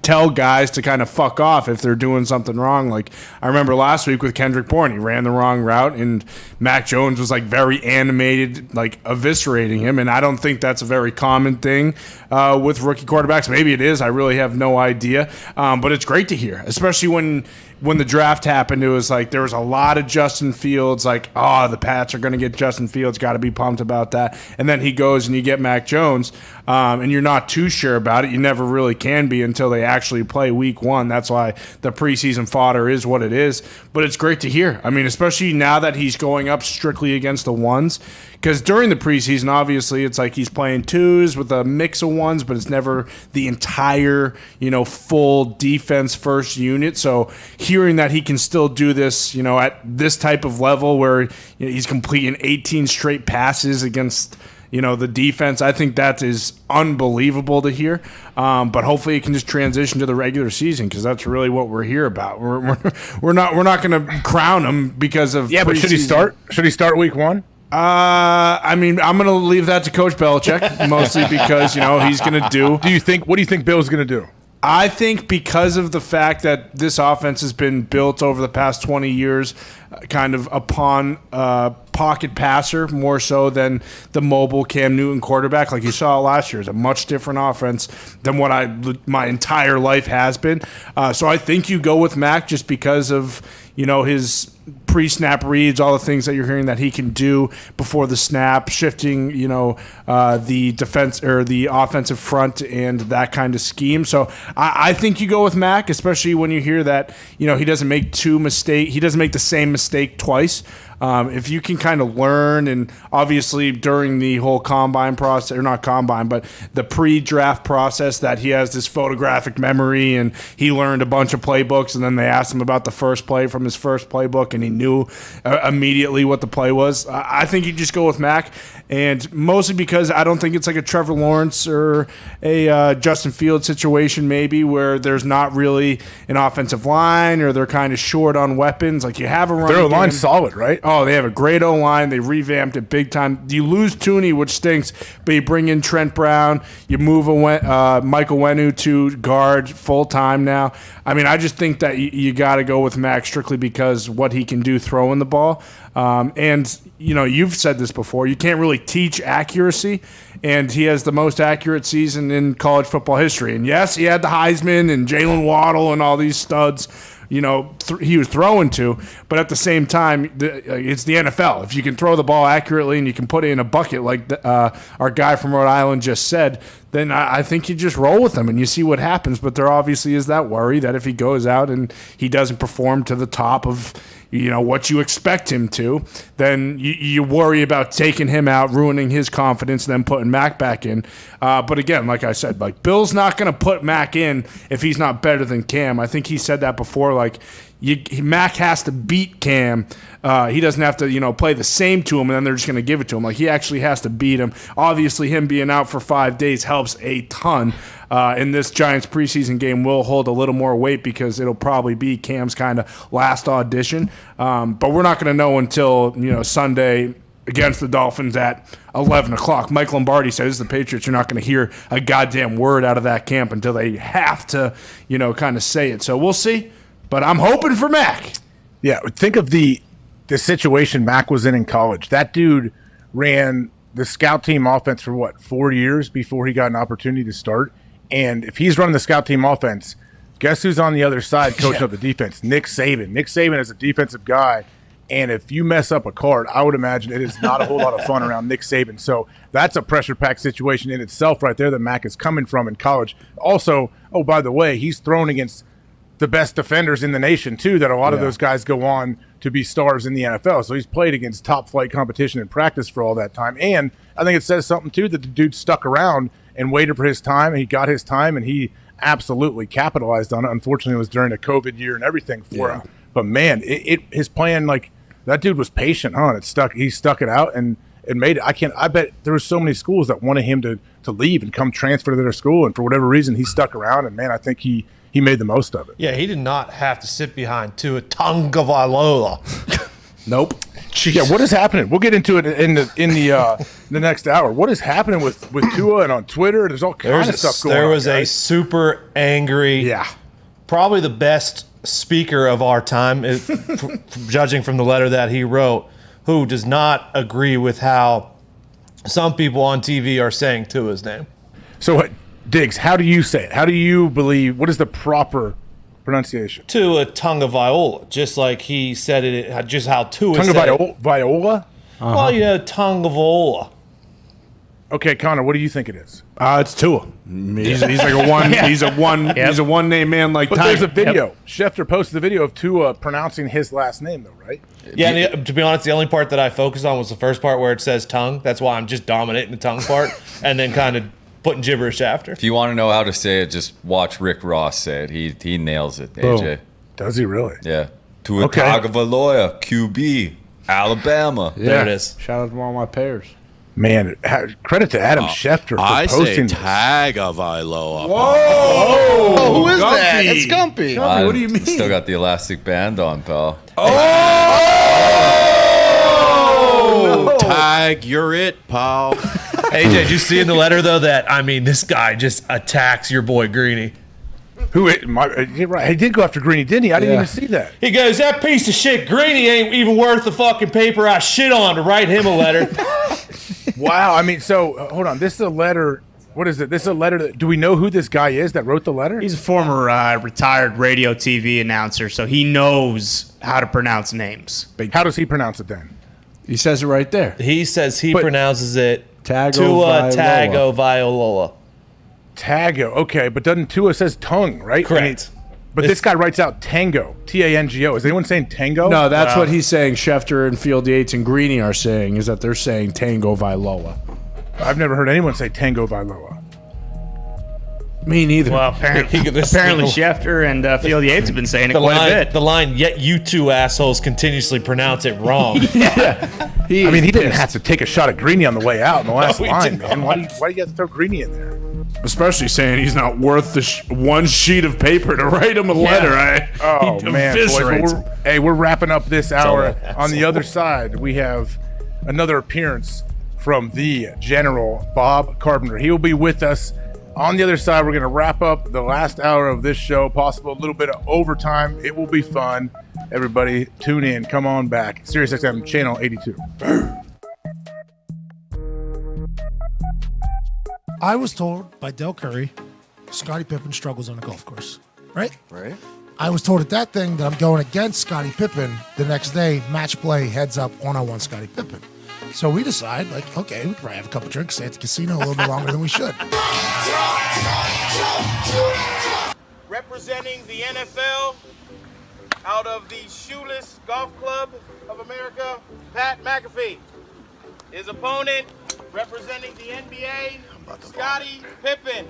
tell guys to kind of fuck off if they're doing something wrong. Like I remember last week with Kendrick Bourne, he ran the wrong route and Mac Jones was like very animated, like eviscerating him. And I don't think that's a very common thing with rookie quarterbacks. Maybe it is. I really have no idea. But it's great to hear, especially when the draft happened. It was like there was a lot of Justin Fields, like, the Pats are going to get Justin Fields, got to be pumped about that. And then he goes and you get Mac Jones, and you're not too sure about it. You never really can be until they actually play week 1. That's why the preseason fodder is what it is. But it's great to hear. I mean, especially now that he's going up strictly against the ones. Because during the preseason, obviously, it's like he's playing 2s with a mix of 1s, but it's never the entire, full defense first unit. So hearing that he can still do this, at this type of level where he's completing 18 straight passes against, the defense, I think that is unbelievable to hear. But hopefully it can just transition to the regular season because that's really what we're here about. We're not going to crown him because of but should he start? Should he start week 1? I mean, I'm going to leave that to Coach Belichick, mostly because, he's going to do. What do you think Bill's going to do? I think because of the fact that this offense has been built over the past 20 years kind of upon pocket passer more so than the mobile Cam Newton quarterback, like you saw last year, is a much different offense than what my entire life has been. So I think you go with Mac just because of, his pre-snap reads, all the things that you're hearing that he can do before the snap, shifting, the defense or the offensive front and that kind of scheme. So I think you go with Mac, especially when you hear that, he doesn't make the same mistake twice. If you can kind of learn, and obviously during the whole combine process, or not combine, but the pre-draft process, that he has this photographic memory and he learned a bunch of playbooks, and then they asked him about the first play from his first playbook and he knew immediately what the play was. I think you just go with Mac, and mostly because I don't think it's like a Trevor Lawrence or a Justin Fields situation maybe where there's not really an offensive line or they're kind of short on weapons. Like you have a run. Their game. line's solid, right? Oh, they have a great O-line. They revamped it big time. You lose Tooney, which stinks, but you bring in Trent Brown. You move Michael Wenu to guard full-time now. I mean, I just think that you got to go with Max strictly because what he can do throwing the ball. And, you know, you've said this before. You can't really teach accuracy, and he has the most accurate season in college football history. And, yes, he had the Heisman and Jalen Waddle and all these studs, you know, he was throwing to. But at the same time, it's the NFL. If you can throw the ball accurately and you can put it in a bucket like our guy from Rhode Island just said, then I think you just roll with him and you see what happens. But there obviously is that worry that if he goes out and he doesn't perform to the top of, you know, what you expect him to, then you worry about taking him out, ruining his confidence, and then putting Mac back in. But again, like I said, like Bill's not going to put Mac in if he's not better than Cam. I think he said that before. Like Mac has to beat Cam. He doesn't have to, you know, play the same to him and then they're just going to give it to him. Like he actually has to beat him. Obviously, him being out for 5 days helps a ton. In this Giants preseason game will hold a little more weight because it'll probably be Cam's kind of last audition. But we're not going to know until, you know, Sunday against the Dolphins at 11 o'clock. Mike Lombardi says the Patriots are not going to hear a goddamn word out of that camp until they have to, you know, kind of say it. So we'll see. But I'm hoping for Mac. Yeah, think of the situation Mac was in college. That dude ran the scout team offense for 4 years before he got an opportunity to start. And if he's running the scout team offense, guess who's on the other side coaching up the defense? Nick Saban. Nick Saban is a defensive guy. And if you mess up a card, I would imagine it is not a whole lot of fun around Nick Saban. So that's a pressure-packed situation in itself right there that Mac is coming from in college. Also, oh, by the way, he's thrown against the best defenders in the nation, too, that a lot of those guys go on to be stars in the NFL. So he's played against top-flight competition in practice for all that time. And I think it says something, too, that the dude stuck around and waited for his time, and he got his time, and he absolutely capitalized on it. Unfortunately, it was during a COVID year and everything for him. But, man, his plan, like, that dude was patient, huh? He stuck it out and made it. I bet there were so many schools that wanted him to leave and come transfer to their school, and for whatever reason, he stuck around, and, man, I think he made the most of it. Yeah, he did not have to sit behind Tua Tagovailoa. Nope. Jeez. Yeah, what is happening? We'll get into it in the next hour. What is happening with Tua and on Twitter? There's all kinds of stuff going on. There was a super angry, probably the best speaker of our time, judging from the letter that he wrote, who does not agree with how some people on TV are saying Tua's name. So, Diggs, how do you say it? How do you believe? What is the proper pronunciation? Tua Tagovailoa, just like he said it, just how Tua said it. Viola? Well, yeah, Tagovailoa. Okay, Connor, what do you think it is? It's Tua. He's like a one. He's a one name man like. But Tiger. there's a video. Yep. Schefter posted the video of Tua pronouncing his last name, though, right? Yeah. To be honest, the only part that I focused on was the first part where it says tongue. That's why I'm just dominating the tongue part, and then kind of putting gibberish after. If you want to know how to say it, just watch Rick Ross say it. He nails it, AJ. Boom. Does he really? Yeah. Tua Tagovailoa, QB, Alabama. Yeah. There it is. Shout out to all my pairs. Man, credit to Adam Schefter for I posting say Tagovailoa. Whoa! Who is that? It's Gumpy. What do you mean? Still got the elastic band on, pal. Oh! Tag, you're it, pal. AJ, did you see in the letter, though, that, I mean, this guy just attacks your boy Greeny. Right. He did go after Greeny, didn't he? I didn't even see that. He goes, that piece of shit, Greeny ain't even worth the fucking paper I shit on to write him a letter. Wow. I mean, so, hold on. This is a letter. What is it? This is a letter. Do we know who this guy is that wrote the letter? He's a former retired radio TV announcer, so he knows how to pronounce names. How does he pronounce it then? He says it right there. He says he pronounces it Tagovailoa. Tagovailoa. Tago. Okay, but doesn't Tua says tongue, right? Correct. But this guy writes out Tango, Tango. Is anyone saying Tango? No, that's what he's saying. Schefter and Field Yates and Greeny are saying is that they're saying Tango Vailoa. I've never heard anyone say Tango Vailoa. Me neither. Well, apparently Schefter and Field Yates have been saying it quite a bit. The line, yet you two assholes continuously pronounce it wrong. He didn't have to take a shot at Greeny on the way out in the last line, man. Why do you have to throw Greeny in there? Especially saying he's not worth the one sheet of paper to write him a letter. Oh, man. Boys, we're wrapping up this hour. On the other side, we have another appearance from the General Bob Carpenter. He will be with us. On the other side, we're going to wrap up the last hour of this show, possible a little bit of overtime. It will be fun. Everybody, tune in. Come on back. SiriusXM Channel 82. I was told by Del Curry, Scottie Pippen struggles on a golf course. Right? Right. I was told at that thing that I'm going against Scottie Pippen. The next day, match play, heads up, one-on-one Scottie Pippen. So we decide, like, okay, we could probably have a couple drinks, stay at the casino a little bit longer than we should. Representing the NFL out of the Shoeless Golf Club of America, Pat McAfee. His opponent, representing the NBA, Scottie Pippen.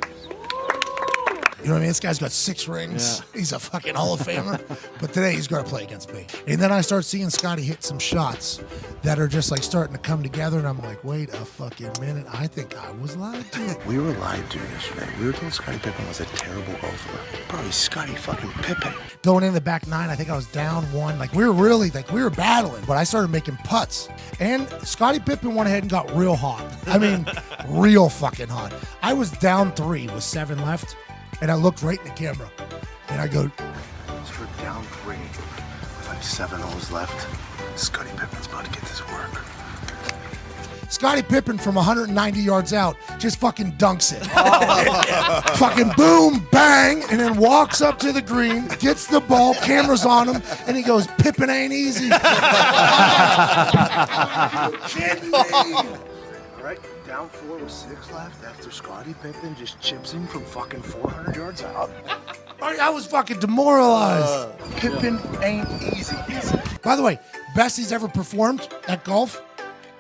You know what I mean? This guy's got 6 rings. Yeah. He's a fucking Hall of Famer. But today he's going to play against me. And then I start seeing Scottie hit some shots that are just like starting to come together. And I'm like, wait a fucking minute. I think I was lied to. We were lied to yesterday. We were told Scottie Pippen was a terrible golfer. Bro, he's Scottie fucking Pippen. Going in the back 9, I think I was down 1. Like, we were battling. But I started making putts. And Scottie Pippen went ahead and got real hot. I mean, real fucking hot. I was down 3 with 7 left. And I looked right in the camera, and I go, So we're down 3 with like 7 holes left. Scottie Pippen's about to get this work. Scottie Pippen from 190 yards out just fucking dunks it. Fucking boom, bang, and then walks up to the green, gets the ball, cameras on him, and he goes, Pippen ain't easy. Kidding me? All right, down 4 with 6 left after Scottie Pippen just chips him from fucking 400 yards out. I was fucking demoralized. Pippen ain't easy. By the way, best he's ever performed at golf,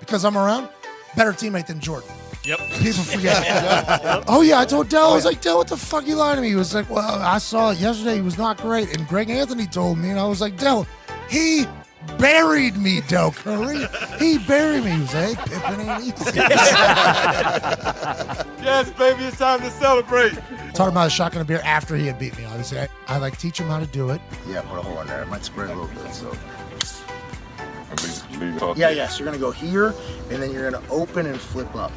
because I'm around, better teammate than Jordan. Yep. People forget. Oh, yeah, I told Del, I was like, Del, what the fuck you lying to me? He was like, well, I saw it yesterday. He was not great. And Greg Anthony told me, and I was like, Del, he buried me, Del Curry. He buried me. He was like, hey, Pippen ain't easy. Yes, baby, it's time to celebrate. Talking about a shotgun of beer after he had beat me, obviously. I like teach him how to do it. Yeah, put a hole in there. It might spread a little bit, so. Yeah. So you're going to go here, and then you're going to open and flip up.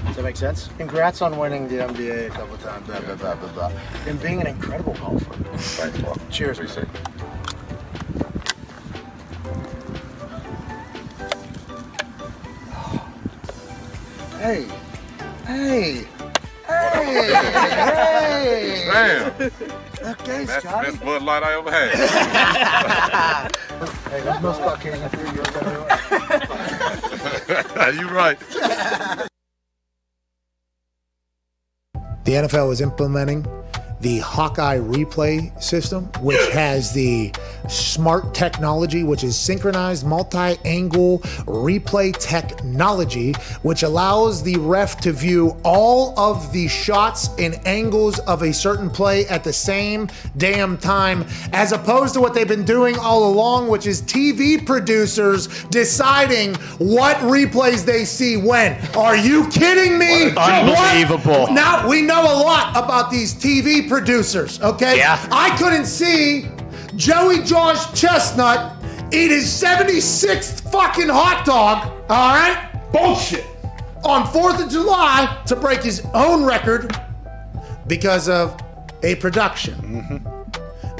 Does that make sense? Congrats on winning the NBA a couple times, blah, blah, blah, blah, blah. And being an incredible golfer. Right, well, cheers. Appreciate it. Hey. Damn. Okay, That's the Scottie. best Bud Light I ever had. Hey, there's no Scott King up here. You're right. The NFL is implementing the Hawkeye replay system, which has the smart technology, which is synchronized multi-angle replay technology, which allows the ref to view all of the shots and angles of a certain play at the same damn time, as opposed to what they've been doing all along, which is TV producers deciding what replays they see when. Are you kidding me? Unbelievable. Now, we know a lot about these TV producers, okay? Yeah. I couldn't see Joey Josh Chestnut eat his 76th fucking hot dog, all right? Bullshit. On 4th of July to break his own record because of a production.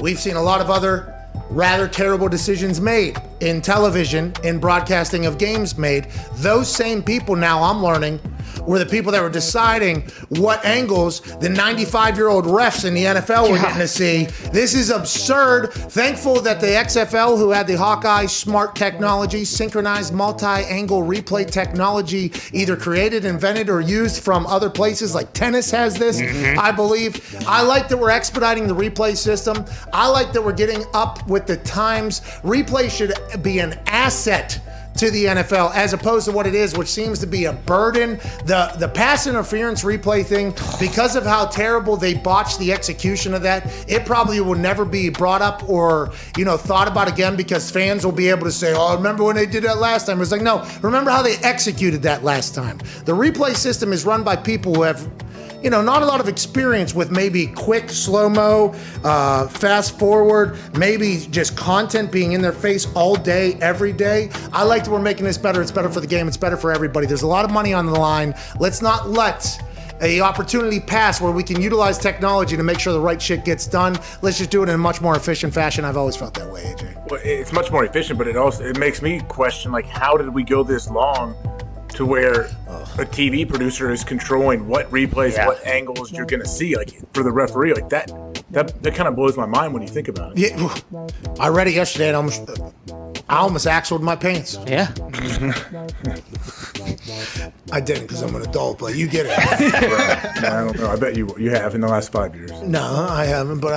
We've seen a lot of other rather terrible decisions made in television, in broadcasting of games made. Those same people now, I'm learning, were the people that were deciding what angles the 95-year-old refs in the NFL were getting to see. This is absurd. Thankful that the XFL, who had the Hawkeye smart technology, synchronized multi-angle replay technology, either created, invented, or used from other places, like tennis has this, I believe. I like that we're expediting the replay system. I like that we're getting up with the times. Replay should be an asset to the NFL as opposed to what it is, which seems to be a burden. The pass interference replay thing, because of how terrible they botched the execution of that, it probably will never be brought up or, thought about again, because fans will be able to say, oh, remember when they did that last time? It's like, no, remember how they executed that last time. The replay system is run by people who have not a lot of experience with maybe quick slow-mo, fast forward, maybe just content being in their face all day, every day. I like that we're making this better. It's better for the game. It's better for everybody. There's a lot of money on the line. Let's not let an opportunity pass where we can utilize technology to make sure the right shit gets done. Let's just do it in a much more efficient fashion. I've always felt that way, AJ. Well, it's much more efficient, but it makes me question, how did we go this long to where a TV producer is controlling what replays, what angles you're going to see, for the referee, that kind of blows my mind when you think about it. Yeah, I read it yesterday and I almost axled my pants. Yeah. I didn't, because I'm an adult, but you get it. Right. No, I don't know. I bet you have in the last 5 years. No, I haven't, but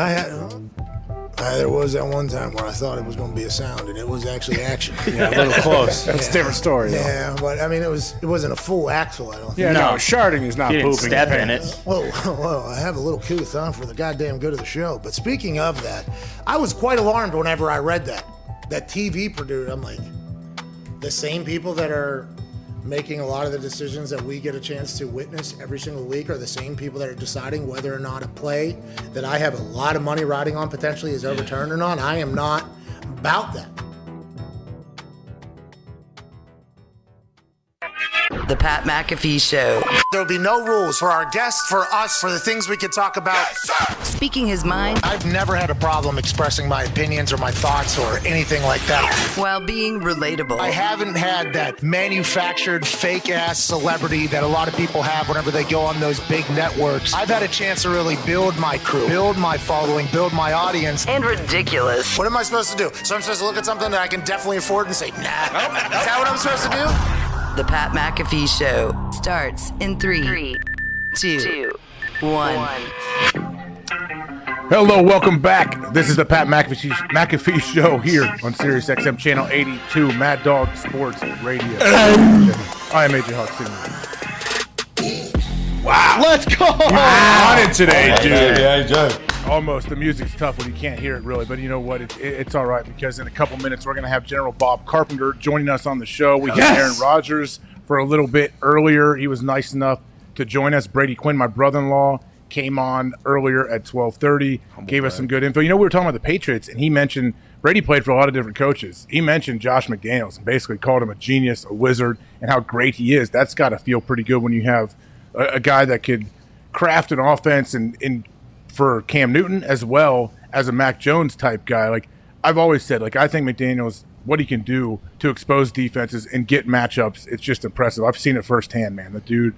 there was that one time where I thought it was going to be a sound, and it was actually action. Yeah, a little close. That's a different story, though. Yeah, but it wasn't a full axle, I don't think. Yeah, no, sharding is not pooping. Step in it. Whoa, I have a little couth on for the goddamn good of the show. But speaking of that, I was quite alarmed whenever I read that TV producer. I'm like, the same people that are making a lot of the decisions that we get a chance to witness every single week are the same people that are deciding whether or not a play that I have a lot of money riding on potentially is overturned or not. I am not about that. The Pat McAfee Show. There'll be no rules for our guests, for us, for the things we can talk about. Speaking his mind. I've never had a problem expressing my opinions or my thoughts or anything like that. While being relatable. I haven't had that manufactured fake-ass celebrity that a lot of people have whenever they go on those big networks. I've had a chance to really build my crew, build my following, build my audience. And ridiculous. What am I supposed to do? So I'm supposed to look at something that I can definitely afford and say, nah. Is that what I'm supposed to do? The Pat McAfee Show starts in 3, 2, 1. Hello, welcome back. This is the Pat McAfee Show here on Sirius XM Channel 82, Mad Dog Sports Radio. I am AJ Hawk Senior. Wow. Let's go. You're on it today, dude. Yeah. Almost. The music's tough when you can't hear it, really. But you know what? It's all right, because in a couple minutes, we're going to have General Bob Carpenter joining us on the show. We had Aaron Rodgers for a little bit earlier. He was nice enough to join us. Brady Quinn, my brother-in-law, came on earlier at 12:30, gave us some good info. We were talking about the Patriots, and he mentioned Brady played for a lot of different coaches. He mentioned Josh McDaniels and basically called him a genius, a wizard, and how great he is. That's got to feel pretty good when you have a guy that could craft an offense and for Cam Newton as well as a Mac Jones type guy. I've always said, I think McDaniels, what he can do to expose defenses and get matchups, it's just impressive. I've seen it firsthand, man. The dude,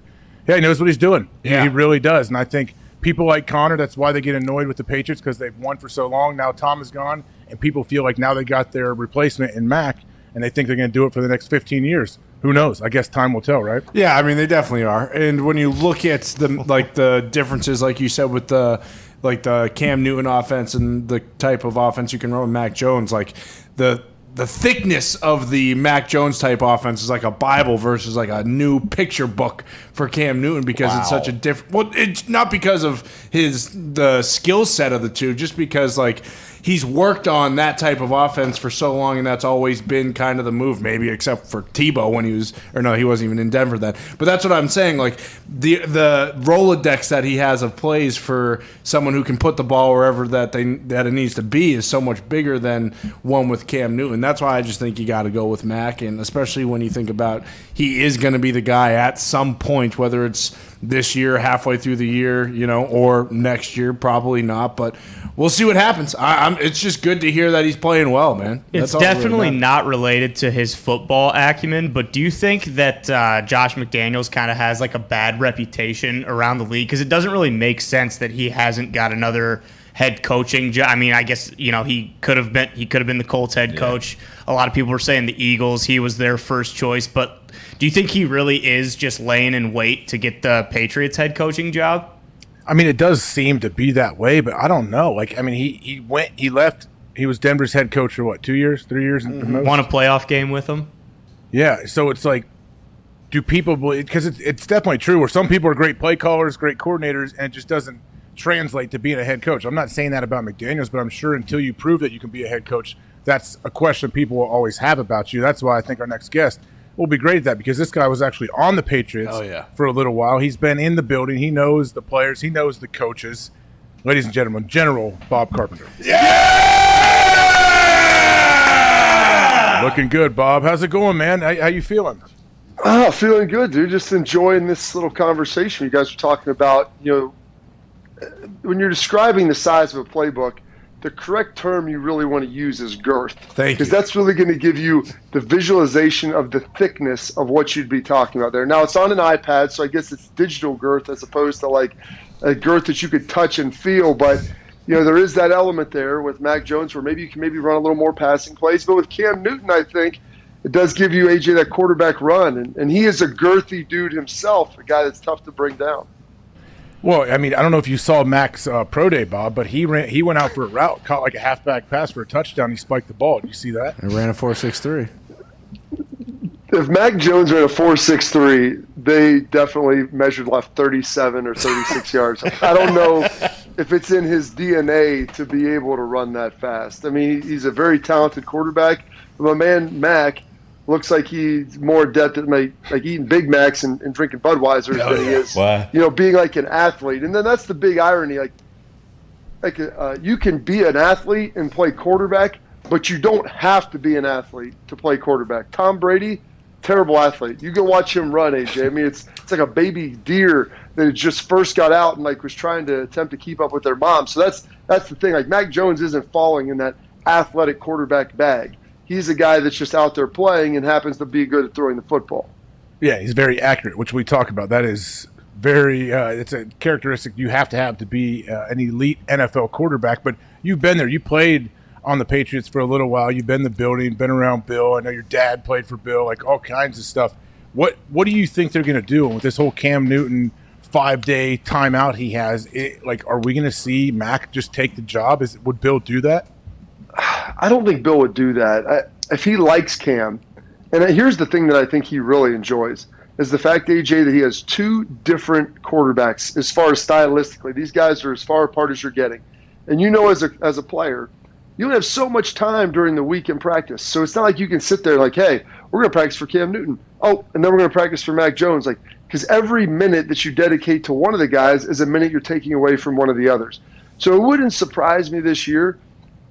he knows what he's doing. Yeah. He really does. And I think people like Connor, that's why they get annoyed with the Patriots, because they've won for so long. Now Tom is gone, and people feel like now they got their replacement in Mac, and they think they're going to do it for the next 15 years. Who knows? I guess time will tell, right? Yeah, they definitely are. And when you look at the differences, like you said, with the Cam Newton offense and the type of offense you can run with Mac Jones, the thickness of the Mac Jones type offense is like a Bible versus like a new picture book for Cam Newton, because it's such a different. Well, it's not because of the skill set of the two, just because he's worked on that type of offense for so long, and that's always been kind of the move, maybe except for Tebow when he wasn't even in Denver then. But that's what I'm saying. The Rolodex that he has of plays for someone who can put the ball wherever that it needs to be is so much bigger than one with Cam Newton. That's why I just think you got to go with Mac, and especially when you think about he is going to be the guy at some point, whether it's this year, halfway through the year, or next year, probably not. But we'll see what happens. I'm It's just good to hear that he's playing well, man. It's That's all that really definitely matters. not related to his football acumen, but do you think that Josh McDaniels kind of has like a bad reputation around the league? Because it doesn't really make sense that he hasn't got another head coaching job. I mean, I guess he could have been the Colts head coach. A lot of people were saying the Eagles. He was their first choice, but do you think he really is just laying in wait to get the Patriots head coaching job? I mean, it does seem to be that way, but I don't know. Like, I mean, he left. He was Denver's head coach for what, 2 years, 3 years? Won a playoff game with him. Yeah, so it's like, do people believe? Because it's definitely true where some people are great play callers, great coordinators, and it just doesn't translate to being a head coach. I'm not saying that about McDaniels, but I'm sure until you prove that you can be a head coach, that's a question people will always have about you. That's why I think our next guest will be great at that, because this guy was actually on the Patriots for a little while. He's been in the building. He knows the players. He knows the coaches. Ladies and gentlemen, General Bob Carpenter. Looking good, Bob. How's it going, man? How you feeling? Oh, feeling good, dude. Just enjoying this little conversation. You guys were talking about, when you're describing the size of a playbook, the correct term you really want to use is girth. Thank you. Because that's really going to give you the visualization of the thickness of what you'd be talking about there. Now, it's on an iPad, so I guess it's digital girth as opposed to like a girth that you could touch and feel. But, there is that element there with Mac Jones where maybe you can run a little more passing plays. But with Cam Newton, I think it does give you, AJ, that quarterback run. And he is a girthy dude himself, a guy that's tough to bring down. Well, I mean, I don't know if you saw Mac's pro day, Bob, but he went out for a route, caught like a halfback pass for a touchdown. He spiked the ball. Did you see that? I ran a 4.63. If Mac Jones ran a 4.63, they definitely measured left 37 or 36 yards. I don't know if it's in his DNA to be able to run that fast. I mean, he's a very talented quarterback. But my man Mac looks like he's more adept at like eating Big Macs and drinking Budweisers than he is, being like an athlete. And then that's the big irony. You can be an athlete and play quarterback, but you don't have to be an athlete to play quarterback. Tom Brady, terrible athlete. You can watch him run, AJ. I mean, it's like a baby deer that had just first got out and was trying to attempt to keep up with their mom. So that's the thing. Like, Mac Jones isn't falling in that athletic quarterback bag. He's a guy that's just out there playing and happens to be good at throwing the football. Yeah, he's very accurate, which we talk about. That is very it's a characteristic you have to be an elite NFL quarterback. But you've been there. You played on the Patriots for a little while. You've been in the building, been around Bill. I know your dad played for Bill, like all kinds of stuff. What do you think they're going to do with this whole Cam Newton 5-day timeout he has? Are we going to see Mac just take the job? Would Bill do that? I don't think Bill would do that. If he likes Cam, and here's the thing that I think he really enjoys, is the fact, AJ, that he has two different quarterbacks as far as stylistically. These guys are as far apart as you're getting. And as a player, you don't have so much time during the week in practice. So it's not like you can sit there like, hey, we're going to practice for Cam Newton. Oh, and then we're going to practice for Mac Jones. Because every minute that you dedicate to one of the guys is a minute you're taking away from one of the others. So it wouldn't surprise me this year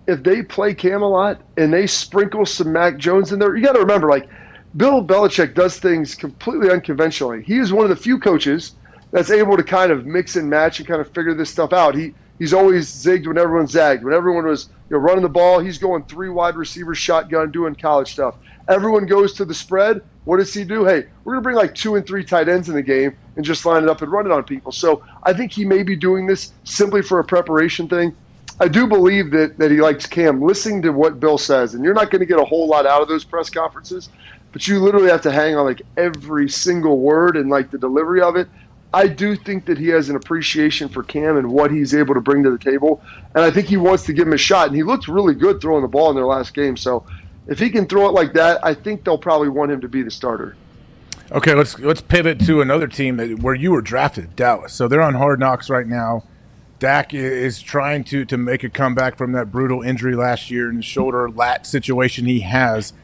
if they play Cam a lot and they sprinkle some Mac Jones in there. You got to remember, Bill Belichick does things completely unconventionally. He is one of the few coaches that's able to kind of mix and match and kind of figure this stuff out. He's always zigged when everyone zagged. When everyone was running the ball, he's going 3 wide receivers shotgun, doing college stuff. Everyone goes to the spread. What does he do? Hey, we're going to bring 2 and 3 tight ends in the game and just line it up and run it on people. So I think he may be doing this simply for a preparation thing. I do believe that he likes Cam. Listening to what Bill says, and you're not going to get a whole lot out of those press conferences, but you literally have to hang on every single word and the delivery of it. I do think that he has an appreciation for Cam and what he's able to bring to the table, and I think he wants to give him a shot. And he looked really good throwing the ball in their last game. So if he can throw it like that, I think they'll probably want him to be the starter. Okay, let's pivot to another team where you were drafted, Dallas. So they're on Hard Knocks right now. Dak is trying to make a comeback from that brutal injury last year and the shoulder lat situation he has.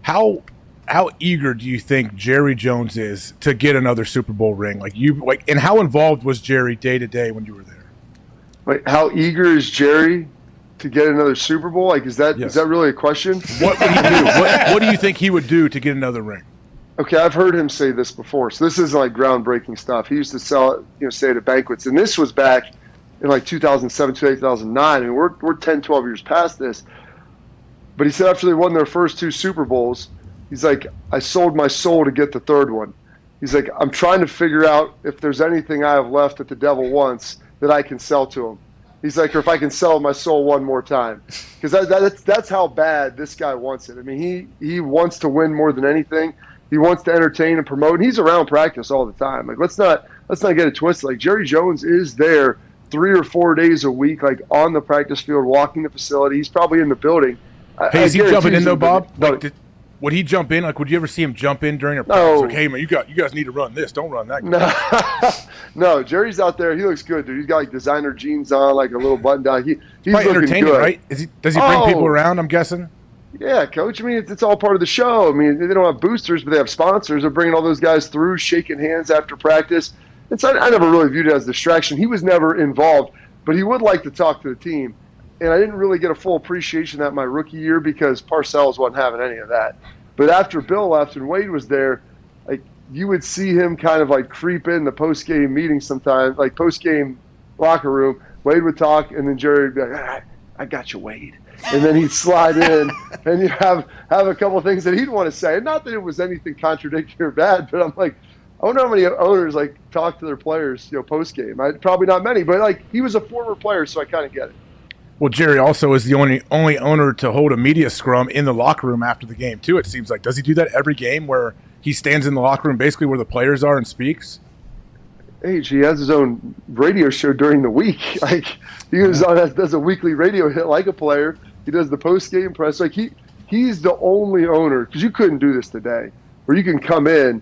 How eager do you think Jerry Jones is to get another Super Bowl ring? And how involved was Jerry day to day when you were there? How eager is Jerry to get another Super Bowl? Is that really a question? What would he do? What do you think he would do to get another ring? Okay, I've heard him say this before, so this isn't groundbreaking stuff. He used to say it at banquets, and this was back in like 2007, 2009. I mean, we're 10, 12 years past this. But he said after they won their first 2 Super Bowls, he's like, I sold my soul to get the third one. He's like, I'm trying to figure out if there's anything I have left that the devil wants that I can sell to him. He's like, or if I can sell my soul one more time. Because that's how bad this guy wants it. I mean, he wants to win more than anything. He wants to entertain and promote. And he's around practice all the time. Like, let's not get it twisted. Like, Jerry Jones is there 3 or 4 days a week, like on the practice field, walking the facility. He's probably in the building. Hey, is he jumping in though, Bob? Like, would he jump in? Like, would you ever see him jump in during a practice? Like, hey man, you guys need to run this. Don't run that. No, Jerry's out there. He looks good, dude. He's got like designer jeans on, like a little button down. He's probably looking entertaining, good. right? Does he bring people around? I'm guessing. Yeah, Coach. I mean, it's all part of the show. I mean, they don't have boosters, but they have sponsors. They're bringing all those guys through, shaking hands after practice. And so I never really viewed it as a distraction. He was never involved, but he would like to talk to the team. And I didn't really get a full appreciation of that my rookie year because Parcells wasn't having any of that. But after Bill left and Wade was there, like you would see him kind of like creep in the post-game meeting sometimes, like post-game locker room. Wade would talk, and then Jerry would be like, I got you, Wade. And then he'd slide in, and you have a couple of things that he'd want to say. And not that it was anything contradictory or bad, but I'm like, I wonder how many owners like talk to their players, post-game. Probably not many, but like he was a former player, so I kind of get it. Well, Jerry also is the only owner to hold a media scrum in the locker room after the game, too, it seems like. Does he do that every game where he stands in the locker room basically where the players are and speaks? Hey, he has his own radio show during the week. Like he does a weekly radio hit like a player. He does the post-game press. Like he's the only owner, because you couldn't do this today, where you can come in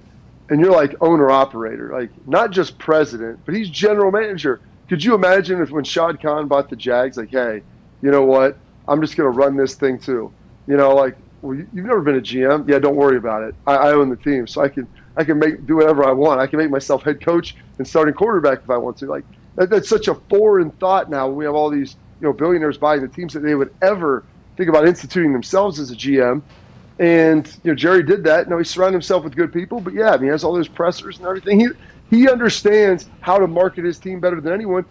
and you're like owner-operator, like not just president, but he's general manager. Could you imagine if when Shad Khan bought the Jags, like, hey, you know what? I'm just going to run this thing too. Like, well, you've never been a GM. Yeah, don't worry about it. I own the team, so I can do whatever I want. I can make myself head coach and starting quarterback if I want to. Like, that's such a foreign thought now. We have all these, billionaires buying the teams that they would ever think about instituting themselves as a GM. And Jerry did that. He surrounded himself with good people. But yeah, he has all those pressers and everything. He understands how to market his team better than anyone.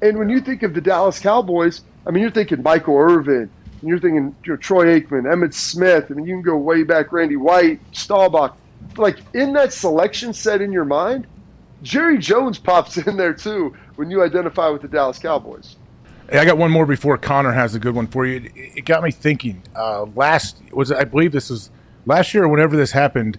And when you think of the Dallas Cowboys, you're thinking Michael Irvin, and you're thinking Troy Aikman, Emmitt Smith. You can go way back, Randy White, Staubach. Like in that selection set in your mind, Jerry Jones pops in there too when you identify with the Dallas Cowboys. Hey, I got one more before Connor has a good one for you. It got me thinking. I believe this was last year or whenever this happened.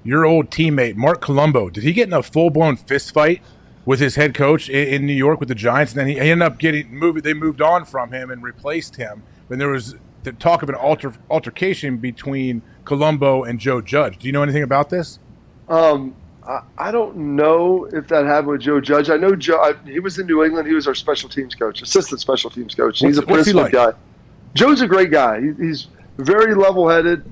Your old teammate, Mark Colombo, did he get in a full-blown fist fight with his head coach in New York with the Giants? And then he ended up they moved on from him and replaced him. And there was the talk of an altercation between Colombo and Joe Judge. Do you know anything about this? I don't know if that happened with Joe Judge. I know Joe. He was in New England. He was our special teams coach, assistant special teams coach. He's a principled guy. Joe's a great guy. He's very level-headed,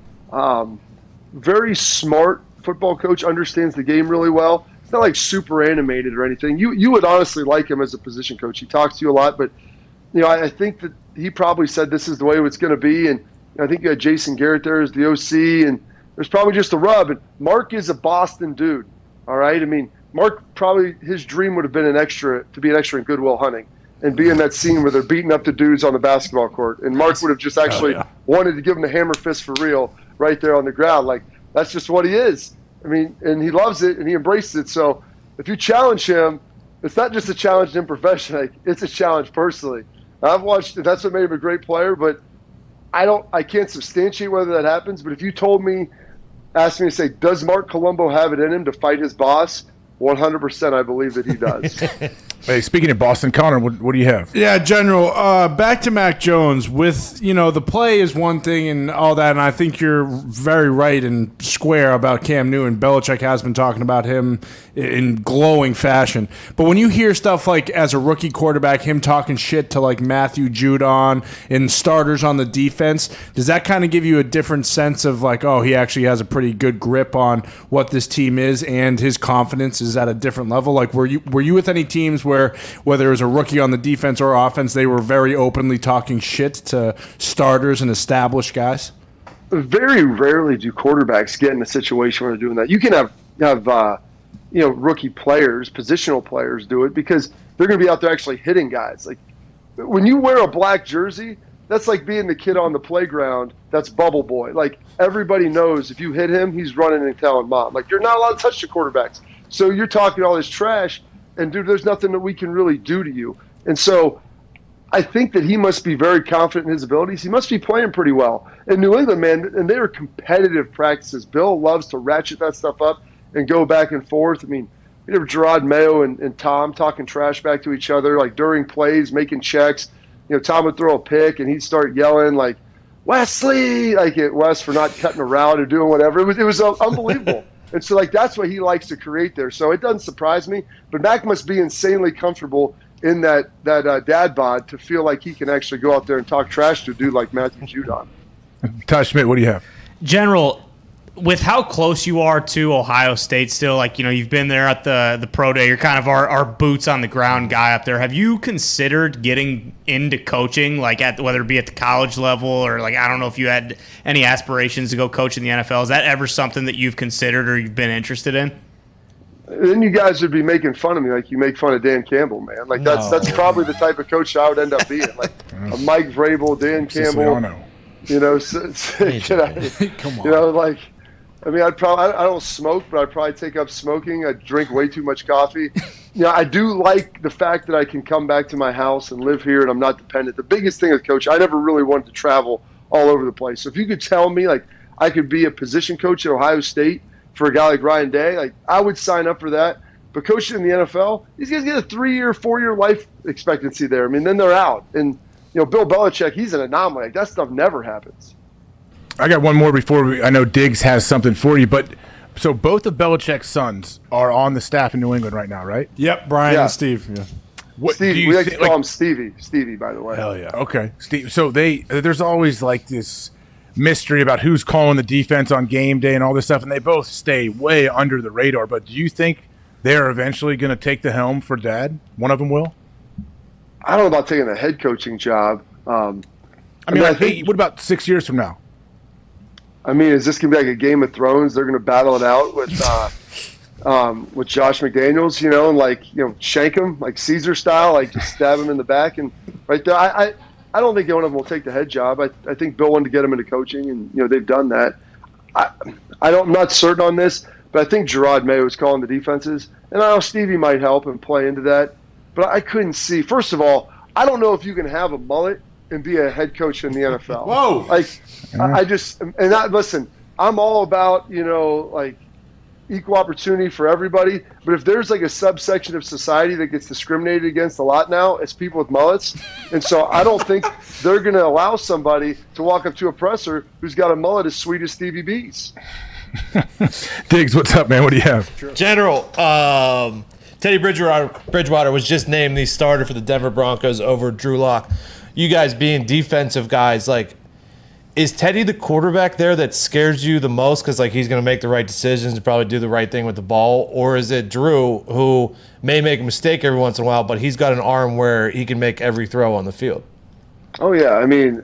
very smart football coach, understands the game really well. It's not like super animated or anything. You would honestly like him as a position coach. He talks to you a lot, but I think that he probably said this is the way it's going to be. And I think you had Jason Garrett there as the OC, and there's probably just a rub. And Mark is a Boston dude. All right. Mark probably his dream would have been to be an extra in Good Will Hunting and be in that scene where they're beating up the dudes on the basketball court. And Mark would have just actually wanted to give him the hammer fist for real right there on the ground. Like, that's just what he is. And he loves it and he embraces it. So if you challenge him, it's not just a challenge in profession. Like, it's a challenge personally. I've watched it. That's what made him a great player, but I can't substantiate whether that happens. But if you asked me to say, does Mark Colombo have it in him to fight his boss? 100% I believe that he does. Hey, speaking of Boston, Connor, what do you have? Yeah, General, back to Mac Jones. With, the play is one thing and all that, and I think you're very right and square about Cam Newton. Belichick has been talking about him in glowing fashion. But when you hear stuff like, as a rookie quarterback, him talking shit to, like, Matthew Judon and starters on the defense, does that kind of give you a different sense of, like, oh, he actually has a pretty good grip on what this team is and his confidence is at a different level? Like, were you with any teams where, whether it was a rookie on the defense or offense, they were very openly talking shit to starters and established guys? Very rarely do quarterbacks get in a situation where they're doing that. You can have rookie players, positional players do it because they're going to be out there actually hitting guys. Like when you wear a black jersey, that's like being the kid on the playground that's bubble boy. Like everybody knows if you hit him, he's running and telling mom. Like you're not allowed to touch the quarterbacks. So you're talking all this trash, and dude, there's nothing that we can really do to you. And so I think that he must be very confident in his abilities. He must be playing pretty well. In New England, man, and they are competitive practices. Bill loves to ratchet that stuff up and go back and forth. I mean, you have Gerard Mayo and Tom talking trash back to each other, like during plays, making checks. Tom would throw a pick, and he'd start yelling, like, Wesley, like at Wes for not cutting a route or doing whatever. It was unbelievable. And so, like, that's what he likes to create there. So it doesn't surprise me. But Mac must be insanely comfortable in that dad bod to feel like he can actually go out there and talk trash to a dude like Matthew Judon. Tosh Schmidt, what do you have? General, with how close you are to Ohio State still, like, you've been there at the pro day, you're kind of our boots on the ground guy up there. Have you considered getting into coaching, like whether it be at the college level or like, I don't know if you had any aspirations to go coach in the NFL. Is that ever something that you've considered or you've been interested in? Then you guys would be making fun of me like you make fun of Dan Campbell, man. Like that's probably the type of coach I would end up being, like a Mike Vrabel, Dan Campbell. Come on. Like, I mean, I don't smoke, but I'd probably take up smoking. I drink way too much coffee. I do like the fact that I can come back to my house and live here and I'm not dependent. The biggest thing with coach, I never really wanted to travel all over the place. So if you could tell me, like, I could be a position coach at Ohio State for a guy like Ryan Day, like, I would sign up for that. But coaching in the NFL, these guys get a 3-year, 4-year life expectancy there. I mean, then they're out. And, Bill Belichick, he's an anomaly. Like, that stuff never happens. I got one more before I know Diggs has something for you. But so both of Belichick's sons are on the staff in New England right now, right? Yep, Brian and Steve. Yeah. Steve, we like to call him Stevie. Stevie, by the way. Hell yeah. Okay, Steve. So there's always like this mystery about who's calling the defense on game day and all this stuff, and they both stay way under the radar. But do you think they're eventually going to take the helm for Dad? One of them will? I don't know about taking a head coaching job. I think, what about 6 years from now? I mean, is this going to be like a Game of Thrones? They're going to battle it out with Josh McDaniels, and shank him like Caesar style, like just stab him in the back. And right there, I don't think one of them will take the head job. I think Bill wanted to get him into coaching, and they've done that. I'm not certain on this, but I think Gerard Mayo is calling the defenses, and I know Stevie might help and play into that. But I couldn't see. First of all, I don't know if you can have a mullet and be a head coach in the NFL. Whoa! Listen, I'm all about equal opportunity for everybody. But if there's like a subsection of society that gets discriminated against a lot now, it's people with mullets. And so I don't think they're going to allow somebody to walk up to a presser who's got a mullet as sweet as Stevie B's. Diggs, what's up, man? What do you have? General, Teddy Bridgewater was just named the starter for the Denver Broncos over Drew Lock. You guys being defensive guys, like, is Teddy the quarterback there that scares you the most because, like, he's going to make the right decisions and probably do the right thing with the ball? Or is it Drew, who may make a mistake every once in a while, but he's got an arm where he can make every throw on the field? Oh, yeah. I mean,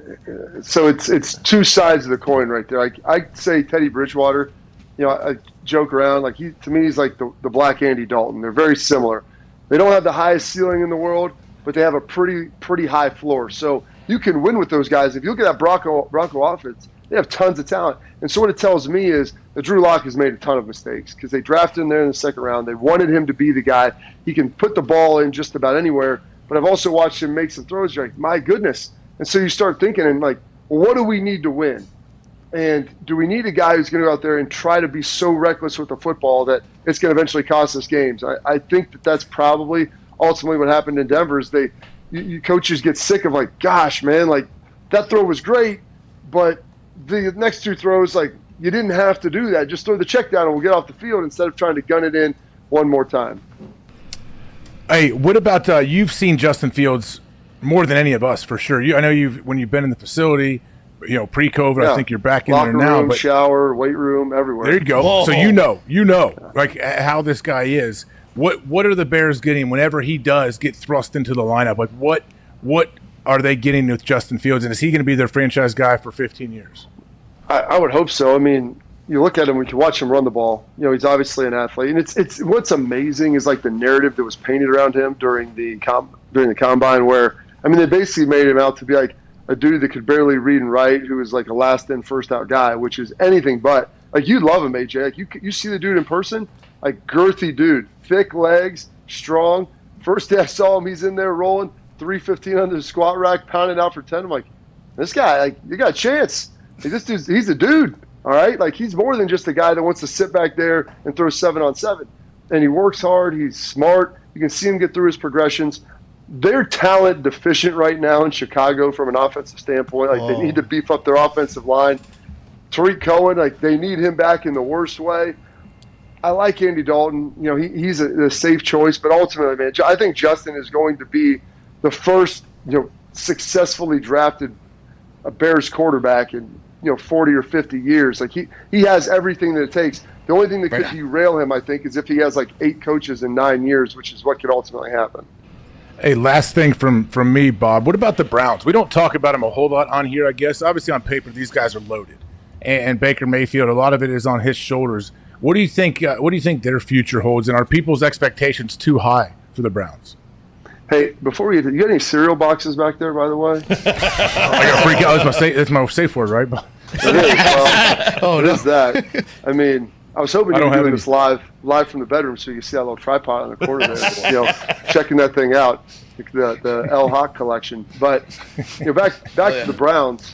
so it's two sides of the coin right there. Like, I'd say Teddy Bridgewater, I joke around. Like, to me, he's like the black Andy Dalton. They're very similar. They don't have the highest ceiling in the world, but they have a pretty high floor. So you can win with those guys. If you look at that Bronco offense, they have tons of talent. And so what it tells me is that Drew Lock has made a ton of mistakes because they drafted him there in the second round. They wanted him to be the guy. He can put the ball in just about anywhere. But I've also watched him make some throws. You're like, my goodness. And so you start thinking, and like, well, what do we need to win? And do we need a guy who's going to go out there and try to be so reckless with the football that it's going to eventually cost us games? I think that's probably ultimately what happened in Denver is you coaches get sick of like, gosh, man, like that throw was great, but the next two throws, like you didn't have to do that. Just throw the check down and we'll get off the field instead of trying to gun it in one more time. Hey, what about you've seen Justin Fields more than any of us for sure. I know when you've been in the facility, pre-COVID, I think you're back in locker there now. Room, shower, weight room, everywhere. There you go. Whoa. So you know, like how this guy is. What are the Bears getting whenever he does get thrust into the lineup? Like what are they getting with Justin Fields, and is he going to be their franchise guy for 15 years? I would hope so. I mean, you look at him, we can watch him run the ball. You know, he's obviously an athlete, and it's what's amazing is like the narrative that was painted around him during the combine, where I mean, they basically made him out to be like a dude that could barely read and write, who was like a last in, first out guy, which is anything but. Like, you'd love him, AJ. Like, you see the dude in person, like girthy dude, thick legs, strong. First day I saw him, he's in there rolling 315 under the squat rack, pounding out for 10. I'm like, this guy, like, you got a chance. Like, this dude's, he's a dude. All right, like, he's more than just a guy that wants to sit back there and throw 7-on-7. And he works hard. He's smart. You can see him get through his progressions. They're talent deficient right now in Chicago from an offensive standpoint. Like, they need to beef up their offensive line. Tariq Cohen, like, they need him back in the worst way. I like Andy Dalton. You know, he's a safe choice. But ultimately, man, I think Justin is going to be the first, successfully drafted Bears quarterback in 40 or 50 years. Like, he has everything that it takes. The only thing that could derail him, I think, is if he has like 8 coaches in 9 years, which is what could ultimately happen. Hey, last thing from me, Bob. What about the Browns? We don't talk about them a whole lot on here, I guess. Obviously, on paper, these guys are loaded, and Baker Mayfield, a lot of it is on his shoulders. What do you think? What do you think their future holds? And are people's expectations too high for the Browns? Hey, before you got any cereal boxes back there, by the way? I got freak out. That's my safe word, right? It is. Well, it is that. I mean, I was hoping you were doing this live from the bedroom so you can see that little tripod on the corner there. Checking that thing out, the El Hawk collection. But back to the Browns,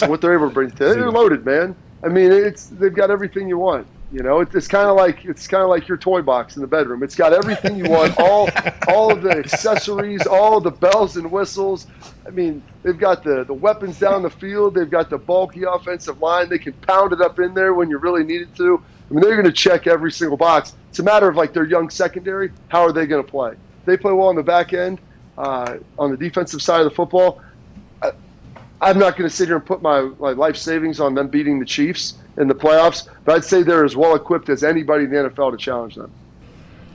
what they're able to bring today, they're loaded, man. I mean, they've got everything you want. It's kind of like your toy box in the bedroom. It's got everything you want, all of the accessories, all of the bells and whistles. I mean, they've got the weapons down the field. They've got the bulky offensive line. They can pound it up in there when you really need it to. I mean, they're going to check every single box. It's a matter of like their young secondary. How are they going to play? If they play well on the back end, on the defensive side of the football, I'm not going to sit here and put my life savings on them beating the Chiefs in the playoffs, but I'd say they're as well equipped as anybody in the NFL to challenge them.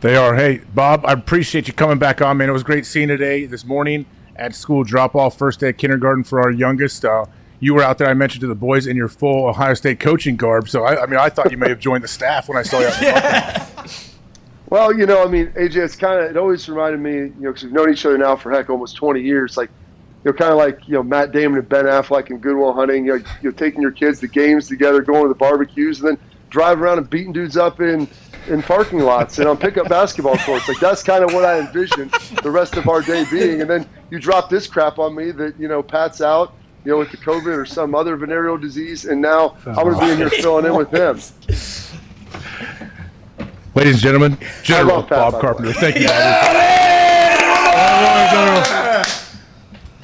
They are. Hey, Bob, I appreciate you coming back on, man. It was great seeing you this morning at school drop-off, first day of kindergarten for our youngest. You were out there, I mentioned to the boys, in your full Ohio State coaching garb. So, I thought you may have joined the staff when I saw you out there. Well, AJ, it always reminded me, because we've known each other now for, almost 20 years, like, kind of like, Matt Damon and Ben Affleck and Good Will Hunting, you're taking your kids to games together, going to the barbecues, and then driving around and beating dudes up in parking lots and on pickup basketball courts. Like, that's kind of what I envisioned the rest of our day being. And then you drop this crap on me that, Pat's out, with the COVID or some other venereal disease, and now I'm going to be in here filling in with him. Ladies and gentlemen, General Bob Carpenter. Thank you,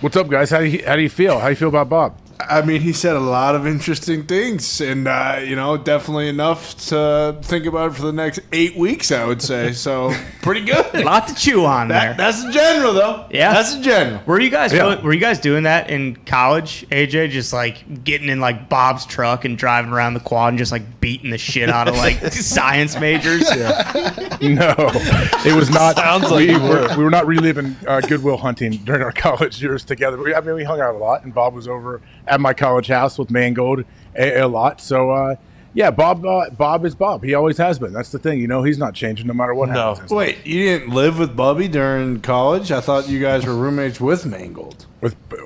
What's up, guys? How do you feel? How do you feel about Bob? I mean, he said a lot of interesting things, and definitely enough to think about for the next 8 weeks, I would say. So, pretty good. A lot to chew on there. That's the general, though. Yeah, that's the general. Were you guys doing that in college, AJ? Just like getting in like Bob's truck and driving around the quad and just like beating the shit out of like science majors? Yeah. No, it was not. Sounds we like were not reliving Good Will Hunting during our college years together. We hung out a lot, and Bob was over at my college house with Mangold a lot. So, Bob is Bob. He always has been. That's the thing. He's not changing no matter what happens. Wait, you didn't live with Bubby during college? I thought you guys were roommates with Mangold.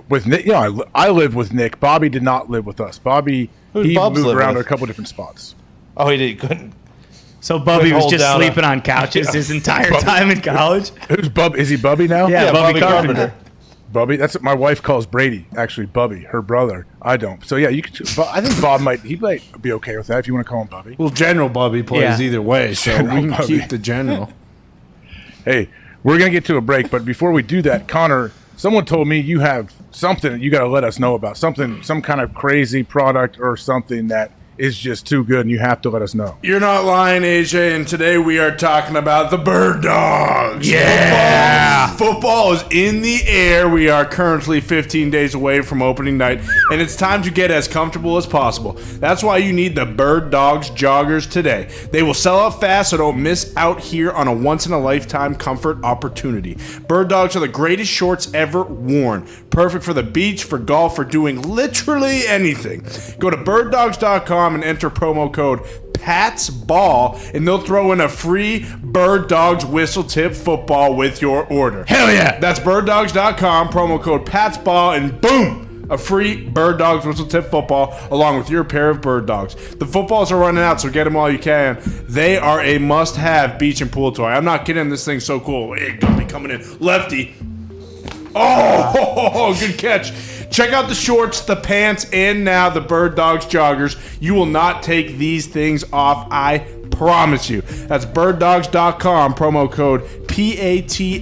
With Nick? Yeah, I lived with Nick. Bobby did not live with us. Bobby, he moved around to a couple different spots. Oh, he couldn't. So Bubby was just sleeping on couches his entire time in college? Who's Bub? Is he Bubby now? Yeah, Bubby Carpenter. Bubby, that's what my wife calls Brady, actually, Bubby, her brother. I don't. So, yeah, you could. I think Bob might be okay with that if you want to call him Bubby. Well, General Bubby plays either way, so we can keep the General. Hey, we're going to get to a break, but before we do that, Connor, someone told me you have something that you got to let us know about, some kind of crazy product or something that is just too good, and you have to let us know. You're not lying, AJ, and today we are talking about the Bird Dogs. Yeah! Football is in the air. We are currently 15 days away from opening night, and it's time to get as comfortable as possible. That's why you need the Bird Dogs joggers today. They will sell out fast, so don't miss out here on a once-in-a-lifetime comfort opportunity. Bird Dogs are the greatest shorts ever worn. Perfect for the beach, for golf, for doing literally anything. Go to birddogs.com birddogsport.com and enter promo code PatsBall, and they'll throw in a free Bird Dogs whistle tip football with your order. Hell yeah! That's birddogs.com, promo code PatsBall, and boom! A free Bird Dogs whistle tip football along with your pair of Bird Dogs. The footballs are running out, so get them while you can. They are a must-have beach and pool toy. I'm not kidding. This thing's so cool. Hey, Gummy coming in. Lefty. Oh, good catch. Check out the shorts, the pants, and now the Bird Dogs joggers. You will not take these things off, I promise you. That's birddogs.com, promo code PATSBALL.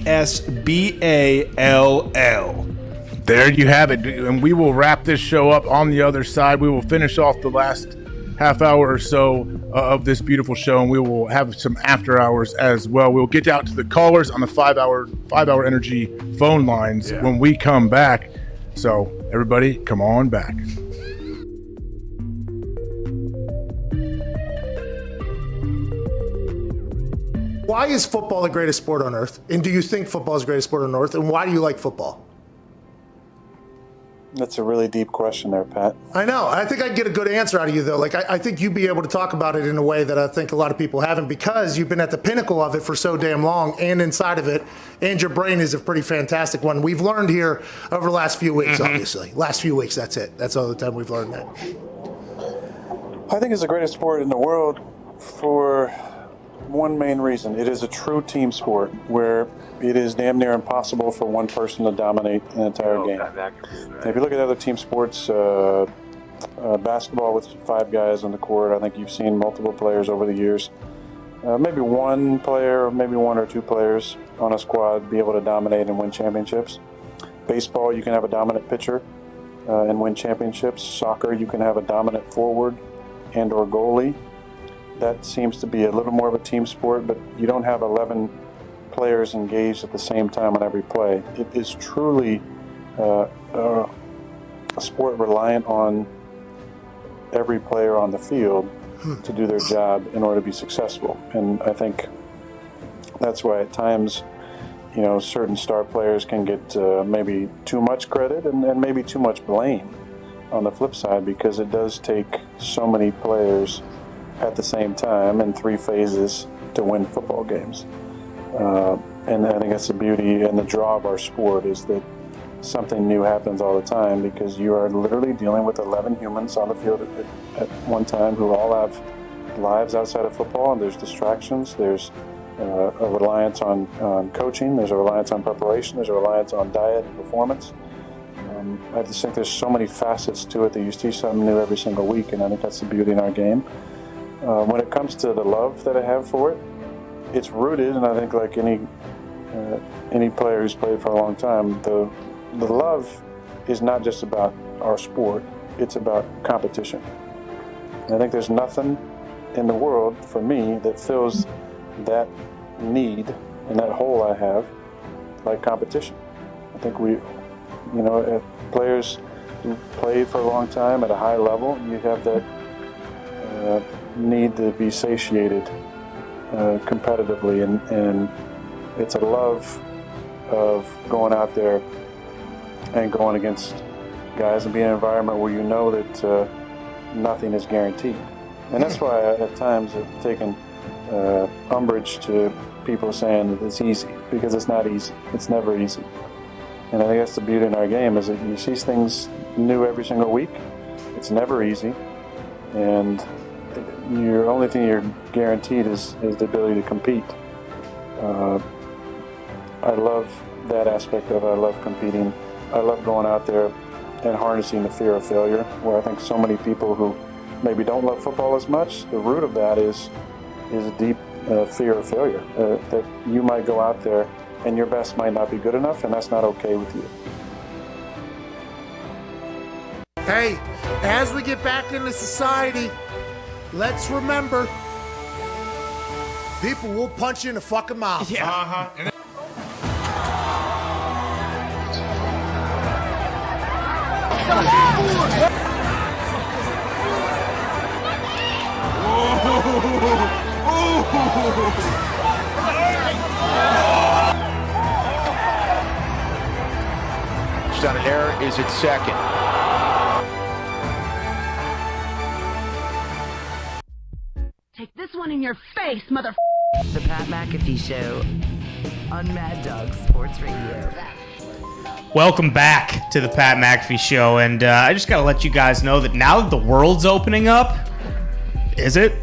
There you have it, and we will wrap this show up on the other side. We will finish off the last half hour or so of this beautiful show, and we will have some after hours as well. We'll get out to the callers on the 5 hour energy phone lines when we come back. So everybody, come on back. Why is football the greatest sport on earth? And do you think football is the greatest sport on earth? And why do you like football? That's a really deep question there, Pat. I know. I think I'd get a good answer out of you, though. Like, I think you'd be able to talk about it in a way that I think a lot of people haven't, because you've been at the pinnacle of it for so damn long, and inside of it, and your brain is a pretty fantastic one. We've learned here over the last few weeks, obviously. Last few weeks, that's it. That's all the time we've learned that. I think it's the greatest sport in the world for one main reason. It is a true team sport where it is damn near impossible for one person to dominate an entire game. If you look at other team sports, basketball with 5 guys on the court, I think you've seen multiple players over the years. Maybe one player, or maybe 1 or 2 players on a squad be able to dominate and win championships. Baseball, you can have a dominant pitcher and win championships. Soccer, you can have a dominant forward and or goalie. That seems to be a little more of a team sport, but you don't have 11 players engaged at the same time on every play. It is truly a sport reliant on every player on the field to do their job in order to be successful. And I think that's why at times, you know, certain star players can get maybe too much credit and maybe too much blame on the flip side, because it does take so many players at the same time in 3 phases to win football games. And I think that's the beauty and the draw of our sport, is that something new happens all the time, because you are literally dealing with 11 humans on the field at one time who all have lives outside of football, and there's distractions, there's a reliance on coaching, there's a reliance on preparation, there's a reliance on diet and performance. I just think there's so many facets to it that you see something new every single week, and I think that's the beauty in our game. When it comes to the love that I have for it, it's rooted, and I think like any player who's played for a long time, the love is not just about our sport, it's about competition. And I think there's nothing in the world for me that fills that need and that hole I have like competition. I think if players who play for a long time at a high level, you have that need to be satiated competitively, and it's a love of going out there and going against guys and being in an environment where you know that nothing is guaranteed. And that's why at times I've taken umbrage to people saying that it's easy, because it's not easy. It's never easy. And I think that's the beauty in our game, is that you see things new every single week. It's never easy. And your only thing you're guaranteed is the ability to compete. I love that aspect of it. I love competing. I love going out there and harnessing the fear of failure, where I think so many people who maybe don't love football as much, the root of that is a deep fear of failure, that you might go out there and your best might not be good enough, and that's not okay with you. Hey, as we get back into society, let's remember, people will punch you in the fucking mouth. Yeah. On an error is its second. in your face, mother. The Pat McAfee Show on Mad Dog Sports Radio. Welcome back to the Pat McAfee Show, and I just got to let you guys know that now that the world's opening up, is it?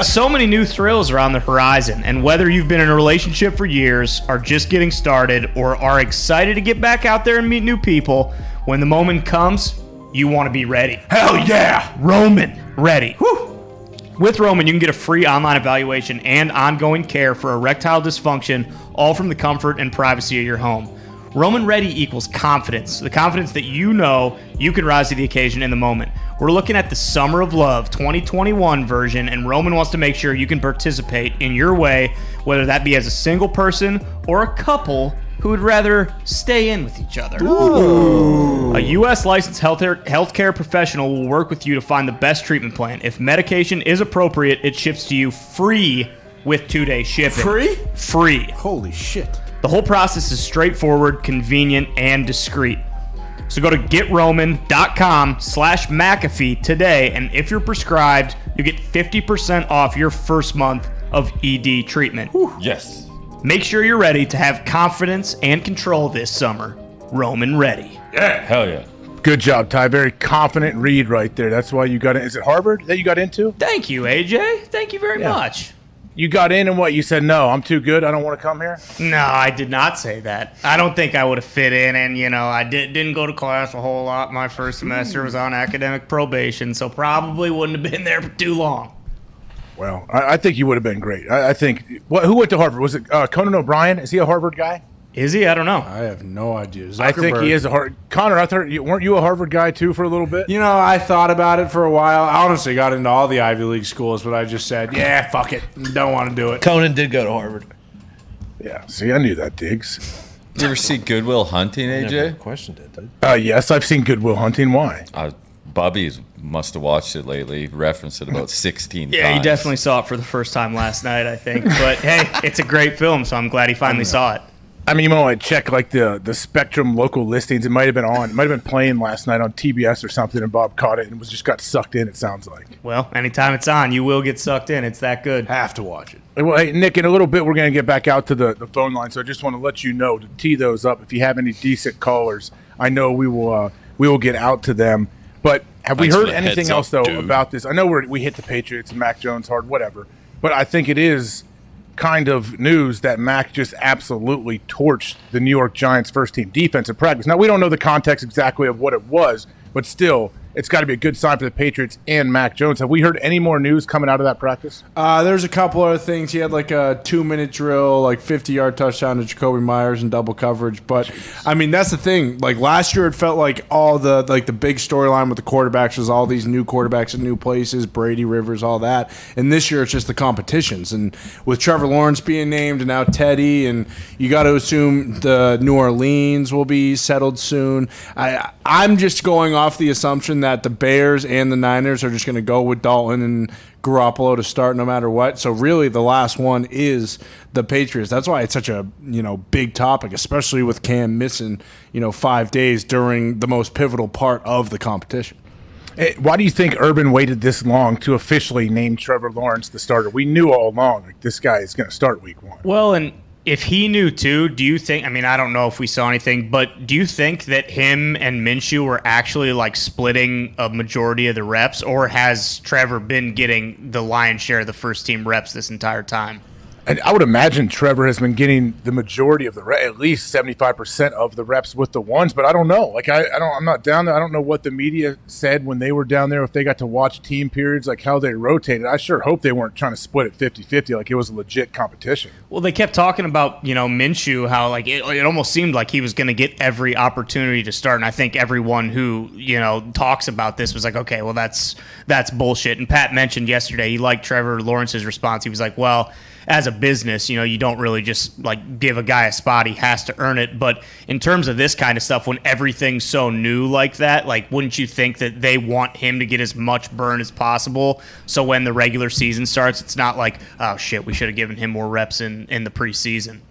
So many new thrills are on the horizon, and whether you've been in a relationship for years, are just getting started, or are excited to get back out there and meet new people, when the moment comes, you want to be ready. Hell yeah! Roman, ready. Whew. With Roman, you can get a free online evaluation and ongoing care for erectile dysfunction, all from the comfort and privacy of your home. Roman Ready equals confidence. The confidence that you know you can rise to the occasion in the moment. We're looking at the Summer of Love 2021 version, and Roman wants to make sure you can participate in your way, whether that be as a single person or a couple who would rather stay in with each other. Ooh. A U.S. licensed healthcare professional will work with you to find the best treatment plan. If medication is appropriate, it ships to you free with 2-day shipping. Free? Free. Holy shit. The whole process is straightforward, convenient, and discreet. So go to getroman.com/McAfee today, and if you're prescribed, you get 50% off your first month of ED treatment. Whew. Yes. Make sure you're ready to have confidence and control this summer. Roman Ready. Yeah. Hell yeah. Good job, Ty. Very confident read right there. That's why you got in. Is it Harvard that you got into? Thank you, AJ. Thank you very much. You got in and what? You said, no, I'm too good. I don't want to come here? No, I did not say that. I don't think I would have fit in, and, I didn't go to class a whole lot. My first semester was on academic probation, so probably wouldn't have been there for too long. Well, I think you would have been great. I think. Who went to Harvard? Was it Conan O'Brien? Is he a Harvard guy? Is he? I don't know. I have no idea. Zuckerberg. I think he is a Harvard. Connor, I thought weren't you a Harvard guy too for a little bit? I thought about it for a while. I honestly got into all the Ivy League schools, but I just said, yeah, fuck it. Don't want to do it. Conan did go to Harvard. Yeah, see, I knew that, Diggs. You ever see Good Will Hunting, AJ? Never questioned it, dude. Yes, I've seen Good Will Hunting. Why? Bobby must have watched it lately. Referenced it about 16 times. Yeah, he definitely saw it for the first time last night, I think. But, hey, it's a great film, so I'm glad he finally saw it. I mean, you might want to check like the Spectrum local listings. It might have been on. It might have been playing last night on TBS or something, and Bob caught it and just got sucked in. It sounds like. Well, anytime it's on, you will get sucked in. It's that good. Have to watch it. Well, hey, Nick, in a little bit we're going to get back out to the phone line, so I just want to let you know to tee those up. If you have any decent callers, I know we will get out to them. But have we heard anything else though about this? I know we hit the Patriots and Mac Jones hard, whatever. But I think it is kind of news that Mac just absolutely torched the New York Giants first team defense at practice. Now, we don't know the context exactly of what it was, but still, it's got to be a good sign for the Patriots and Mac Jones. Have we heard any more news coming out of that practice? There's a couple other things. He had like a 2-minute drill, like 50-yard touchdown to Jacoby Myers in double coverage. But, I mean, that's the thing. Like last year, it felt like all the big storyline with the quarterbacks was all these new quarterbacks in new places, Brady, Rivers, all that. And this year, it's just the competitions. And with Trevor Lawrence being named and now Teddy, and you got to assume the New Orleans will be settled soon. I'm just going off the assumption that the Bears and the Niners are just going to go with Dalton and Garoppolo to start no matter what. So really the last one is the Patriots. That's why it's such a big topic, especially with Cam missing 5 days during the most pivotal part of the competition. Hey, why do you think Urban waited this long to officially name Trevor Lawrence the starter? We knew all along like, this guy is going to start week 1. Well, and if he knew too, do you think, I don't know if we saw anything, but do you think that him and Minshew were actually like splitting a majority of the reps, or has Trevor been getting the lion's share of the first team reps this entire time? And I would imagine Trevor has been getting the majority of the at least 75% of the reps with the ones, but I don't know. Like I'm not down there. I don't know what the media said when they were down there, if they got to watch team periods, like how they rotated. I sure hope they weren't trying to split it 50-50 like it was a legit competition. Well, they kept talking about, Minshew, how like it almost seemed like he was going to get every opportunity to start. And I think everyone who, talks about this was like, okay, well, that's bullshit. And Pat mentioned yesterday he liked Trevor Lawrence's response. He was like, well, as a business, you don't really just like give a guy a spot. He has to earn it. But in terms of this kind of stuff, when everything's so new like that, like, wouldn't you think that they want him to get as much burn as possible? So when the regular season starts, it's not like, oh shit, we should have given him more reps in the preseason.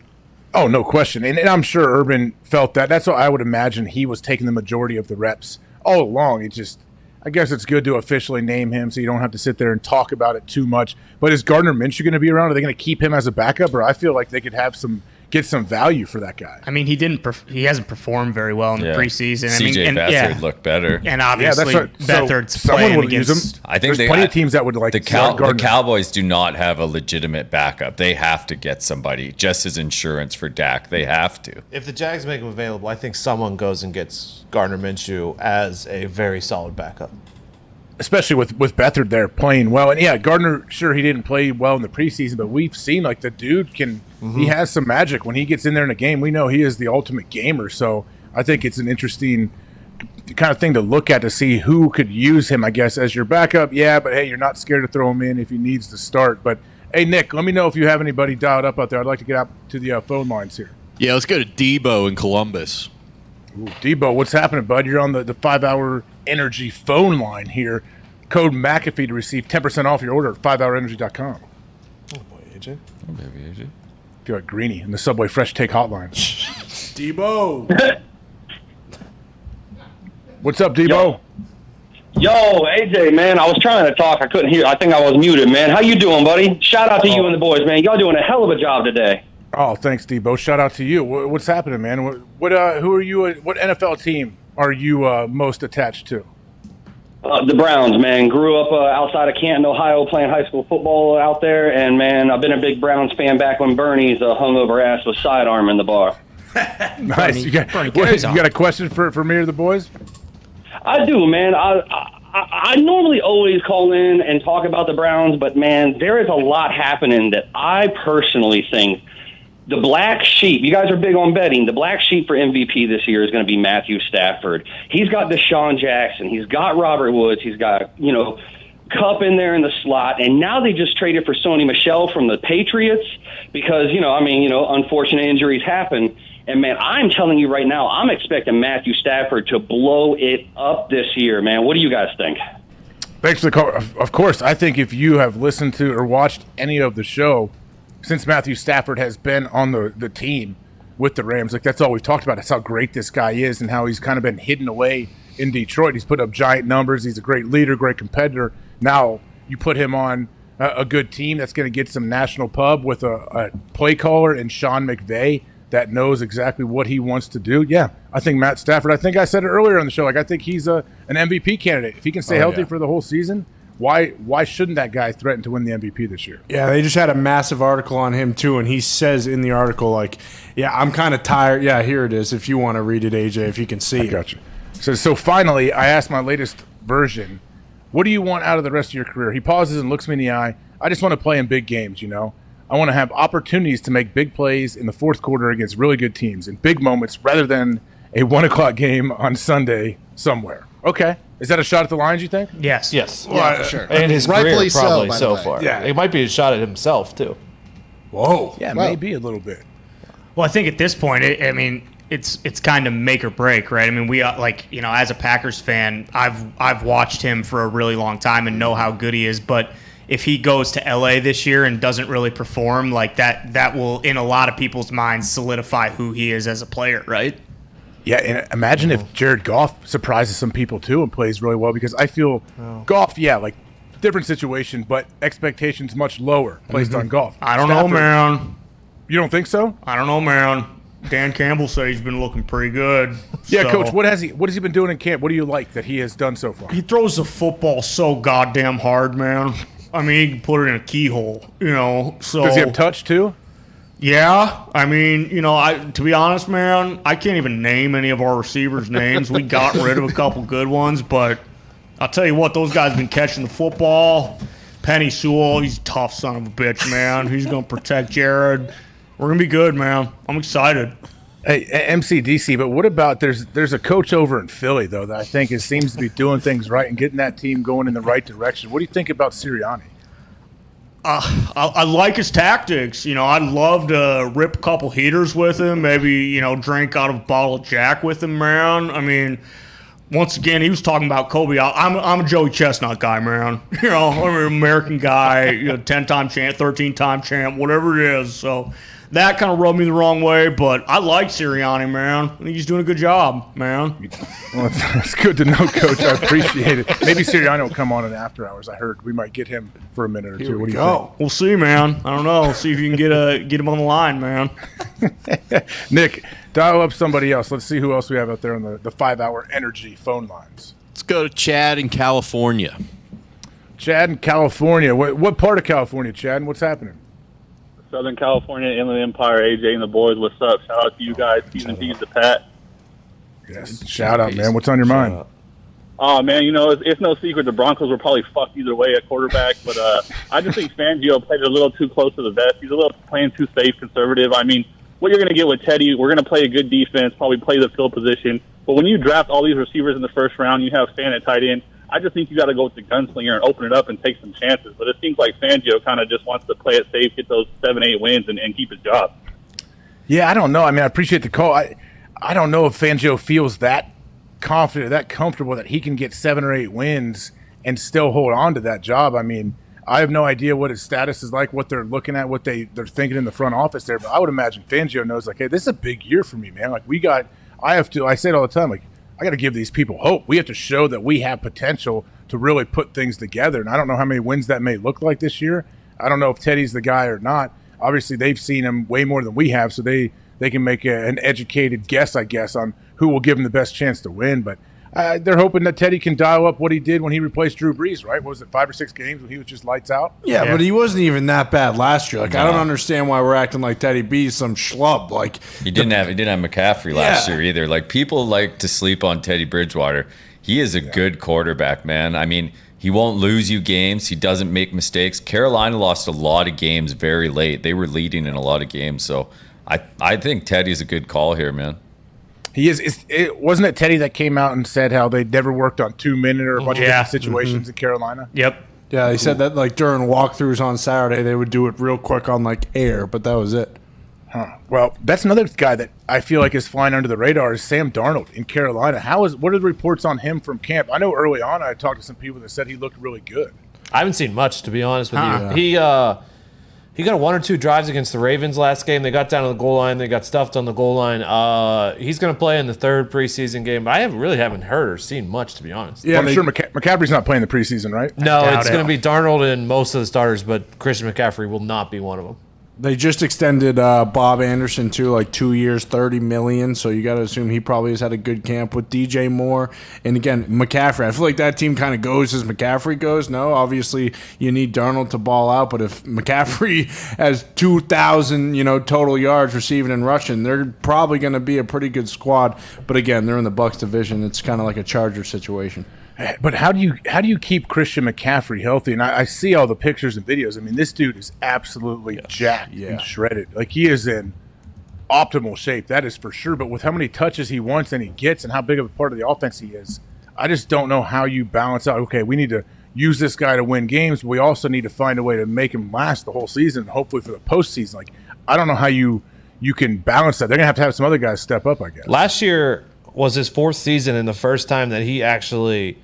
Oh, no question. And I'm sure Urban felt that. That's what I would imagine. He was taking the majority of the reps all along. It just, I guess it's good to officially name him so you don't have to sit there and talk about it too much. But is Gardner Minshew going to be around? Are they going to keep him as a backup? Or I feel like they could get some value for that guy. I mean, he hasn't performed very well in the preseason. CJ Beathard looked better. And obviously Beathard's playing against. I think there's plenty of teams that would like the Cowboys do not have a legitimate backup. They have to get somebody just as insurance for Dak. They have to. If the Jags make him available, I think someone goes and gets Gardner Minshew as a very solid backup. Especially with Beathard there playing well. And yeah, Gardner, sure, he didn't play well in the preseason, but we've seen like the dude he has some magic when he gets in there in a game. We know he is the ultimate gamer. So I think it's an interesting kind of thing to look at to see who could use him, I guess, as your backup. Yeah, but hey, you're not scared to throw him in if he needs to start. But hey, Nick, let me know if you have anybody dialed up out there. I'd like to get out to the phone lines here. Yeah, let's go to Debo in Columbus. Ooh, Debo, what's happening, bud? You're on the 5-hour energy phone line here. Code McAfee to receive 10% off your order at 5hourenergy.com. Oh boy, AJ. Oh baby, AJ. Feel like Greeny in the Subway Fresh Take hotline. Debo. What's up, Debo? Yo, AJ, man, I was trying to talk. I couldn't hear. I think I was muted, man. How you doing, buddy? Shout out to you and the boys, man. Y'all doing a hell of a job today. Oh, thanks, Debo. Shout out to you. What's happening, man? What who are you? What NFL team are you most attached to? The Browns, man. Grew up outside of Canton, Ohio, playing high school football out there, and man, I've been a big Browns fan back when Bernie's hungover ass was sidearm in the bar. Nice. You got a question for me or the boys? I do, man. I normally always call in and talk about the Browns, but man, there is a lot happening that I personally think the black sheep, you guys are big on betting, the black sheep for MVP this year is going to be Matthew Stafford. He's got Deshaun Jackson. He's got Robert Woods. He's got, Kupp in there in the slot. And now they just traded for Sony Michel from the Patriots because, unfortunate injuries happen. And, man, I'm telling you right now, I'm expecting Matthew Stafford to blow it up this year, man. What do you guys think? Thanks for the call. Of course, I think if you have listened to or watched any of the show since Matthew Stafford has been on the team with the Rams, like that's all we've talked about. That's how great this guy is and how he's kind of been hidden away in Detroit. He's put up giant numbers. He's a great leader, great competitor. Now you put him on a good team that's going to get some national pub with a play caller in Sean McVay that knows exactly what he wants to do. Yeah, I think Matt Stafford, I think I said it earlier on the show, I think he's an MVP candidate. If he can stay healthy for the whole season, why shouldn't that guy threaten to win the MVP this year? Yeah, they just had a massive article on him, too, and he says in the article, I'm kind of tired. Yeah, here it is, if you want to read it, AJ, if you can see it. I got you. So finally, I asked my latest version, what do you want out of the rest of your career? He pauses and looks me in the eye. I just want to play in big games, I want to have opportunities to make big plays in the fourth quarter against really good teams in big moments rather than a 1 o'clock game on Sunday somewhere. Okay. Is that a shot at the Lions, you think? Yes. Yeah, for sure. And his Rightfully career probably so far. Yeah. It might be a shot at himself, too. Whoa. Yeah, maybe a little bit. Well, I think at this point, it's kind of make or break, right? I mean, we as a Packers fan, I've watched him for a really long time and know how good he is, but if he goes to LA this year and doesn't really perform, like that will, in a lot of people's minds, solidify who he is as a player, right? Yeah, and imagine if Jared Goff surprises some people too and plays really well, because I feel Goff, different situation, but expectations much lower placed on Goff. I don't know, man. You don't think so? I don't know, man. Dan Campbell said he's been looking pretty good. Yeah, so. Coach, what has he been doing in camp? What do you like that he has done so far? He throws the football so goddamn hard, man. I mean, he can put it in a keyhole, so. Does he have touch too? Yeah. I mean, to be honest, man, I can't even name any of our receivers' names. We got rid of a couple good ones, but I'll tell you what, those guys been catching the football. Penny Sewell, he's a tough son of a bitch, man. He's going to protect Jared. We're going to be good, man. I'm excited. Hey, MCDC, but what about there's a coach over in Philly, though, that I think seems to be doing things right and getting that team going in the right direction. What do you think about Sirianni? I like his tactics. I'd love to rip a couple heaters with him, maybe, drink out of a bottle of Jack with him, man. I mean, once again, he was talking about Kobe. I'm a Joey Chestnut guy, man. I'm an American guy, 10-time champ, 13-time champ, whatever it is. So that kind of rubbed me the wrong way, but I like Sirianni, man. I think he's doing a good job, man. Well, it's good to know, Coach. I appreciate it. Maybe Sirianni will come on in after hours. I heard we might get him for a minute or two. What do you think? We'll see, man. I don't know. See if you can get him on the line, man. Nick, dial up somebody else. Let's see who else we have out there on the 5-hour energy phone lines. Let's go to Chad in California. Chad in California. What part of California, Chad, and what's happening? Southern California, Inland Empire, AJ and the boys, what's up? Shout out to you guys, Season D's to Pat. Yes, shout out, man. What's on your mind? Oh, man, it's no secret the Broncos were probably fucked either way at quarterback, but I just think Fangio played a little too close to the vest. He's a little playing too safe, conservative. I mean, what you're going to get with Teddy, we're going to play a good defense, probably play the field position, but when you draft all these receivers in the first round, you have Fan at tight end, I just think you got to go with the gunslinger and open it up and take some chances. But it seems like Fangio kind of just wants to play it safe, get those 7-8 wins, and keep his job. Yeah, I don't know. I mean, I appreciate the call. I don't know if Fangio feels that confident, that comfortable that he can get 7 or 8 wins and still hold on to that job. I mean, I have no idea what his status is like, what they're looking at, what they're thinking in the front office there. But I would imagine Fangio knows, like, hey, this is a big year for me, man. Like, I say it all the time, like, I got to give these people hope. We have to show that we have potential to really put things together. And I don't know how many wins that may look like this year. I don't know if Teddy's the guy or not. Obviously, they've seen him way more than we have, so they can make an educated guess, I guess, on who will give him the best chance to win. But they're hoping that Teddy can dial up what he did when he replaced Drew Brees, right? What was it, 5 or 6 games when he was just lights out? Yeah, but he wasn't even that bad last year. Like, I don't understand why we're acting like Teddy B's some schlub. Like, he didn't have McCaffrey last year either. Like, people like to sleep on Teddy Bridgewater. He is a good quarterback, man. I mean, he won't lose you games. He doesn't make mistakes. Carolina lost a lot of games very late. They were leading in a lot of games. So I think Teddy's a good call here, man. He is. Wasn't it Teddy that came out and said how they never worked on 2-minute or a bunch of different situations in Carolina? Yep. Yeah, he said that, like, during walkthroughs on Saturday, they would do it real quick on, like, air, but that was it. Huh. Well, that's another guy that I feel like is flying under the radar is Sam Darnold in Carolina. What are the reports on him from camp? I know early on I talked to some people that said he looked really good. I haven't seen much, to be honest with you. He got 1 or 2 drives against the Ravens last game. They got down to the goal line. They got stuffed on the goal line. He's going to play in the 3rd preseason game, but I haven't heard or seen much, to be honest. Yeah, I'm sure McCaffrey's not playing the preseason, right? No, it's going to be Darnold and most of the starters, but Christian McCaffrey will not be one of them. They just extended Bob Anderson to like 2 years, $30 million. So you got to assume he probably has had a good camp with DJ Moore. And again, McCaffrey. I feel like that team kind of goes as McCaffrey goes. No, obviously you need Darnold to ball out, but if McCaffrey has 2,000, total yards receiving and rushing, they're probably going to be a pretty good squad. But again, they're in the Bucs division. It's kind of like a Charger situation. But how do you keep Christian McCaffrey healthy? And I see all the pictures and videos. I mean, this dude is absolutely jacked and shredded. Like, he is in optimal shape, that is for sure. But with how many touches he wants and he gets and how big of a part of the offense he is, I just don't know how you balance out, okay, we need to use this guy to win games, but we also need to find a way to make him last the whole season, hopefully for the postseason. Like, I don't know how you can balance that. They're going to have some other guys step up, I guess. Last year was his 4th season and the first time that he actually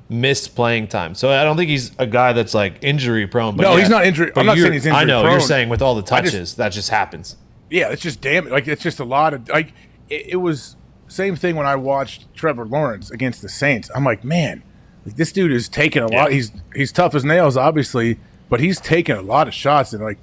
missed playing time. So I don't think he's a guy that's like injury prone. But no, he's not injury. I'm not saying he's injury prone. I know, you're saying with all the touches, that just happens. Yeah, it's just damn. Like, it's just a lot of like. It was same thing when I watched Trevor Lawrence against the Saints. I'm like, man, like, this dude is taking a lot. He's tough as nails, obviously, but he's taking a lot of shots. And like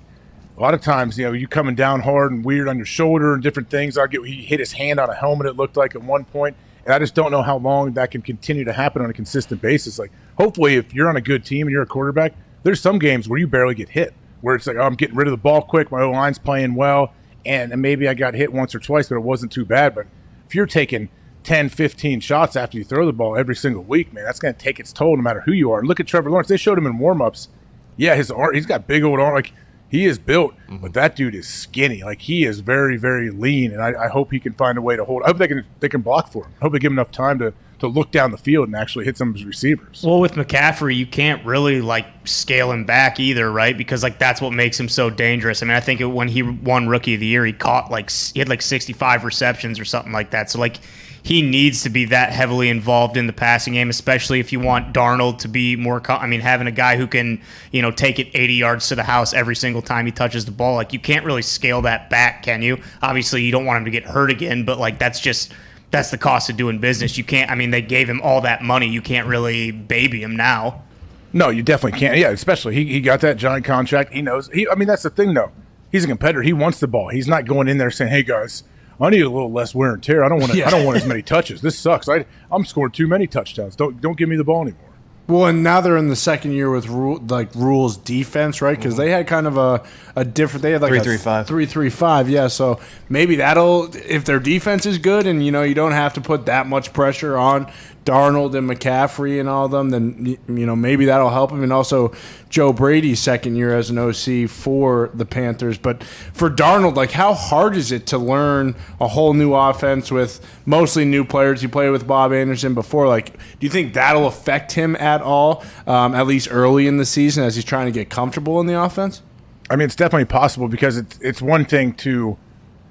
a lot of times, you coming down hard and weird on your shoulder and different things. He hit his hand on a helmet. It looked like at one point. And I just don't know how long that can continue to happen on a consistent basis. Like, hopefully, if you're on a good team and you're a quarterback, there's some games where you barely get hit, where it's like, oh, I'm getting rid of the ball quick, my O-line's playing well, and maybe I got hit once or twice, but it wasn't too bad. But if you're taking 10, 15 shots after you throw the ball every single week, man, that's going to take its toll no matter who you are. And look at Trevor Lawrence. They showed him in warm-ups. Yeah, his arm, he's got big old arm. Like, he is built, but that dude is skinny. Like, he is very, very lean, and I hope he can find a way to hold. I hope they can block for him. I hope they give him enough time to look down the field and actually hit some of his receivers. Well, with McCaffrey, you can't really like scale him back either, right? Because like that's what makes him so dangerous. I mean, I think when he won Rookie of the Year, he had like 65 receptions or something like that. So like he needs to be that heavily involved in the passing game, especially if you want Darnold to be more. Having a guy who can, take it 80 yards to the house every single time he touches the ball, like you can't really scale that back, can you? Obviously, you don't want him to get hurt again, but like that's the cost of doing business. You can't. They gave him all that money. You can't really baby him now. No, you definitely can't. Yeah, especially he got that giant contract. He knows. That's the thing, though. He's a competitor. He wants the ball. He's not going in there saying, "Hey guys, I need a little less wear and tear. I don't want to. I don't want as many touches. This sucks. I'm scoring too many touchdowns. Don't give me the ball anymore." Well, and now they're in the second year with rules defense, right? Because they had kind of a different. They had like 3-3-5. 3-3-5, yeah. So maybe that'll, if their defense is good, and you don't have to put that much pressure on Darnold and McCaffrey and all of them, then maybe that'll help him. And also Joe Brady's second year as an OC for the Panthers. But for Darnold, like how hard is it to learn a whole new offense with mostly new players? You played with Bob Anderson before. Like, do you think that'll affect him at all, at least early in the season as he's trying to get comfortable in the offense? It's definitely possible because it's one thing to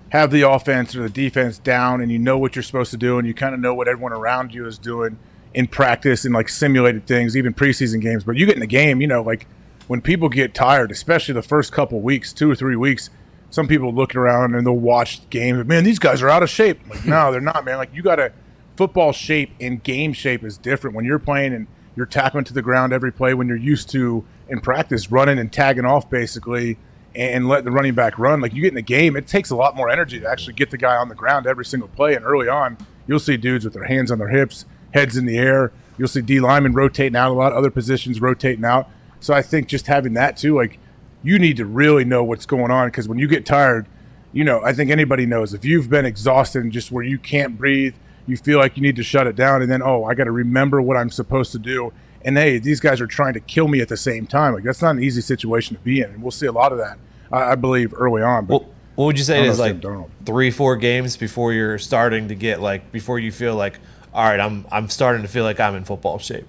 have the offense or the defense down and you know what you're supposed to do and you kind of know what everyone around you is doing in practice and like simulated things, even preseason games. But you get in the game, like when people get tired, especially the first couple weeks, 2 or 3 weeks, some people look around and they'll watch games. Man, these guys are out of shape. Like, no, they're not, man. Like football shape and game shape is different when you're playing and you're tackling to the ground every play when you're used to in practice running and tagging off basically and let the running back run. Like you get in the game, it takes a lot more energy to actually get the guy on the ground every single play. And early on, you'll see dudes with their hands on their hips, heads in the air. You'll see D linemen rotating out a lot, other positions rotating out. So I think just having that too, like you need to really know what's going on because when you get tired, I think anybody knows if you've been exhausted and just where you can't breathe, you feel like you need to shut it down and then, I got to remember what I'm supposed to do. And hey, these guys are trying to kill me at the same time. Like that's not an easy situation to be in. And we'll see a lot of that, I believe, early on. But what would you say is like 3-4 games before you're starting to get before you feel like, all right, I'm starting to feel like I'm in football shape?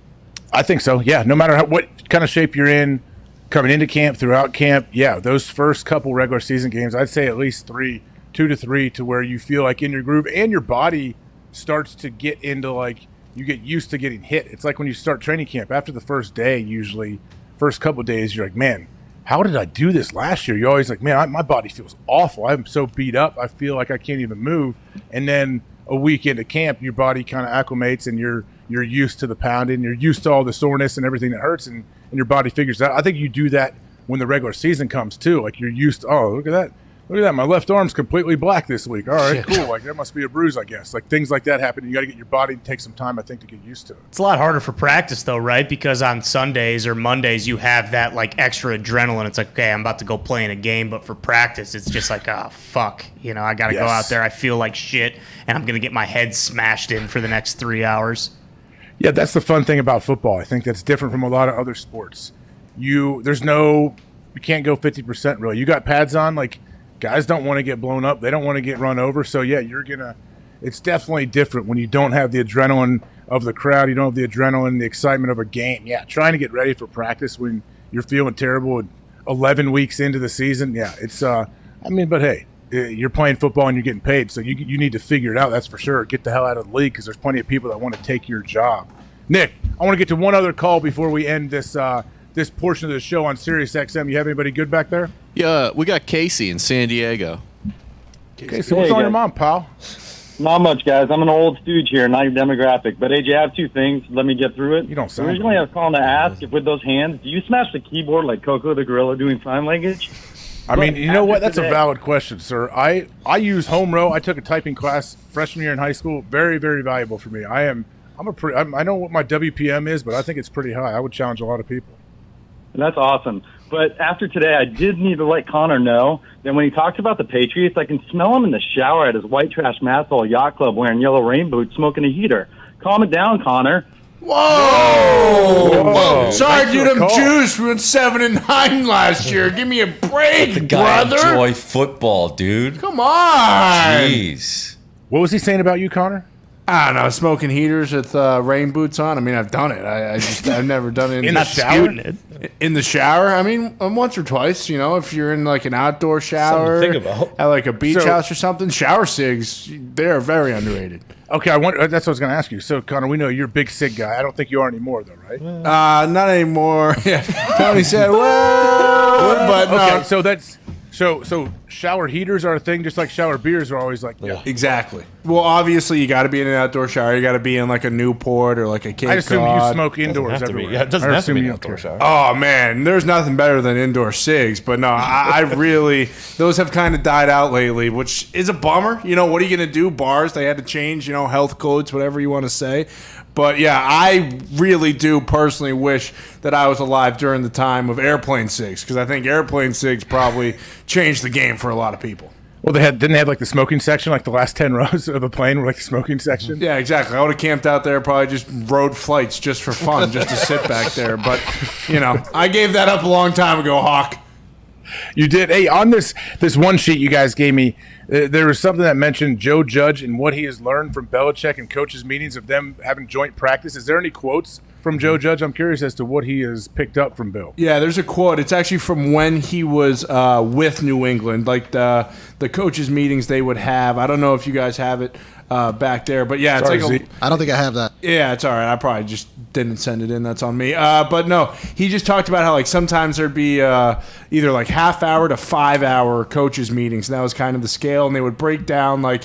I think so. Yeah. No matter what kind of shape you're in coming into camp, throughout camp. Yeah. Those first couple regular season games, I'd say at least 2 to 3 to where you feel like in your groove and your body starts to get into you get used to getting hit. It's like when you start training camp after the first day, usually first couple of days, you're like, man, how did I do this last year? You're always like, man, my body feels awful. I'm so beat up. I feel like I can't even move. And then a week into camp, your body kind of acclimates and you're used to the pounding. You're used to all the soreness and everything that hurts and your body figures out. I think you do that when the regular season comes too. Like you're used to, look at that. Look at that. My left arm's completely black this week. All right, cool. Like that must be a bruise, I guess. Like things like that happen. You got to get your body to take some time, I think, to get used to it. It's a lot harder for practice though, right? Because on Sundays or Mondays, you have that extra adrenaline. It's like, okay, I'm about to go play in a game. But for practice, it's just like, oh, fuck. I got to go out there. I feel like shit. And I'm going to get my head smashed in for the next 3 hours. Yeah, that's the fun thing about football. I think that's different from a lot of other sports. You can't go 50% really. You got pads on, guys don't want to get blown up. They don't want to get run over. So, yeah, it's definitely different when you don't have the adrenaline of the crowd. You don't have the adrenaline, the excitement of a game. Yeah, trying to get ready for practice when you're feeling terrible 11 weeks into the season. Yeah, it's but hey, you're playing football and you're getting paid. So you need to figure it out, that's for sure. Get the hell out of the league because there's plenty of people that want to take your job. Nick, I want to get to one other call before we end this portion of the show on Sirius XM. You have anybody good back there? Yeah, we got Casey in San Diego. Casey, what's on your mind, pal? Not much, guys. I'm an old stooge here, not your demographic. But, AJ, I have 2 things. Let me get through it. You don't sound Originally, I was calling to ask if with those hands, do you smash the keyboard like Coco the gorilla doing sign language? I mean, you know what? That's a valid question, sir. I use home row. I took a typing class freshman year in high school. Very, very valuable for me. I know what my WPM is, but I think it's pretty high. I would challenge a lot of people. That's awesome. But after today, I did need to let Connor know that when he talks about the Patriots, I can smell him in the shower at his white trash Massall Yacht Club wearing yellow rain boots, smoking a heater. Calm it down, Connor. Whoa! Sorry, dude, I'm juiced. We went 7-9 last year. Give me a break, The guy brother. enjoy football, dude. Come on. Jeez. What was he saying about you, Connor? I don't know, smoking heaters with rain boots on. I mean, I've done it. I've never done it in the shower. In the shower, I mean, once or twice. If you're in an outdoor shower Something to think about. at a beach house or something, shower cigs, they are very underrated. Okay, that's what I was going to ask you. So, Connor, we know you're a big SIG guy. I don't think you are anymore, though, right? Not anymore. Yeah. Tony said, "Well," but no. Okay, so that's so shower heaters are a thing, just like shower beers are always like. Yeah. Exactly. Well, obviously, you got to be in an outdoor shower. You got to be in like a Newport or like a Cape I assume Cod. you smoke indoors everywhere. Yeah, it doesn't have to be an outdoor shower. Oh man, there's nothing better than indoor SIGs. But no, I really those have kind of died out lately, which is a bummer. You know, what are you gonna do? Bars, they had to change. You know, health codes, whatever you want to say. But yeah, I really do personally wish that I was alive during the time of airplane SIGs, because I think airplane SIGs probably changed the game for a lot of people. Well, didn't they have like the smoking section, like the last 10 rows of the plane were like the smoking section? Yeah, exactly. I would have camped out there, probably just rode flights just for fun, just to sit back there. But, you know, I gave that up a long time ago, Hawk. You did. Hey, on this one sheet you guys gave me, there was something that mentioned Joe Judge and what he has learned from Belichick and coaches' meetings of them having joint practice. Is there any quotes from Joe Judge? I'm curious as to what he has picked up from Bill. Yeah, there's a quote. It's actually from when he was with New England, like the coaches' meetings they would have. I don't know if you guys have it back there, but yeah, Sorry, it's like I don't think I have that. Yeah, it's all right. I probably just didn't send it in. That's on me. But no, he just talked about how like sometimes there'd be either like half-hour to 5-hour coaches meetings, and that was kind of the scale. And they would break down like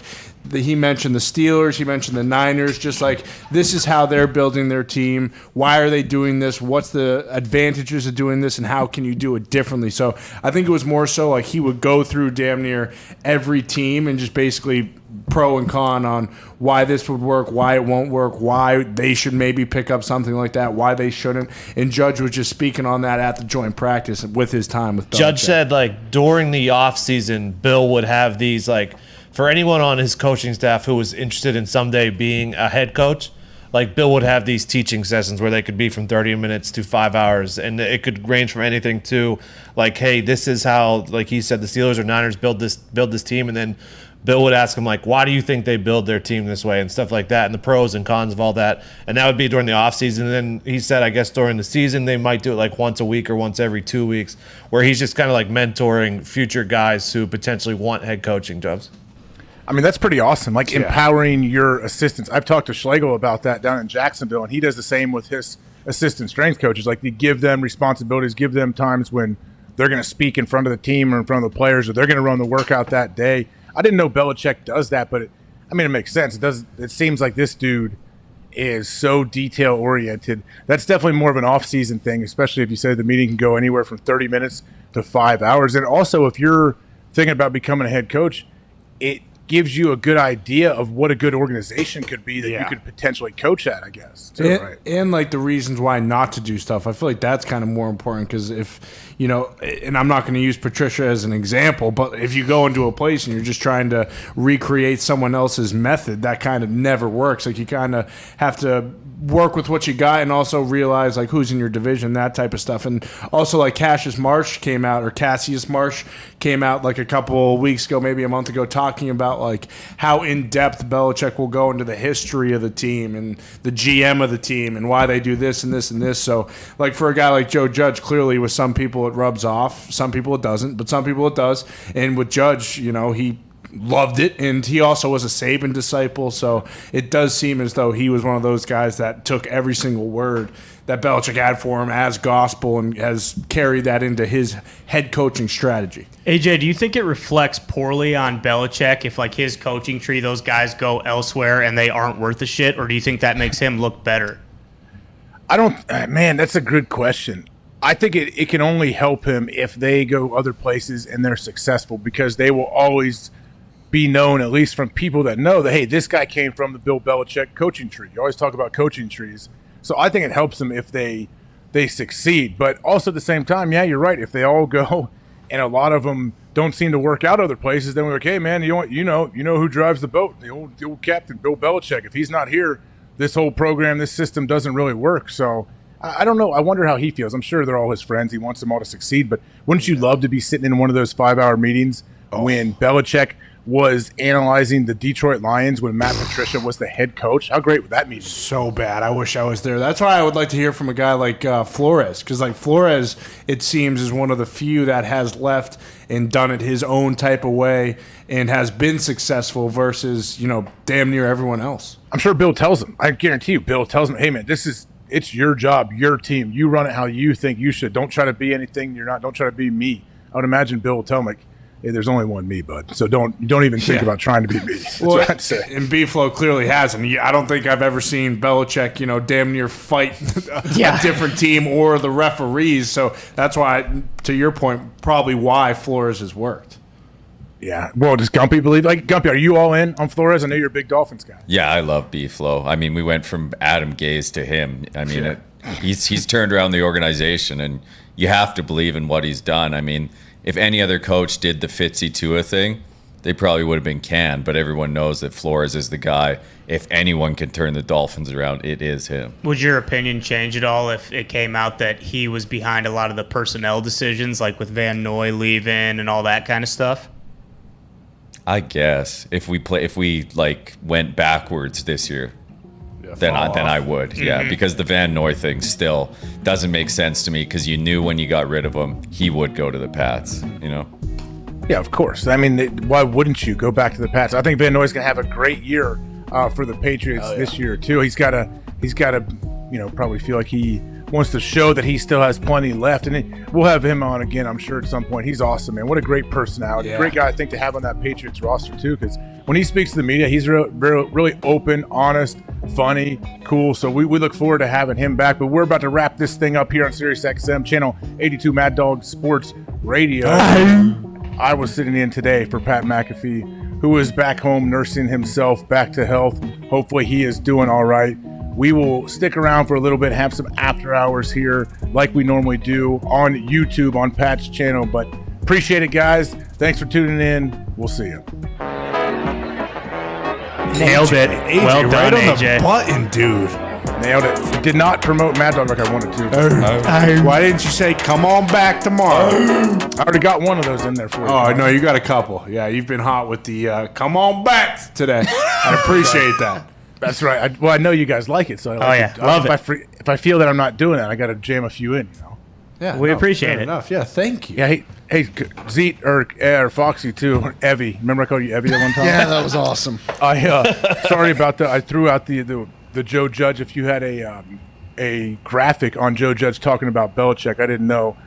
he mentioned the Steelers, he mentioned the Niners, just like this is how they're building their team. Why are they doing this? What's the advantages of doing this, and how can you do it differently? So I think it was more so like he would go through damn near every team and just basically pro and con on why this would work, why it won't work, why they should maybe pick up something like that, why they shouldn't. And Judge was just speaking on that at the joint practice with his time with Belichick. Judge said like during the offseason, Bill would have these like for anyone on his coaching staff who was interested in someday being a head coach, like Bill would have these teaching sessions where they could be from 30 minutes to 5 hours, and it could range from anything to like, hey, this is how, like he said, the Steelers or Niners build this team, and then Bill would ask him like, why do you think they build their team this way and stuff like that, and the pros and cons of all that. And that would be during the offseason. And then he said, I guess during the season they might do it like once a week or once every 2 weeks, where he's just kind of like mentoring future guys who potentially want head coaching jobs. I mean, that's pretty awesome. Like empowering your assistants. I've talked to Schlegel about that down in Jacksonville, and he does the same with his assistant strength coaches. Like, you give them responsibilities, give them times when they're going to speak in front of the team or in front of the players, or they're going to run the workout that day. I didn't know Belichick does that, but it makes sense. It seems like this dude is so detail oriented. That's definitely more of an off-season thing, especially if you say the meeting can go anywhere from 30 minutes to 5 hours. And also, if you're thinking about becoming a head coach, it gives you a good idea of what a good organization could be that you could potentially coach at, I guess. Too, right? And like the reasons why not to do stuff. I feel like that's kind of more important, because if, you know, and I'm not going to use Patricia as an example, but if you go into a place and you're just trying to recreate someone else's method, that kind of never works. Like, you kind of have to work with what you got and also realize like who's in your division, that type of stuff. And also like Cassius Marsh came out like a couple of weeks ago, maybe a month ago, talking about like how in depth Belichick will go into the history of the team and the GM of the team and why they do this and this and this. So like for a guy like Joe Judge, clearly with some people it rubs off, some people it doesn't, but some people it does. And with Judge, you know, he loved it, and he also was a Saban disciple, so it does seem as though he was one of those guys that took every single word that Belichick had for him as gospel and has carried that into his head coaching strategy. AJ, do you think it reflects poorly on Belichick if, like, his coaching tree, those guys go elsewhere and they aren't worth a shit, or do you think that makes him look better? Man, that's a good question. I think it can only help him if they go other places and they're successful, because they will always be known, at least from people that know that, hey, this guy came from the Bill Belichick coaching tree. You always talk about coaching trees. So I think it helps them if they succeed. But also at the same time, yeah, you're right. If they all go and a lot of them don't seem to work out other places, then we're like, hey, man, you know who drives the boat? The old captain, Bill Belichick. If he's not here, this whole program, this system doesn't really work. So I don't know. I wonder how he feels. I'm sure they're all his friends. He wants them all to succeed. But wouldn't you love to be sitting in one of those 5-hour meetings when Belichick was analyzing the Detroit Lions when Matt Patricia was the head coach. How great would that mean? So bad. I wish I was there. That's why I would like to hear from a guy like Flores, because like Flores, it seems, is one of the few that has left and done it his own type of way and has been successful versus, damn near everyone else. I'm sure Bill tells him. I guarantee you, Bill tells him, hey, man, it's your job, your team. You run it how you think you should. Don't try to be anything you're not. Don't try to be me. I would imagine Bill will tell him, like, hey, there's only one me, bud. So don't even think about trying to be me. That's what I'd say. And B-Flow clearly hasn't. I don't think I've ever seen Belichick, damn near fight a different team or the referees. So that's why, to your point, probably why Flores has worked. Yeah. Well, does Gumpy believe? Like, Gumpy, are you all in on Flores? I know you're a big Dolphins guy. Yeah, I love B-Flow. I mean, we went from Adam Gase to him. I mean, he's turned around the organization, and you have to believe in what he's done. I mean, if any other coach did the Fitzy Tua thing, they probably would have been canned. But everyone knows that Flores is the guy. If anyone can turn the Dolphins around, it is him. Would your opinion change at all if it came out that he was behind a lot of the personnel decisions, like with Van Noy leaving and all that kind of stuff? I guess if we went backwards this year, then I would. Mm-hmm. Yeah, because the Van Noy thing still doesn't make sense to me, because you knew when you got rid of him, he would go to the Pats, Yeah, of course. I mean, why wouldn't you go back to the Pats? I think Van Noy's going to have a great year for the Patriots this year, too. He's got to, probably feel like he wants to show that he still has plenty left. And we'll have him on again, I'm sure, at some point. He's awesome, man. What a great personality. Yeah. Great guy, I think, to have on that Patriots roster, too, because when he speaks to the media, he's really open, honest, funny, cool. So we look forward to having him back. But we're about to wrap this thing up here on SiriusXM, channel 82 Mad Dog Sports Radio. I was sitting in today for Pat McAfee, who is back home nursing himself back to health. Hopefully he is doing all right. We will stick around for a little bit, have some after hours here like we normally do on YouTube on Pat's channel. But appreciate it, guys. Thanks for tuning in. We'll see you. Nailed it. AJ, well done, right on AJ. the button, dude. Nailed it. Did not promote Mad Dog like I wanted to. Why didn't you say, come on back tomorrow? I already got one of those in there for you. Oh, no, you got a couple. Yeah, you've been hot with the come on back today. I appreciate that. That's right. I know you guys like it. So love it. If I feel that I'm not doing that, I got to jam a few in, Yeah, we appreciate fair it. enough. Yeah, thank you. Yeah, hey, Zeet or Foxy too, or Evie. Remember I called you Evie at one time? Yeah, that was awesome. Sorry about that. I threw out the Joe Judge. If you had a graphic on Joe Judge talking about Belichick, I didn't know.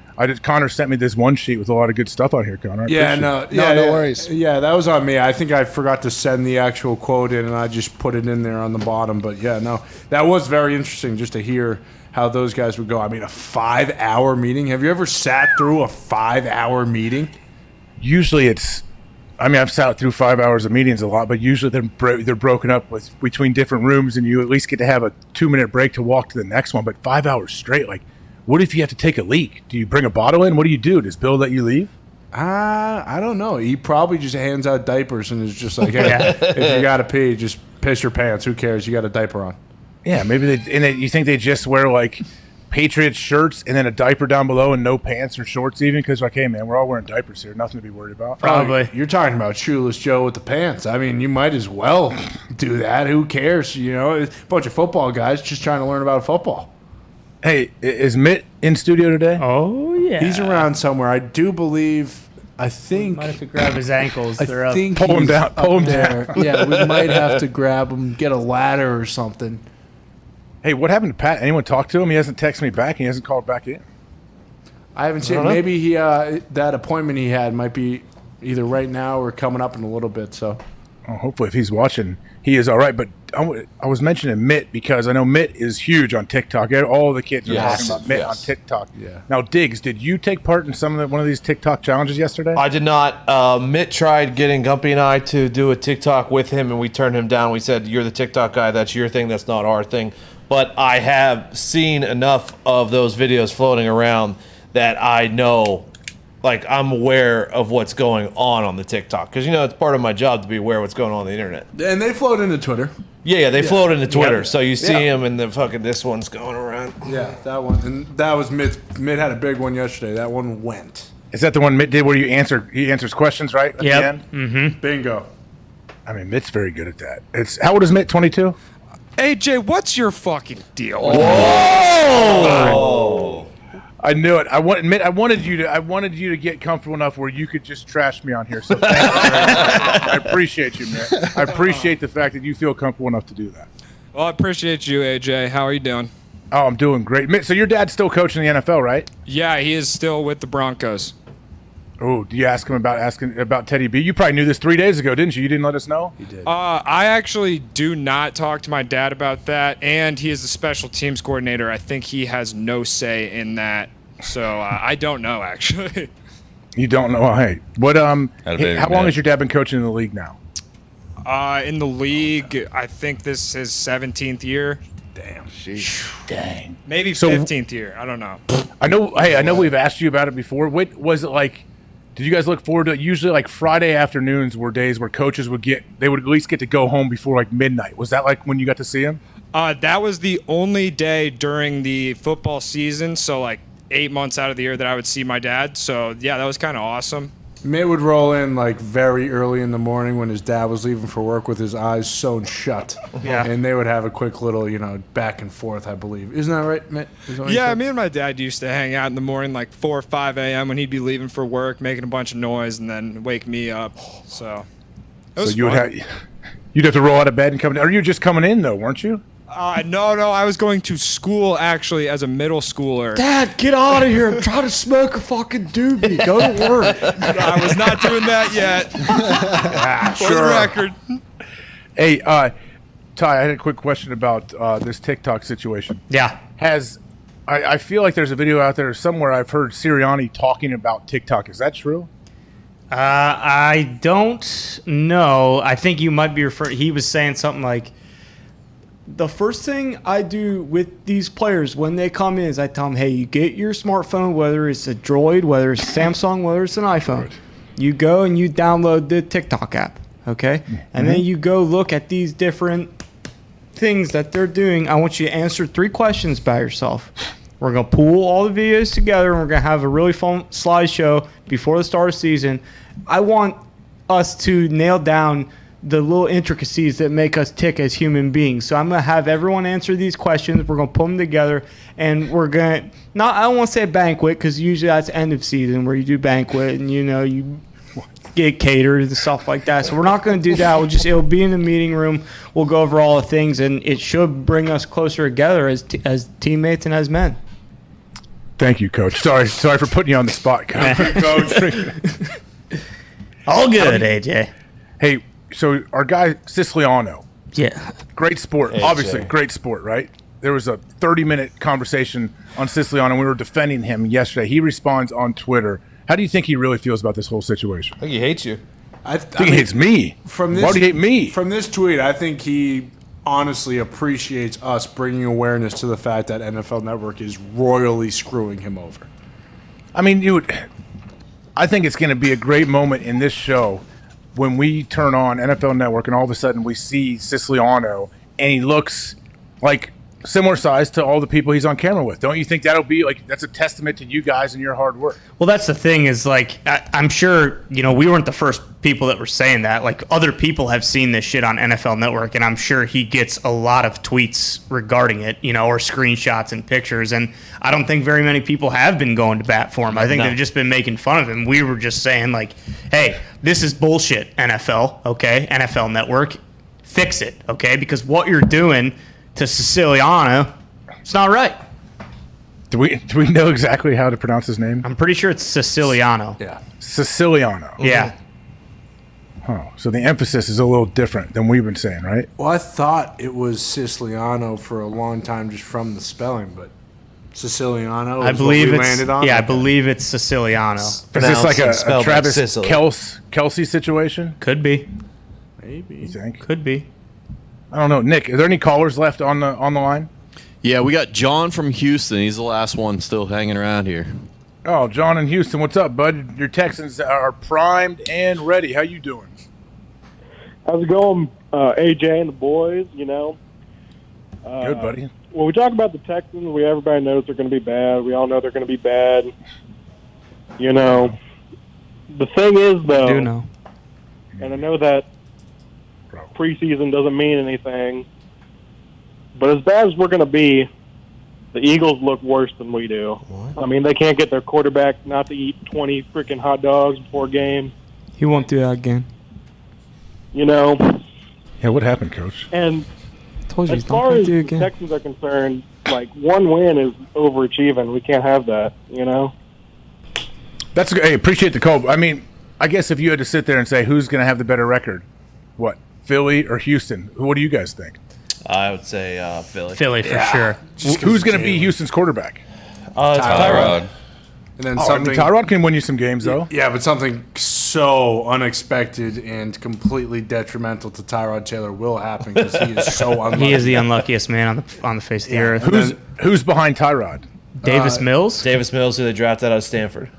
Connor sent me this one sheet with a lot of good stuff on here, Connor. No worries. Yeah, that was on me. I think I forgot to send the actual quote in, and I just put it in there on the bottom. But yeah, no, that was very interesting just to hear how those guys would go. I mean, a 5-hour meeting. Have you ever sat through a 5-hour meeting? Usually I've sat through 5 hours of meetings a lot, but usually they're broken up between different rooms, and you at least get to have a 2-minute break to walk to the next one. But 5 hours straight, like, what if you have to take a leak? Do you bring a bottle in? What do you do? Does Bill let you leave? I don't know. He probably just hands out diapers and is just like, hey, if you got to pee, just piss your pants. Who cares? You got a diaper on. Yeah, maybe you think they just wear like Patriots shirts and then a diaper down below and no pants or shorts even? Because like, hey man, we're all wearing diapers here. Nothing to be worried about. Probably. You're talking about Shoeless Joe with the pants. I mean, you might as well do that. Who cares? A bunch of football guys just trying to learn about football. Hey, is Mitt in studio today? Oh, yeah. He's around somewhere. I do believe, I think. Might have to grab his ankles. They're up. Pull him down. Pull him down. Yeah, we might have to grab him, get a ladder or something. Hey, what happened to Pat? Anyone talk to him? He hasn't texted me back. He hasn't called back in. I haven't seen. Maybe he that appointment he had might be either right now or coming up in a little bit. So, hopefully, if he's watching, he is all right. But I was mentioning Mitt because I know Mitt is huge on TikTok. All the kids are talking about Mitt on TikTok. Yeah. Now, Diggs, did you take part in one of these TikTok challenges yesterday? I did not. Mitt tried getting Gumpy and I to do a TikTok with him, and we turned him down. We said, "You're the TikTok guy. That's your thing. That's not our thing." But I have seen enough of those videos floating around that I know, like, I'm aware of what's going on the TikTok. Because, it's part of my job to be aware of what's going on the internet. And they float into Twitter. Yeah, they float into Twitter. Yeah. So you see them, and then fucking this one's going around. Yeah, that one. And that was Mitt. Mitt had a big one yesterday. That one went. Is that the one Mitt did where he answers questions, right? At the end? Mm-hmm. Bingo. I mean, Mitt's very good at that. How old is Mitt? 22? AJ, what's your fucking deal? Oh! I knew it. Mitt, I wanted you to get comfortable enough where you could just trash me on here. So thank you very much. I appreciate you, Mitt. I appreciate the fact that you feel comfortable enough to do that. Well, I appreciate you, AJ. How are you doing? Oh, I'm doing great. Mitt, so your dad's still coaching the NFL, right? Yeah, he is still with the Broncos. Oh, do you ask him about Teddy B? You probably knew this 3 days ago, didn't you? You didn't let us know? He did. I actually do not talk to my dad about that, and he is the special teams coordinator. I think he has no say in that, so I don't know, actually. You don't know? Hey, what? How long has your dad been coaching in the league now? In the league, I think this is his 17th year. Damn. Dang. Maybe 15th year. I don't know. I know. Hey, I know we've asked you about it before. What was it like? Did you guys look forward to it? Usually, like Friday afternoons were days where coaches would at least get to go home before like midnight. Was that like when you got to see him? That was the only day during the football season. So like 8 months out of the year that I would see my dad. So yeah, that was kind of awesome. Mitt would roll in like very early in the morning when his dad was leaving for work with his eyes sewn shut. Yeah. And they would have a quick little, back and forth, I believe. Isn't that right, Mitt? Yeah, me and my dad used to hang out in the morning like 4 or 5 a.m. when he'd be leaving for work, making a bunch of noise, and then wake me up. So it was fun. You'd have to roll out of bed and come in. Or you were just coming in, though, weren't you? No, I was going to school actually as a middle schooler. Dad, get out of here. I'm trying to smoke a fucking doobie. Go to work. I was not doing that yet. For the record. Hey, Ty, I had a quick question about this TikTok situation. Yeah. I feel like there's a video out there somewhere I've heard Sirianni talking about TikTok. Is that true? I don't know. I think you might be referring. He was saying something like, the first thing I do with these players when they come in is I tell them, hey, you get your smartphone, whether it's a Droid, whether it's Samsung, whether it's an iPhone. Right. You go and you download the TikTok app, okay? Mm-hmm. And then you go look at these different things that they're doing. I want you to answer 3 questions by yourself. We're going to pool all the videos together, and we're going to have a really fun slideshow before the start of the season. I want us to nail down the little intricacies that make us tick as human beings. So I'm going to have everyone answer these questions. We're going to put them together, and we're going to I don't want to say banquet, because usually that's end of season where you do banquet and, you get catered and stuff like that. So we're not going to do that. It'll be in the meeting room. We'll go over all the things, and it should bring us closer together as teammates and as men. Thank you, Coach. Sorry for putting you on the spot, Coach. All good, AJ. Hey, so our guy Siciliano, yeah, great sport. AJ. Obviously, great sport, right? There was a 30-minute conversation on Siciliano, and we were defending him yesterday. He responds on Twitter. How do you think he really feels about this whole situation? I think he hates you. I think he hates me. Why would he hate me? From this tweet, I think he honestly appreciates us bringing awareness to the fact that NFL Network is royally screwing him over. I mean, I think it's going to be a great moment in this show when we turn on NFL Network and all of a sudden we see Siciliano and he looks like similar size to all the people he's on camera with. Don't you think that'll be that's a testament to you guys and your hard work? Well, that's the thing is I'm sure, we weren't the first people that were saying that. Like other people have seen this shit on NFL Network, and I'm sure he gets a lot of tweets regarding it, or screenshots and pictures. And I don't think very many people have been going to bat for him. I think they've just been making fun of him. We were just saying hey, this is bullshit, NFL, okay? NFL Network, fix it, okay? Because what you're doing to Siciliano, it's not right. Do we know exactly how to pronounce his name? I'm pretty sure it's Siciliano. Yeah. Siciliano. Yeah. Oh, so the emphasis is a little different than we've been saying, right? Well, I thought it was Siciliano for a long time just from the spelling, but Siciliano I believe what we it's landed on? Yeah, I believe it's Siciliano. Is this like a Travis Kelce situation? Could be. Maybe. You think? Could be. I don't know. Nick, are there any callers left on the line? Yeah, we got John from Houston. He's the last one still hanging around here. Oh, John in Houston, what's up, bud? Your Texans are primed and ready. How you doing? How's it going, AJ and the boys? Good, buddy. When we talk about the Texans, everybody knows they're going to be bad. We all know they're going to be bad. You know, the thing is, though, I do know. and I know that preseason doesn't mean anything, but as bad as we're going to be, the Eagles look worse than we do. What? I mean, they can't get their quarterback not to eat 20 freaking hot dogs before game. He won't do that again. You know? Yeah, what happened, Coach? And Told you, as far as the Texans are concerned, like, one win is overachieving. We can't have that, you know? That's hey, appreciate the call. I mean, I guess if you had to sit there and say who's going to have the better record, what, Philly or Houston? What do you guys think? I would say Philly. Philly for sure. Who's going to be Houston's quarterback? Tyrod. And then something. Tyrod can win you some games, though. Yeah, but something so unexpected and completely detrimental to Tyrod Taylor will happen because he is so unlucky. He is the unluckiest man on the face of the earth. Who's behind Tyrod? Davis Mills? Davis Mills, who they drafted out of Stanford.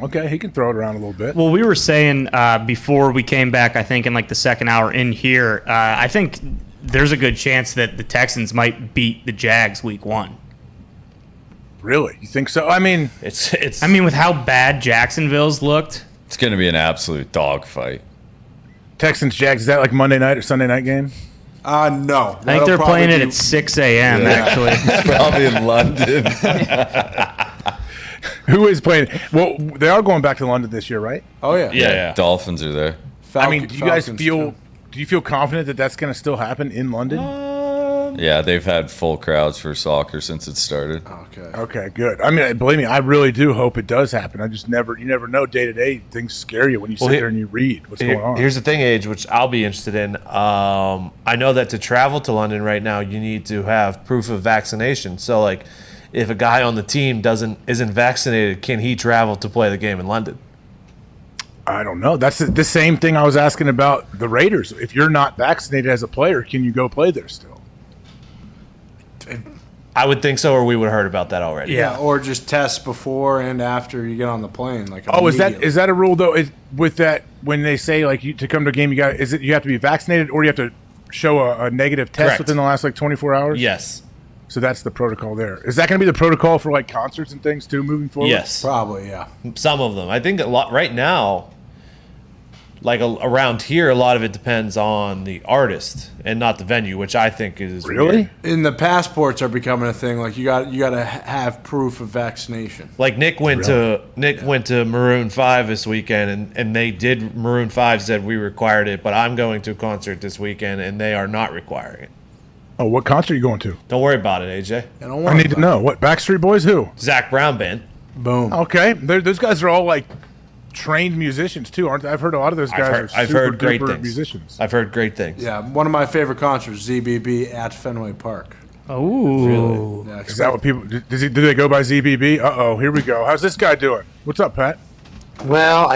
Okay, he can throw it around a little bit. Well, we were saying before we came back, I think in like the second hour in here, I think there's a good chance that the Texans might beat the Jags week 1. Really? You think so? I mean, it's. I mean, with how bad Jacksonville's looked, it's going to be an absolute dogfight. Texans Jags, is that like Monday night or Sunday night game? No. I think they're playing it at 6 a.m. Actually, It's probably in London. Who is playing? Well, they are going back to London this year, right? Oh yeah. Yeah. Dolphins are there. I mean, do you guys feel? Do you feel confident that that's going to still happen in London? Yeah, they've had full crowds for soccer since it started. Okay, good. I mean, believe me, I really do hope it does happen. I just you never know. Day to day, things scare you when you sit there and you read what's going on. Here's the thing, Age, which I'll be interested in. I know that to travel to London right now, you need to have proof of vaccination. So, like, if a guy on the team isn't vaccinated, can he travel to play the game in London? I don't know. That's the same thing I was asking about the Raiders. If you're not vaccinated as a player, can you go play there still? I would think so, or we would have heard about that already. Yeah, or just test before and after you get on the plane. Like, is that a rule though? With that, when they say like to come to a game, you have to be vaccinated, or you have to show a negative test Correct. within the last like 24 hours? Yes. So that's the protocol there. Is that going to be the protocol for like concerts and things too moving forward? Yes. Probably, yeah. Some of them. I think a lot right now, like around here, a lot of it depends on the artist and not the venue, which I think is weird. And the passports are becoming a thing. Like you got to have proof of vaccination. Like Nick went to Maroon 5 this weekend, and they did. Maroon 5 said we required it, but I'm going to a concert this weekend, and they are not requiring it. Oh, what concert are you going to? Don't worry about it, AJ. I need to know. What, Backstreet Boys? Who? Zach Brown Band. Boom. Okay, those guys are all like trained musicians too, aren't they? I've heard a lot of those guys. I've heard great duper things. Musicians. I've heard great things. Yeah, one of my favorite concerts, ZBB at Fenway Park. Oh, really? Yeah, Is that what people? Do they go by ZBB? Here we go. How's this guy doing? What's up, Pat? Well,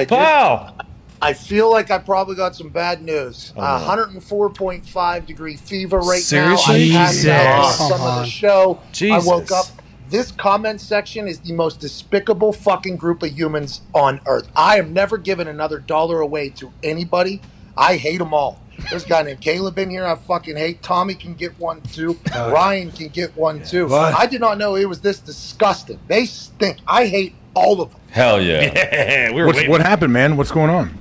I feel like I probably got some bad news. 104.5 degree fever right Seriously? now. I passed out on Jesus. some of the show. Jesus. I woke up. This comment section is the most despicable fucking group of humans on earth. I have never given another dollar away to anybody. I hate them all. There's a guy named Caleb in here I fucking hate. Tommy can get one too. Ryan can get one too. What? I did not know it was this disgusting. They stink. I hate all of them. Hell yeah. What happened, man? What's going on?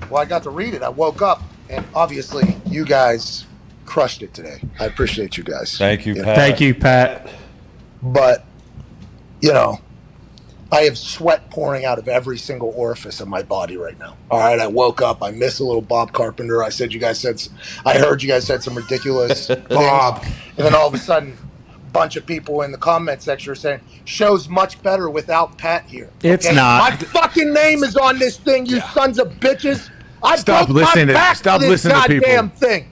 Well, I got to read it. I woke up, and obviously, you guys crushed it today. I appreciate you guys. Thank you, Pat. Thank you, Pat. But, you know, I have sweat pouring out of every single orifice of my body right now. All right, I woke up. I miss a little Bob Carpenter. I heard you guys said some ridiculous Bob. things. And then all of a sudden, a bunch of people in the comment section are saying, show's much better without Pat here. It's not. My fucking name is on this thing, you sons of bitches. I Stop broke my listening to- back stop for this listening to people. goddamn thing.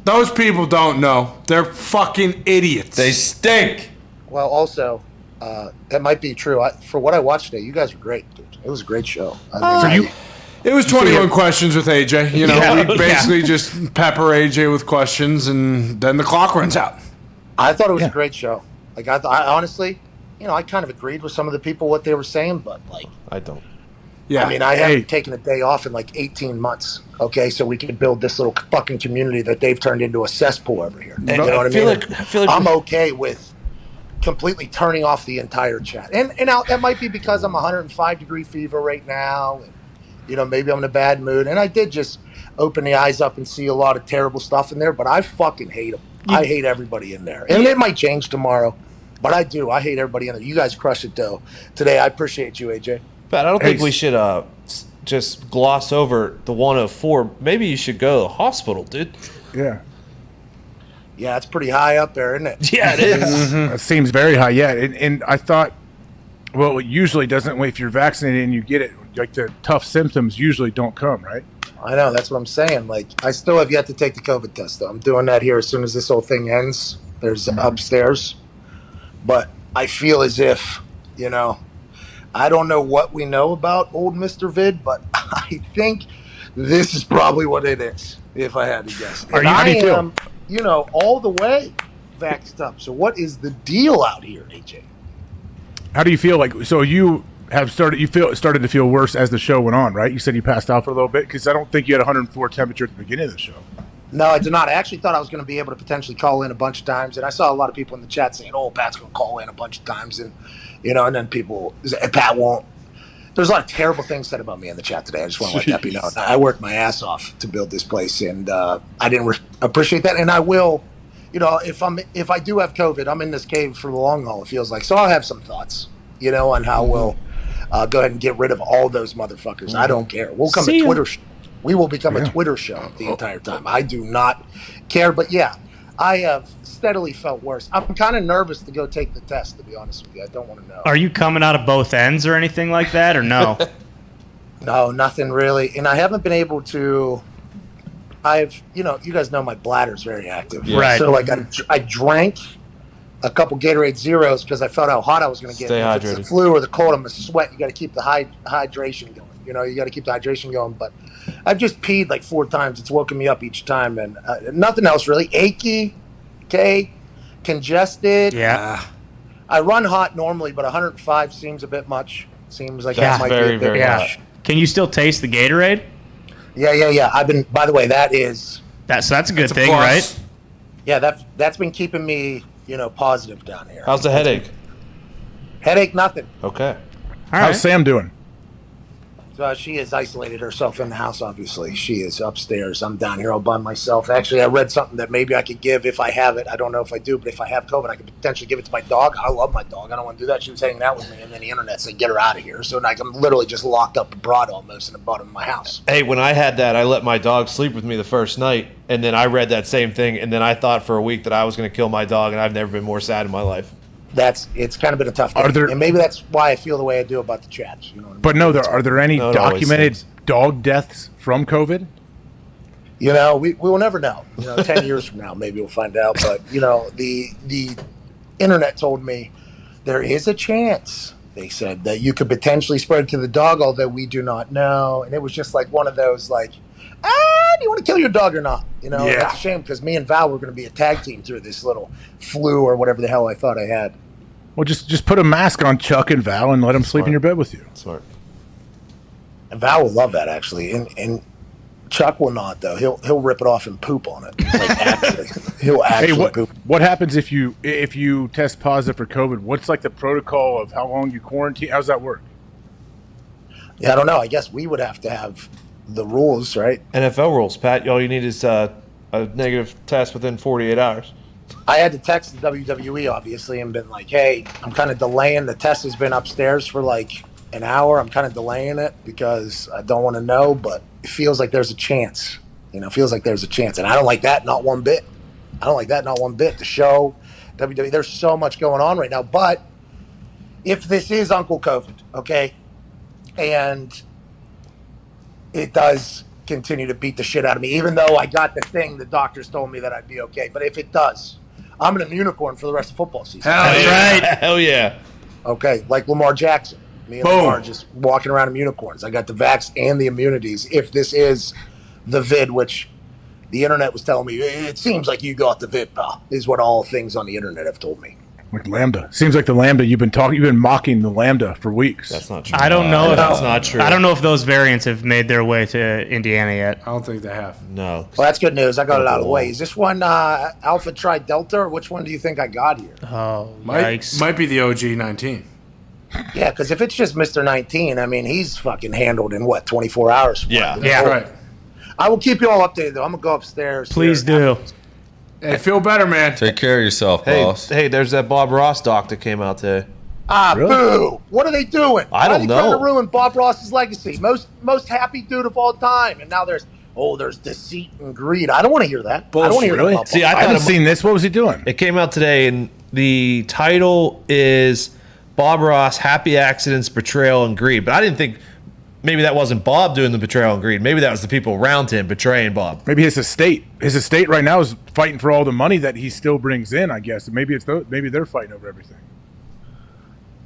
Those people don't know. They're fucking idiots. They stink. Well, also, that might be true. For what I watched today, you guys were great, dude. It was a great show. It was 21 questions with AJ. You know, Yeah. we basically just pepper AJ with questions, and then the clock runs out. I thought it was a great show. Like, I honestly, I kind of agreed with some of the people what they were saying, but like, I don't. Yeah. I mean, I haven't taken a day off in like 18 months. Okay, so we can build this little fucking community that they've turned into a cesspool over here. You know what I mean? I feel like I'm okay with completely turning off the entire chat. And now that might be because I'm 105-degree fever right now. And, maybe I'm in a bad mood. And I did just open the eyes up and see a lot of terrible stuff in there, but I fucking hate them. I hate everybody in there. And it might change tomorrow, but I do. I hate everybody in there. You guys crush it, though. Today, I appreciate you, AJ. But I don't think we should just gloss over the 104. Maybe you should go to the hospital, dude. Yeah. Yeah, it's pretty high up there, isn't it? Yeah, it is. Mm-hmm. It seems very high, yeah. And I thought, well, it usually doesn't. If you're vaccinated and you get it, like the tough symptoms usually don't come, right? I know, that's what I'm saying. Like, I still have yet to take the COVID test, though. I'm doing that here as soon as this whole thing ends. There's upstairs. But I feel as if, I don't know what we know about old Mr. Vid, but I think this is probably what it is, if I had to guess. And how do you feel? All the way vaxxed up. So what is the deal out here, AJ? How do you feel? Like, so you have started to feel worse as the show went on, right? You said you passed out for a little bit because I don't think you had 104 temperature at the beginning of the show. No, I did not. I actually thought I was going to be able to potentially call in a bunch of times, and I saw a lot of people in the chat saying, "Oh, Pat's going to call in a bunch of times," and and then people, Pat won't. There's a lot of terrible things said about me in the chat today. I just want to let that be known. I worked my ass off to build this place, and I didn't appreciate that. And I will, if I do have COVID, I'm in this cave for the long haul. It feels like so. I'll have some thoughts, on how we'll go ahead and get rid of all those motherfuckers. I don't care. We'll come to Twitter. We will become a Twitter show the entire time. I do not care. But yeah, I have steadily felt worse. I'm kind of nervous to go take the test, to be honest with you. I don't want to know. Are you coming out of both ends or anything like that, or no? No, nothing really. And I haven't been able to. You guys know my bladder's very active. Yeah. Right. So like I drank a couple Gatorade Zeros because I felt how hot I was going to get. Stay If hydrated. it's the flu or the cold, I'm going to sweat. You got to keep the hydration going. You got to keep the hydration going. But I've just peed like 4 times. It's woken me up each time, and nothing else really. Achy, congested. Yeah. I run hot normally, but 105 seems a bit much. Seems like that might very, be a bit very much. Can you still taste the Gatorade? Yeah. I've been. By the way, that's a good thing, right? Yeah, that's been keeping me, positive down here. How's the headache? Headache, nothing. Okay. How's Sam doing? She has isolated herself in the house, obviously. She is upstairs. I'm down here all by myself. Actually, I read something that maybe I could give if I have it. I don't know if I do, but if I have COVID, I could potentially give it to my dog. I love my dog. I don't want to do that. She was hanging out with me, and then the internet said, get her out of here. So like, I'm literally just locked up abroad almost in the bottom of my house. Hey, when I had that, I let my dog sleep with me the first night, and then I read that same thing, and then I thought for a week that I was going to kill my dog, and I've never been more sad in my life. It's kind of been a tough thing. And maybe that's why I feel the way I do about the chats. But no, are there any documented dog deaths from COVID? We will never know. 10 years from now, maybe we'll find out. But the internet told me there is a chance. They said that you could potentially spread it to the dog, although we do not know. And it was just like one of those like, do you want to kill your dog or not? That's a shame because me and Val were going to be a tag team through this little flu or whatever the hell I thought I had. Well, just put a mask on Chuck and Val and let them sleep in your bed with you. Smart. And Val will love that actually, and Chuck will not though. He'll rip it off and poop on it. Like actually, he'll actually poop. What happens if you test positive for COVID? What's like the protocol of how long you quarantine? How does that work? Yeah, I don't know. I guess we would have to have the rules, right? NFL rules, Pat. All you need is a negative test within 48 hours. I had to text the WWE, obviously, and been like, hey, I'm kind of delaying. The test has been upstairs for like an hour. I'm kind of delaying it because I don't want to know, but it feels like there's a chance. Feels like there's a chance. And I don't like that, not one bit. The show, WWE, there's so much going on right now. But if this is Uncle COVID, okay, and it does continue to beat the shit out of me, even though I got the thing the doctors told me that I'd be okay. But if it does, I'm an unicorn for the rest of football season. Hell yeah. Okay, like Lamar Jackson. Me and Lamar just walking around in unicorns. I got the vax and the immunities. If this is the vid, which the internet was telling me, it seems like you got the vid, pal, is what all things on the internet have told me. Like Lambda. Seems like the Lambda you've been mocking the Lambda for weeks. That's not true. I don't know. That's not true. I don't know if those variants have made their way to Indiana yet. I don't think they have. No. Well, that's good news. I got it out of the way. Is this one Alpha Tri Delta, or which one do you think I got here? Oh, Might be the OG 19. Yeah, because if it's just Mr. 19, I mean, he's fucking handled in, 24 hours? Yeah. Right. I will keep you all updated, though. I'm going to go upstairs. Please do. Hey, feel better, man. Take care of yourself, boss. Hey, there's that Bob Ross doc that came out today. Boo! What are they doing? I don't Why are they trying know. to ruin Bob Ross's legacy? Most happy dude of all time, and now there's deceit and greed. I don't want to hear that. I don't want to hear that. about See, Bob. I haven't seen this. What was he doing? It came out today, and the title is Bob Ross, Happy Accidents, Betrayal, and Greed. But I didn't think maybe that wasn't Bob doing the betrayal and greed. Maybe that was the people around him betraying Bob. Maybe his estate. His estate right now is fighting for all the money that he still brings in, I guess. Maybe maybe they're fighting over everything.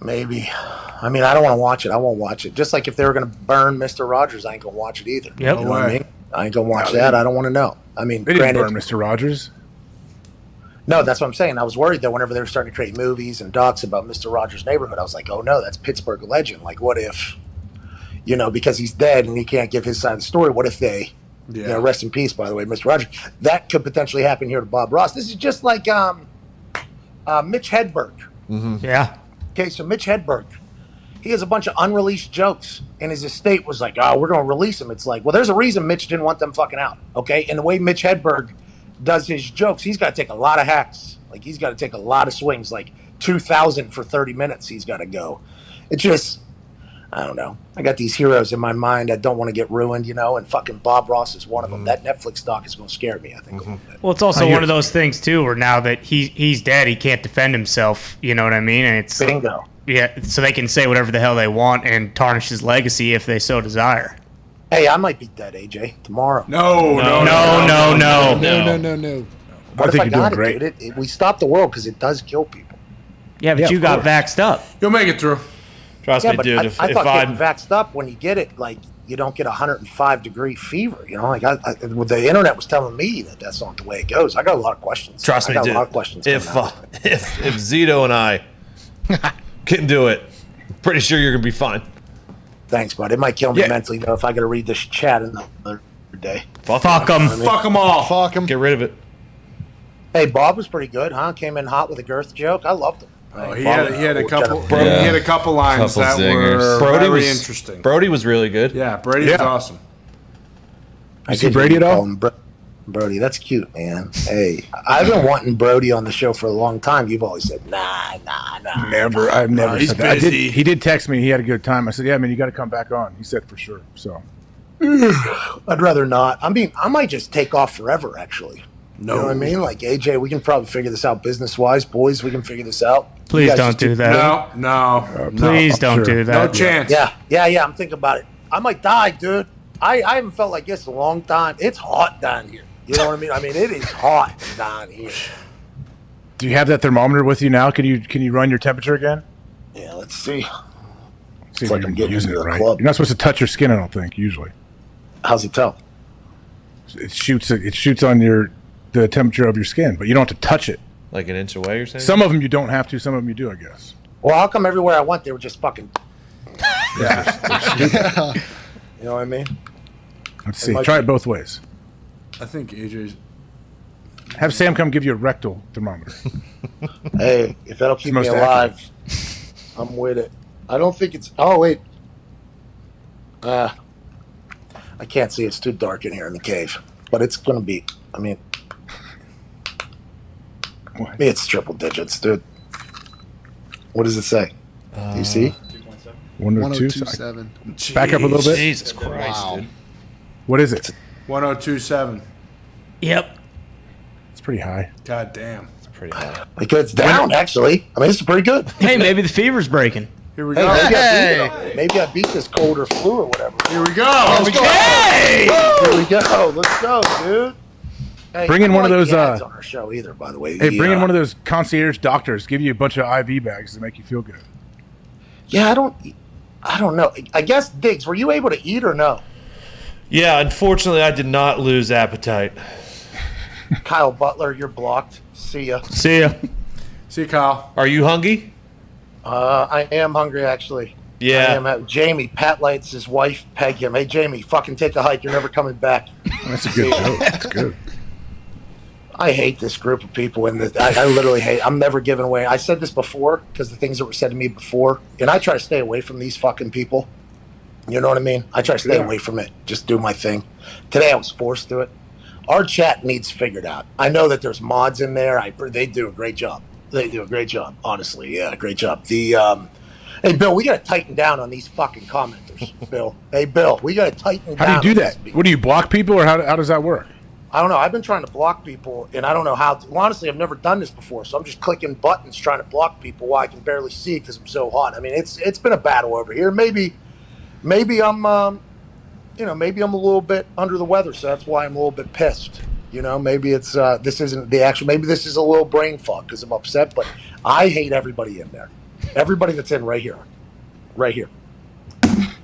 Maybe. I mean, I don't want to watch it. I won't watch it. Just like if they were going to burn Mr. Rogers, I ain't going to watch it either. Yep. You know what I mean? I ain't going to watch that. I don't want to know. I mean, They didn't granted, burn Mr. Rogers. No, that's what I'm saying. I was worried that whenever they were starting to create movies and docs about Mr. Rogers' neighborhood, I was like, oh no, that's Pittsburgh legend. Like, what if, because he's dead and he can't give his side of the story, what if they, rest in peace, by the way, Mr. Rogers. That could potentially happen here to Bob Ross. This is just like Mitch Hedberg. Mm-hmm. Yeah. Okay, so Mitch Hedberg, he has a bunch of unreleased jokes, and his estate was like, oh, we're going to release them. It's like, well, there's a reason Mitch didn't want them fucking out, okay? And the way Mitch Hedberg does his jokes, he's got to take a lot of hacks. Like, he's got to take a lot of swings, like 2,000 for 30 minutes he's got to go. It's just, I don't know. I got these heroes in my mind I don't want to get ruined, and fucking Bob Ross is one of them. That Netflix doc is going to scare me, I think. Well, it's also one of those things, too, where now that he's dead, he can't defend himself. You know what I mean? And it's bingo. Yeah, so they can say whatever the hell they want and tarnish his legacy if they so desire. Hey, I might be dead, AJ, tomorrow. No. What if I got it, dude? We stop the world because it does kill people. Yeah, but you got vaxxed up. You'll make it through. Trust Yeah, me, but dude. I thought getting vaxxed up, when you get it, like, you don't get 105-degree fever. Like, the internet was telling me that that's not the way it goes. I got a lot of questions. Trust me, I got dude. a lot of questions. If Zito and I can do it, pretty sure you're gonna be fine. Thanks, bud. It might kill me mentally, though, if I got to read this chat another day. Fuck them. Fuck them all. Fuck him. Get rid of it. Hey, Bob was pretty good, huh? Came in hot with a girth joke. I loved him. Oh, he had a couple. He had a couple lines Couple that zingers. were Brody very was interesting. Brody was really good. Yeah, Brady was awesome. I see did Brady hear at you all? call him Brody, that's cute, man. Hey, I've been wanting Brody on the show for a long time. You've always said, nah. Never. I've never he's said that. busy. He did text me. He had a good time. I said, yeah, man, you got to come back on. He said for sure. So I'd rather not. I mean, I might just take off forever, actually. No. You know what I mean? Like, AJ, we can probably figure this out business-wise. Boys, we can figure this out. Please You guys don't just do that. No. Please don't do that. No chance. Yeah, I'm thinking about it. I might die, dude. I haven't felt like this in a long time. It's hot down here. You know what I mean? I mean, it is hot down here. do you have that thermometer with you now? Can you run your temperature again? Yeah, let's see. See if like you're I'm getting using it into the right. club. You're not supposed to touch your skin, I don't think, usually. How's it tell? It shoots on the temperature of your skin, but you don't have to touch it. Like an inch away, you're saying? Some of them you don't have to, some of them you do, I guess. Well, how come everywhere I went, they were just fucking... Yeah. You know what I mean? Let's see. Try it both ways. I think AJ's. Have Sam come give you a rectal thermometer. Hey, if that'll keep me most alive, I'm with it. I don't think it's... Oh, wait. I can't see. It's too dark in here in the cave. But it's going to be... I mean... It's triple digits, dude. What does it say? Do you see? 102.7. Back up a little bit. Jesus Christ, dude. What is it? 102.7. Yep. It's pretty high. God damn. It's pretty high. Because it's down, actually. I mean, it's pretty good. Hey, maybe the fever's breaking. Here we Hey, go. maybe I beat this cold or flu or whatever. Here we go. Okay. Here we go. Let's go, dude. Hey, Bring in I one of don't those. like the ads on our show either, by the way. Hey, bring in one of those concierge doctors. Give you a bunch of IV bags to make you feel good. Yeah, I don't know. I guess, Diggs, were you able to eat or no? Yeah, unfortunately, I did not lose appetite. Kyle Butler, you're blocked. See ya. See ya. See you, Kyle. Are you hungry? I am hungry, actually. Yeah. Jamie, Pat lights his wife, peg him. Hey, Jamie, fucking take a hike. You're never coming back. That's a good joke. That's good. I hate this group of people. I literally hate. I'm never giving away. I said this before because the things that were said to me before, and I try to stay away from these fucking people. You know what I mean? I try to stay away from it. Just do my thing. Today I was forced to it. Our chat needs figured out. I know that there's mods in there. They do a great job. They do a great job. Honestly, yeah, great job. Hey, Bill, we got to tighten down on these fucking commenters, Bill. Hey, Bill, we got to tighten down. How do you do that? What do you block people, or how does that work? I don't know. I've been trying to block people, and I don't know how to. Well, honestly, I've never done this before, so I'm just clicking buttons trying to block people while I can barely see because I'm so hot. I mean, it's been a battle over here. Maybe I'm, maybe I'm a little bit under the weather, so that's why I'm a little bit pissed. You know, maybe it's this isn't the actual. Maybe this is a little brain fog because I'm upset, but I hate everybody in there. Everybody that's in right here.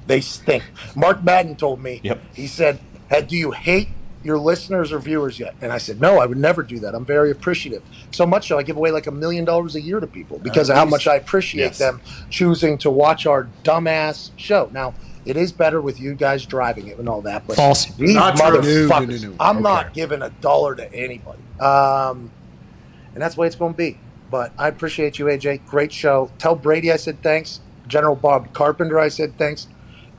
They stink. Mark Madden told me, he said, hey, do you hate your listeners or viewers yet? And I said, no, I would never do that. I'm very appreciative. So much so I give away like $1 million a year to people because of how much I appreciate them choosing to watch our dumbass show. Now, it is better with you guys driving it and all that. But false. These motherfuckers, No. I'm not giving $1 to anybody. And that's the way it's going to be. But I appreciate you, AJ. Great show. Tell Brady I said thanks. General Bob Carpenter I said thanks.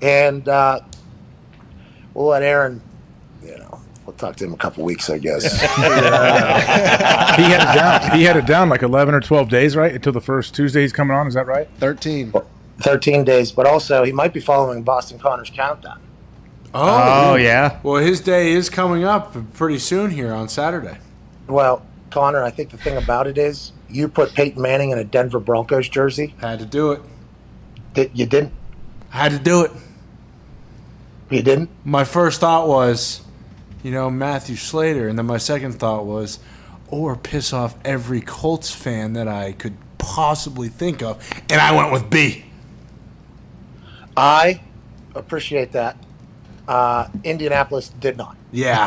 And we'll let Aaron, we'll talk to him a couple weeks, I guess. He had it down like 11 or 12 days, right? Until the first Tuesday he's coming on. Is that right? 13. 13 days. But also, he might be following Boston Connor's countdown. Oh, yeah. Well, his day is coming up pretty soon here on Saturday. Well, Connor, I think the thing about it is you put Peyton Manning in a Denver Broncos jersey. Had to do it. You didn't? Had to do it. You didn't? My first thought was, Matthew Slater. And then my second thought was, or piss off every Colts fan that I could possibly think of. And I went with B. I appreciate that. Indianapolis did not. Yeah.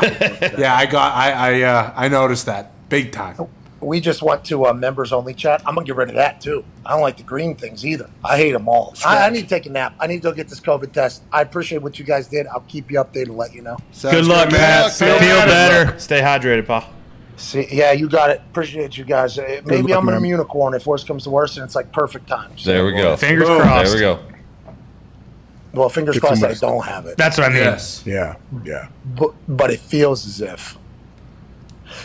I noticed that big time. We just went to a members-only chat. I'm going to get rid of that, too. I don't like the green things either. I hate them all. I need to take a nap. I need to go get this COVID test. I appreciate what you guys did. I'll keep you updated and let you know. Good luck, Matt. Feel better. Stay hydrated, pal. See, yeah, you got it. Appreciate you guys. Maybe I'm an unicorn if worse comes to worse, and it's like perfect time. So, There we go. Fingers crossed. There we go. Well, fingers crossed I don't have it. That's what I mean. Yes. Yeah. But it feels as if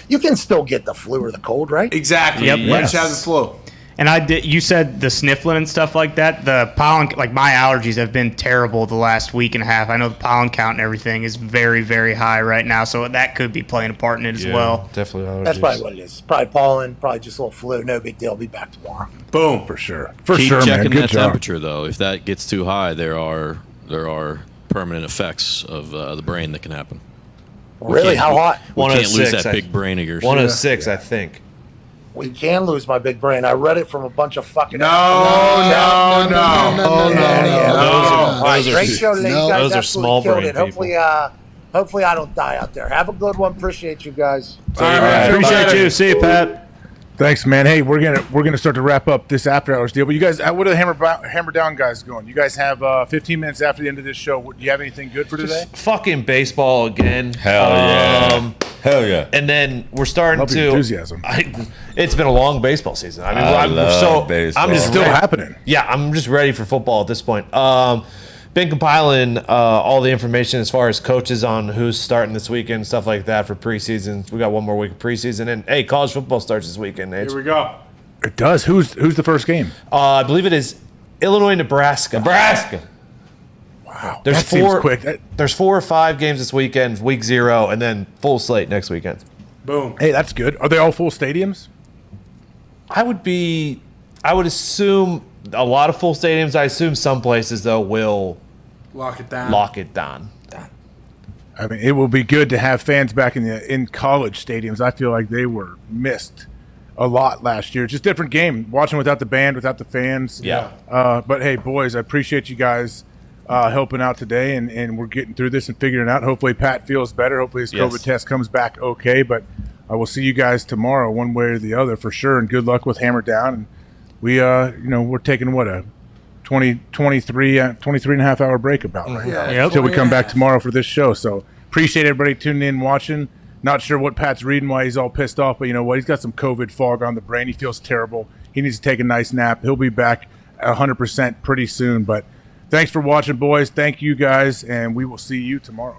you can still get the flu or the cold, right? Exactly. Yep. Let's have the flu. And I did. You said the sniffling and stuff like that. The pollen, like my allergies, have been terrible the last week and a half. I know the pollen count and everything is very, very high right now, so that could be playing a part in it as well. Definitely allergies. That's probably what it is. Probably pollen, probably just a little flu. No big deal. I'll be back tomorrow. Boom. For sure. Keep man. checking Good that job. temperature, though. If that gets too high, there are permanent effects of the brain that can happen. Really? How hot? We can't lose 106, that big brain of yours. 106, I think. We can lose my big brain. I read it from a bunch of fucking. No. Those Great show, ladies. no, Guys those are absolutely small killed brain it. Hopefully I don't die out there. Have a good one. Appreciate you guys. Appreciate you. See you, Pat. Thanks, man. Hey, we're gonna start to wrap up this after hours deal. But you guys, what are the hammer down guys going? You guys have 15 minutes after the end of this show. Do you have anything good for today? Fucking baseball again. Hell yeah. Hell yeah. And then we're starting Love your to. enthusiasm. It's been a long baseball season. I mean, baseball. I'm just Still ready. happening. Yeah, I'm just ready for football at this point. Been compiling all the information as far as coaches on who's starting this weekend, stuff like that for preseason. We got one more week of preseason, and hey, college football starts this weekend. Here we go. It does. Who's the first game? I believe it is Illinois, Nebraska. Wow, There's that seems four. quick. There's 4 or 5 games this weekend, week 0, and then full slate next weekend. Boom. Hey, that's good. Are they all full stadiums? I would assume a lot of full stadiums. I assume some places though will Lock it down. lock it down. I mean, it will be good to have fans back in college stadiums. I feel like they were missed a lot last year. Just different game. Watching without the band, without the fans. Yeah. But hey, boys, I appreciate you guys helping out today, and we're getting through this and figuring it out. Hopefully, Pat feels better. Hopefully, his COVID test comes back okay. But I will see you guys tomorrow, one way or the other, for sure. And good luck with Hammer Down. And we, we're taking a 23 and a half hour break about right now until we come back tomorrow for this show. So appreciate everybody tuning in, watching. Not sure what Pat's reading, why he's all pissed off, but you know what? He's got some COVID fog on the brain. He feels terrible. He needs to take a nice nap. He'll be back 100% pretty soon. But thanks for watching, boys. Thank you guys, and we will see you tomorrow.